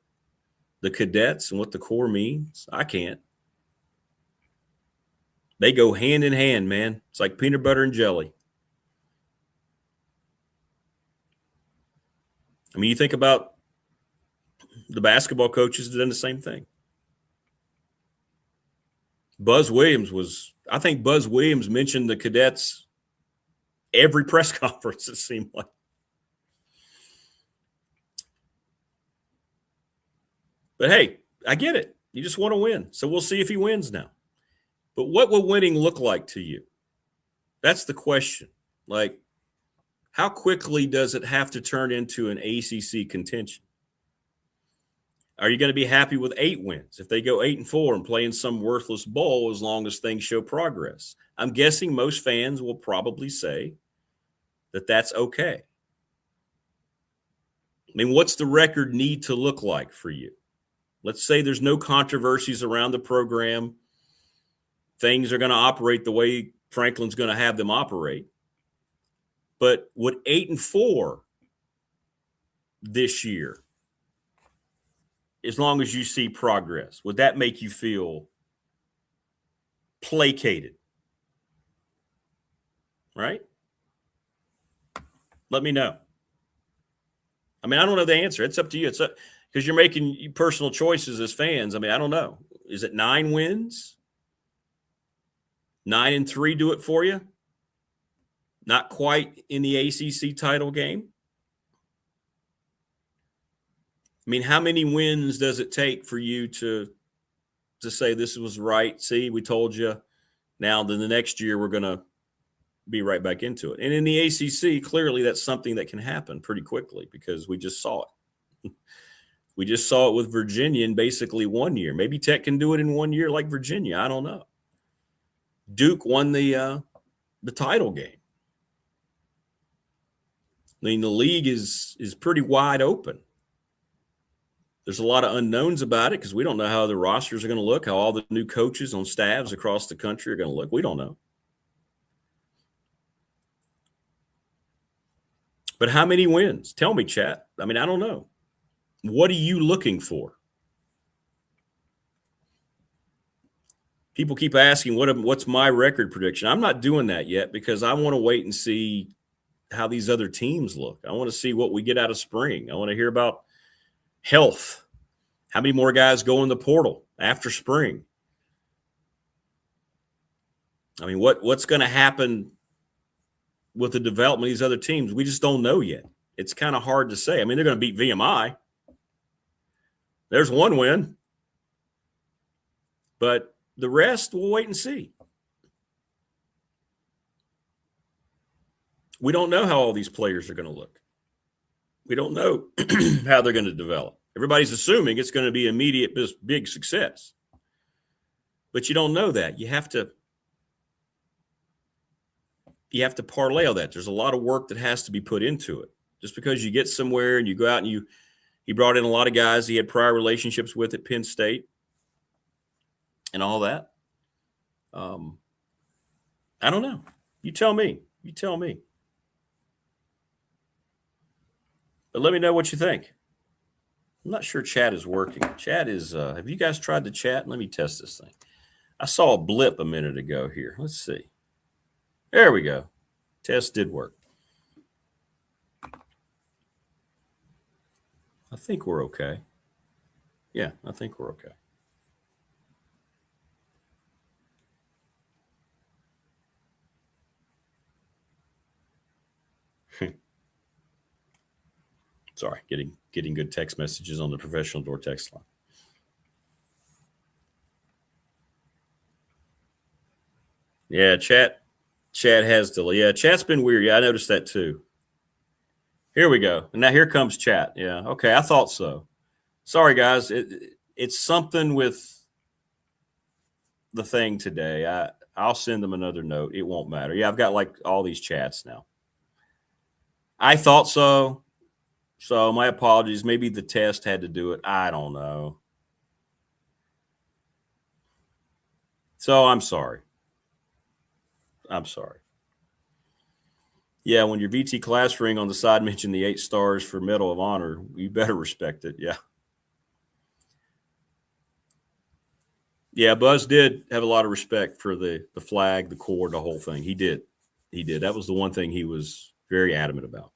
S4: the cadets and what the core means? I can't. They go hand in hand, man. It's like peanut butter and jelly. I mean, you think about the basketball coaches done the same thing. Buzz Williams mentioned the cadets every press conference, it seemed like. But hey, I get it. You just want to win. So we'll see if he wins now. But what will winning look like to you? That's the question. Like, how quickly does it have to turn into an ACC contention? Are you going to be happy with 8 wins if they go 8-4 and play in some worthless bowl as long as things show progress? I'm guessing most fans will probably say that that's okay. I mean, what's the record need to look like for you? Let's say there's no controversies around the program. Things are going to operate the way Franklin's going to have them operate. But would 8-4 this year, as long as you see progress, would that make you feel placated? Right? Let me know. I mean, I don't know the answer. It's up to you. It's up because you're making personal choices as fans. I mean, I don't know. Is it 9 wins? 9-3 do it for you? Not quite in the ACC title game. I mean, how many wins does it take for you to say this was right? See, we told you. Now, then the next year we're going to be right back into it. And in the ACC, clearly that's something that can happen pretty quickly because we just saw it. We just saw it with Virginia in basically 1 year. Maybe Tech can do it in 1 year like Virginia. I don't know. Duke won the title game. I mean, the league is pretty wide open. There's a lot of unknowns about it because we don't know how the rosters are going to look, how all the new coaches on staffs across the country are going to look. We don't know. But how many wins? Tell me, chat. I mean, I don't know. What are you looking for? People keep asking, what's my record prediction? I'm not doing that yet because I want to wait and see how these other teams look. I want to see what we get out of spring. I want to hear about health. How many more guys go in the portal after spring? I mean, what's going to happen with the development of these other teams? We just don't know yet. It's kind of hard to say. I mean, they're going to beat VMI. There's one win. But the rest, we'll wait and see. We don't know how all these players are going to look. We don't know how they're going to develop. Everybody's assuming it's going to be immediate big success. But you don't know that. You have to parlay all that. There's a lot of work that has to be put into it. Just because you get somewhere and you go out and he brought in a lot of guys he had prior relationships with at Penn State and all that. I don't know. You tell me. You tell me. But let me know what you think. I'm not sure chat is working. Chat is, have you guys tried to chat? Let me test this thing. I saw a blip a minute ago here. Let's see. There we go. Test did work. I think we're okay. Yeah, I think we're okay. Sorry, getting good text messages on the professional door text line. Yeah, chat has delay. Yeah, chat's been weird. Yeah, I noticed that too. Here we go. And now here comes chat. Yeah, okay, I thought so. Sorry, guys. It's something with the thing today. I'll send them another note. It won't matter. Yeah, I've got like all these chats now. I thought so. So my apologies. Maybe the test had to do it. I don't know. So I'm sorry. I'm sorry. Yeah, when your VT class ring on the side mentioned the 8 stars for Medal of Honor, you better respect it. Yeah. Yeah, Buzz did have a lot of respect for the flag, the cord, the whole thing. He did. That was the one thing he was very adamant about.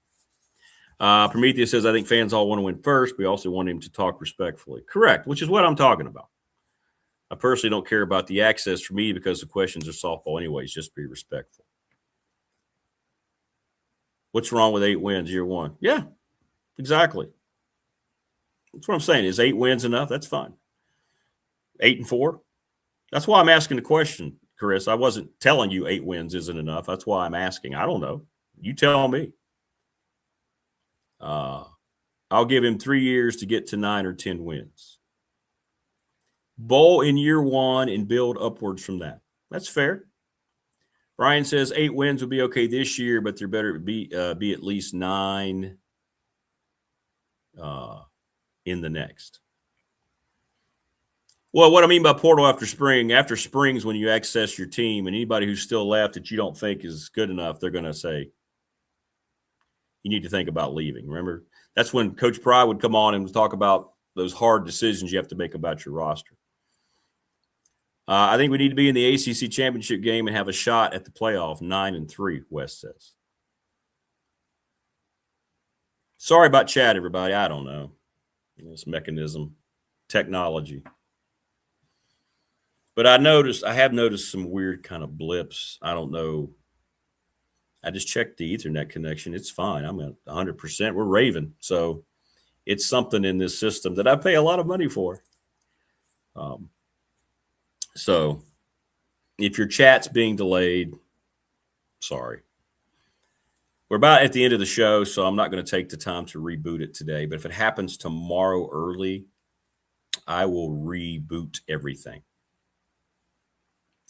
S4: Prometheus says, I think fans all want to win first. We also want him to talk respectfully. Correct, which is what I'm talking about. I personally don't care about the access for me because the questions are softball anyways. Just be respectful. What's wrong with 8 wins year one? Yeah, exactly. That's what I'm saying. Is 8 wins enough? That's fine. 8-4? That's why I'm asking the question, Chris. I wasn't telling you 8 wins isn't enough. That's why I'm asking. I don't know. You tell me. I'll give him 3 years to get to 9 or 10 wins. Bowl in year one and build upwards from that. That's fair. Brian says 8 wins would be okay this year, but there better be at least 9 in the next. Well, what I mean by portal after spring's when you access your team, and anybody who's still left that you don't think is good enough, they're going to say, you need to think about leaving. Remember, that's when Coach Pry would come on and talk about those hard decisions you have to make about your roster. I think we need to be in the ACC championship game and have a shot at the playoff, 9-3, West says. Sorry about chat, everybody. I don't know. This mechanism, technology. But I have noticed some weird kind of blips. I don't know. I just checked the Ethernet connection. It's fine. I'm at 100%. We're raving. So it's something in this system that I pay a lot of money for. So if your chat's being delayed, sorry. We're about at the end of the show, so I'm not going to take the time to reboot it today. But if it happens tomorrow early, I will reboot everything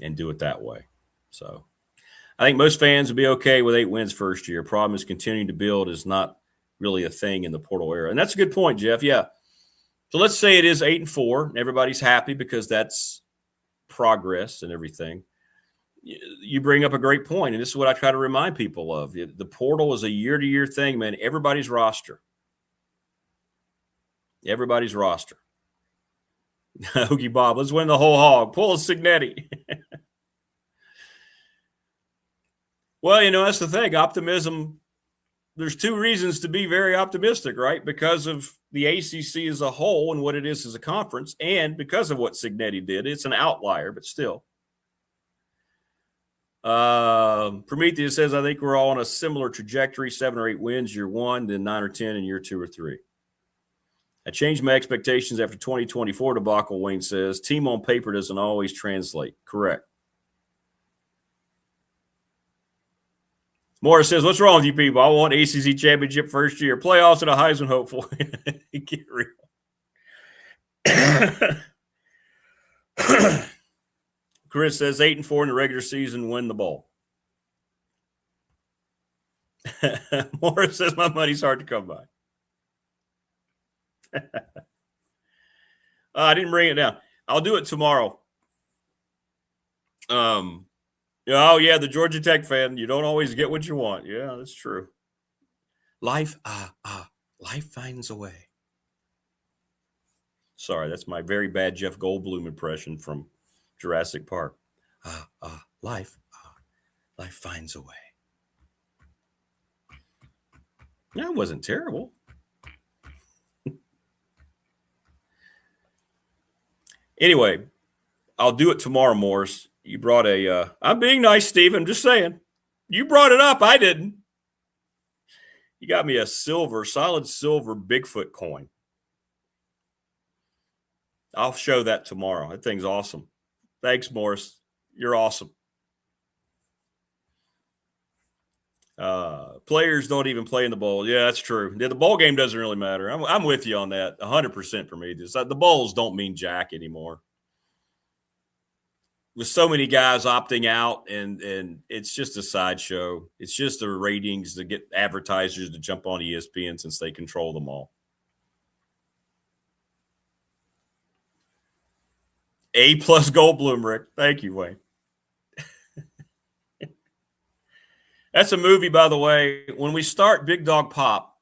S4: and do it that way. So I think most fans would be okay with 8 wins first year. Problem is continuing to build is not really a thing in the portal era. And that's a good point, Jeff. Yeah. So let's say it is 8-4 and everybody's happy because that's progress and everything. You bring up a great point, and this is what I try to remind people of. The portal is a year-to-year thing, man. Everybody's roster. Everybody's roster. Hoogie Bob, let's win the whole hog. Pull a Signetti. Well, that's the thing. Optimism, there's 2 reasons to be very optimistic, right? Because of the ACC as a whole and what it is as a conference, and because of what Signetti did. It's an outlier, but still. Prometheus says, I think we're all on a similar trajectory, 7 or 8 wins year 1, then 9 or 10 in year 2 or 3. I changed my expectations after 2024 debacle, Wayne says. Team on paper doesn't always translate. Correct. Morris says, what's wrong with you people? I want ACC championship first year. Playoffs and a Heisman hopeful. Get real. Chris says 8-4 in the regular season, win the bowl. Morris says my money's hard to come by. I didn't bring it down. I'll do it tomorrow. Oh yeah, the Georgia Tech fan. You don't always get what you want. Yeah, that's true. Life finds a way. Sorry, that's my very bad Jeff Goldblum impression from Jurassic Park. Life finds a way. That wasn't terrible. Anyway, I'll do it tomorrow, Morris. You brought I'm being nice, Steve. I'm just saying. You brought it up. I didn't. You got me a solid silver Bigfoot coin. I'll show that tomorrow. That thing's awesome. Thanks, Morris. You're awesome. Players don't even play in the bowl. Yeah, that's true. The bowl game doesn't really matter. I'm with you on that. 100% for me. The bowls don't mean jack anymore. With so many guys opting out, and it's just a sideshow. It's just the ratings to get advertisers to jump on ESPN since they control them all. A+ Goldblum, Rick. Thank you, Wayne. That's a movie, by the way. When we start Big Dog Pop,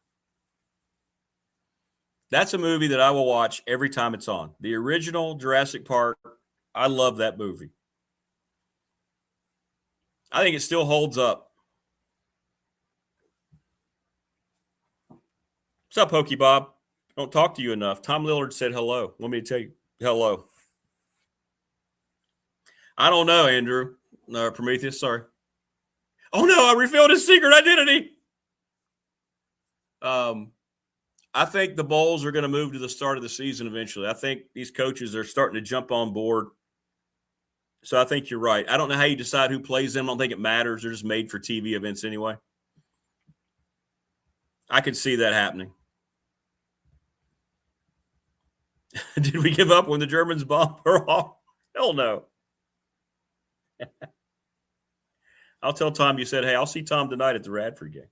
S4: that's a movie that I will watch every time it's on. The original Jurassic Park, I love that movie. I think it still holds up. What's up, Hokey Bob? I don't talk to you enough. Tom Lillard said hello. Want me to tell you hello? I don't know, Andrew. No, Prometheus, sorry. Oh, no, I revealed his secret identity. I think the Bulls are going to move to the start of the season eventually. I think these coaches are starting to jump on board. So I think you're right. I don't know how you decide who plays them. I don't think it matters. They're just made for TV events anyway. I could see that happening. Did we give up when the Germans bombed Pearl Harbor? Hell no. I'll tell Tom you said, hey, I'll see Tom tonight at the Radford game.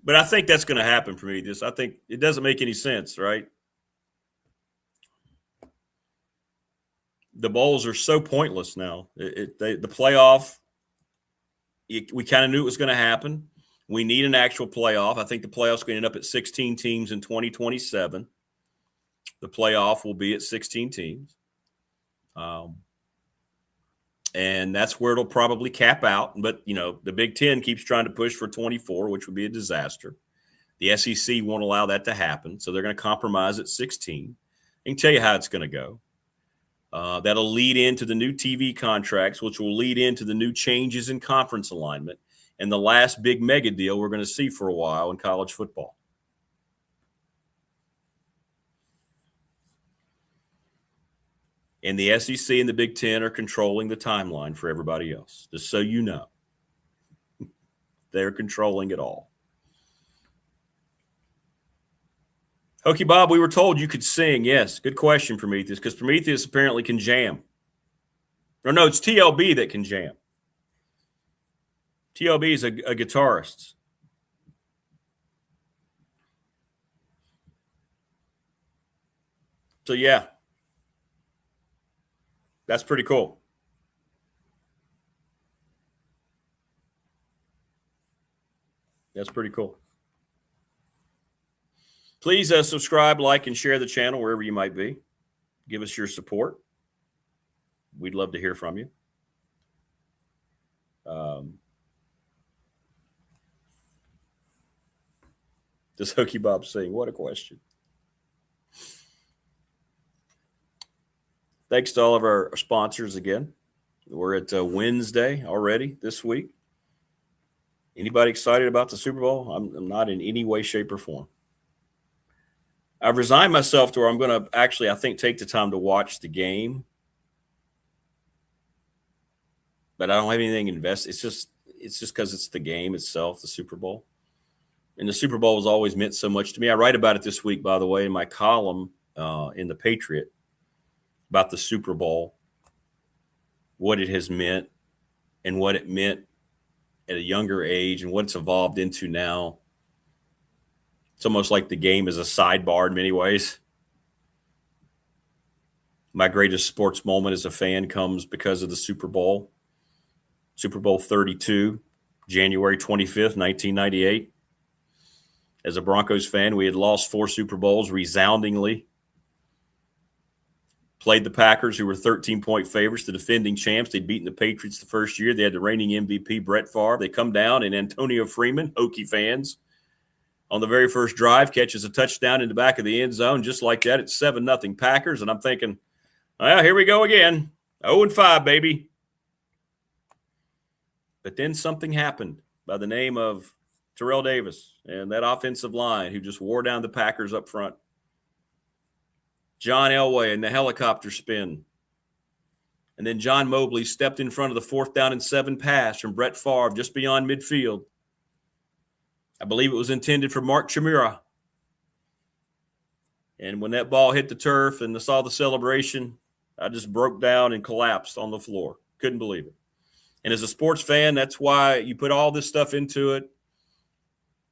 S4: But I think that's going to happen for me. I think it doesn't make any sense, right? The bowls are so pointless now. The playoff, we kind of knew it was going to happen. We need an actual playoff. I think the playoff's going to end up at 16 teams in 2027. The playoff will be at 16 teams. And that's where it'll probably cap out. But, the Big Ten keeps trying to push for 24, which would be a disaster. The SEC won't allow that to happen, so they're going to compromise at 16. I can tell you how it's going to go. That'll lead into the new TV contracts, which will lead into the new changes in conference alignment and the last big mega deal we're going to see for a while in college football. And the SEC and the Big Ten are controlling the timeline for everybody else, just so you know. They're controlling it all. Hokey Bob, we were told you could sing. Yes, good question, Prometheus, because Prometheus apparently can jam. Or no, it's TLB that can jam. TLB is a guitarist. So, yeah. That's pretty cool. That's pretty cool. Please subscribe, like, and share the channel wherever you might be. Give us your support. We'd love to hear from you. Does Hokey Bob saying, what a question. Thanks to all of our sponsors again. We're at Wednesday already this week. Anybody excited about the Super Bowl? I'm not in any way, shape, or form. I've resigned myself to where I'm going to actually, I think, take the time to watch the game. But I don't have anything invested. It's just because it's the game itself, the Super Bowl. And the Super Bowl has always meant so much to me. I write about it this week, by the way, in my column in the Patriot about the Super Bowl, what it has meant and what it meant at a younger age and what it's evolved into now. It's almost like the game is a sidebar in many ways. My greatest sports moment as a fan comes because of the Super Bowl. Super Bowl 32, January 25th, 1998. As a Broncos fan, we had lost 4 Super Bowls resoundingly. Played the Packers, who were 13-point favorites, the defending champs. They'd beaten the Patriots the first year. They had the reigning MVP, Brett Favre. They come down, and Antonio Freeman, Hokie fans, on the very first drive, catches a touchdown in the back of the end zone. Just like that, it's 7-0 Packers. And I'm thinking, well, here we go again. 0-5, baby. But then something happened by the name of Terrell Davis and that offensive line who just wore down the Packers up front. John Elway and the helicopter spin. And then John Mobley stepped in front of the 4th down and 7 pass from Brett Favre just beyond midfield. I believe it was intended for Mark Chmura. And when that ball hit the turf and I saw the celebration, I just broke down and collapsed on the floor. Couldn't believe it. And as a sports fan, that's why you put all this stuff into it.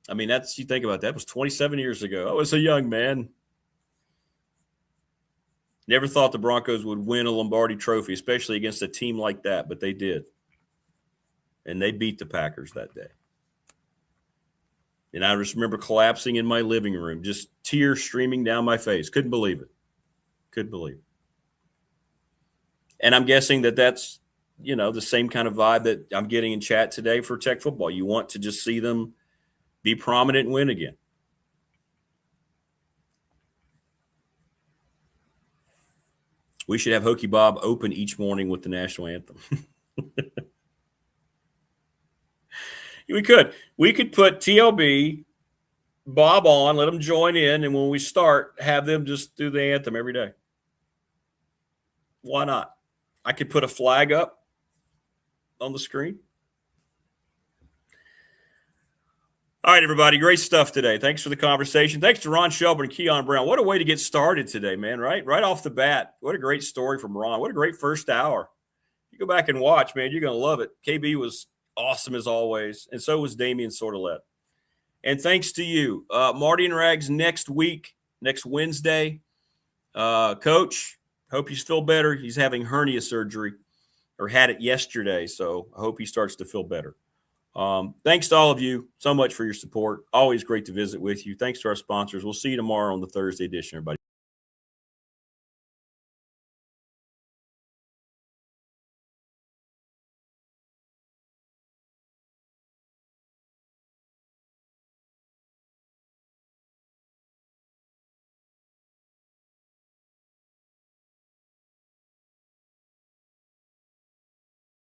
S4: I mean, you think about that. It was 27 years ago. I was a young man. Never thought the Broncos would win a Lombardi trophy, especially against a team like that, but they did. And they beat the Packers that day. And I just remember collapsing in my living room, just tears streaming down my face. Couldn't believe it. Couldn't believe it. And I'm guessing that's, the same kind of vibe that I'm getting in chat today for Tech football. You want to just see them be prominent and win again. We should have Hokey Bob open each morning with the national anthem. We could put TLB, Bob on, let them join in, and when we start, have them just do the anthem every day. Why not? I could put a flag up on the screen. All right, everybody, great stuff today. Thanks for the conversation. Thanks to Ron Shelburne and Kion Brown. What a way to get started today, man, right? Right off the bat. What a great story from Ron. What a great first hour. You go back and watch, man, you're going to love it. KB was awesome as always, and so was Damien Sordelett. And thanks to you. Marty and Rags next week, next Wednesday. Coach, hope you feel better. He's having hernia surgery or had it yesterday, so I hope he starts to feel better. Thanks to all of you so much for your support. Always great to visit with you. Thanks to our sponsors. We'll see you tomorrow on the Thursday edition, everybody.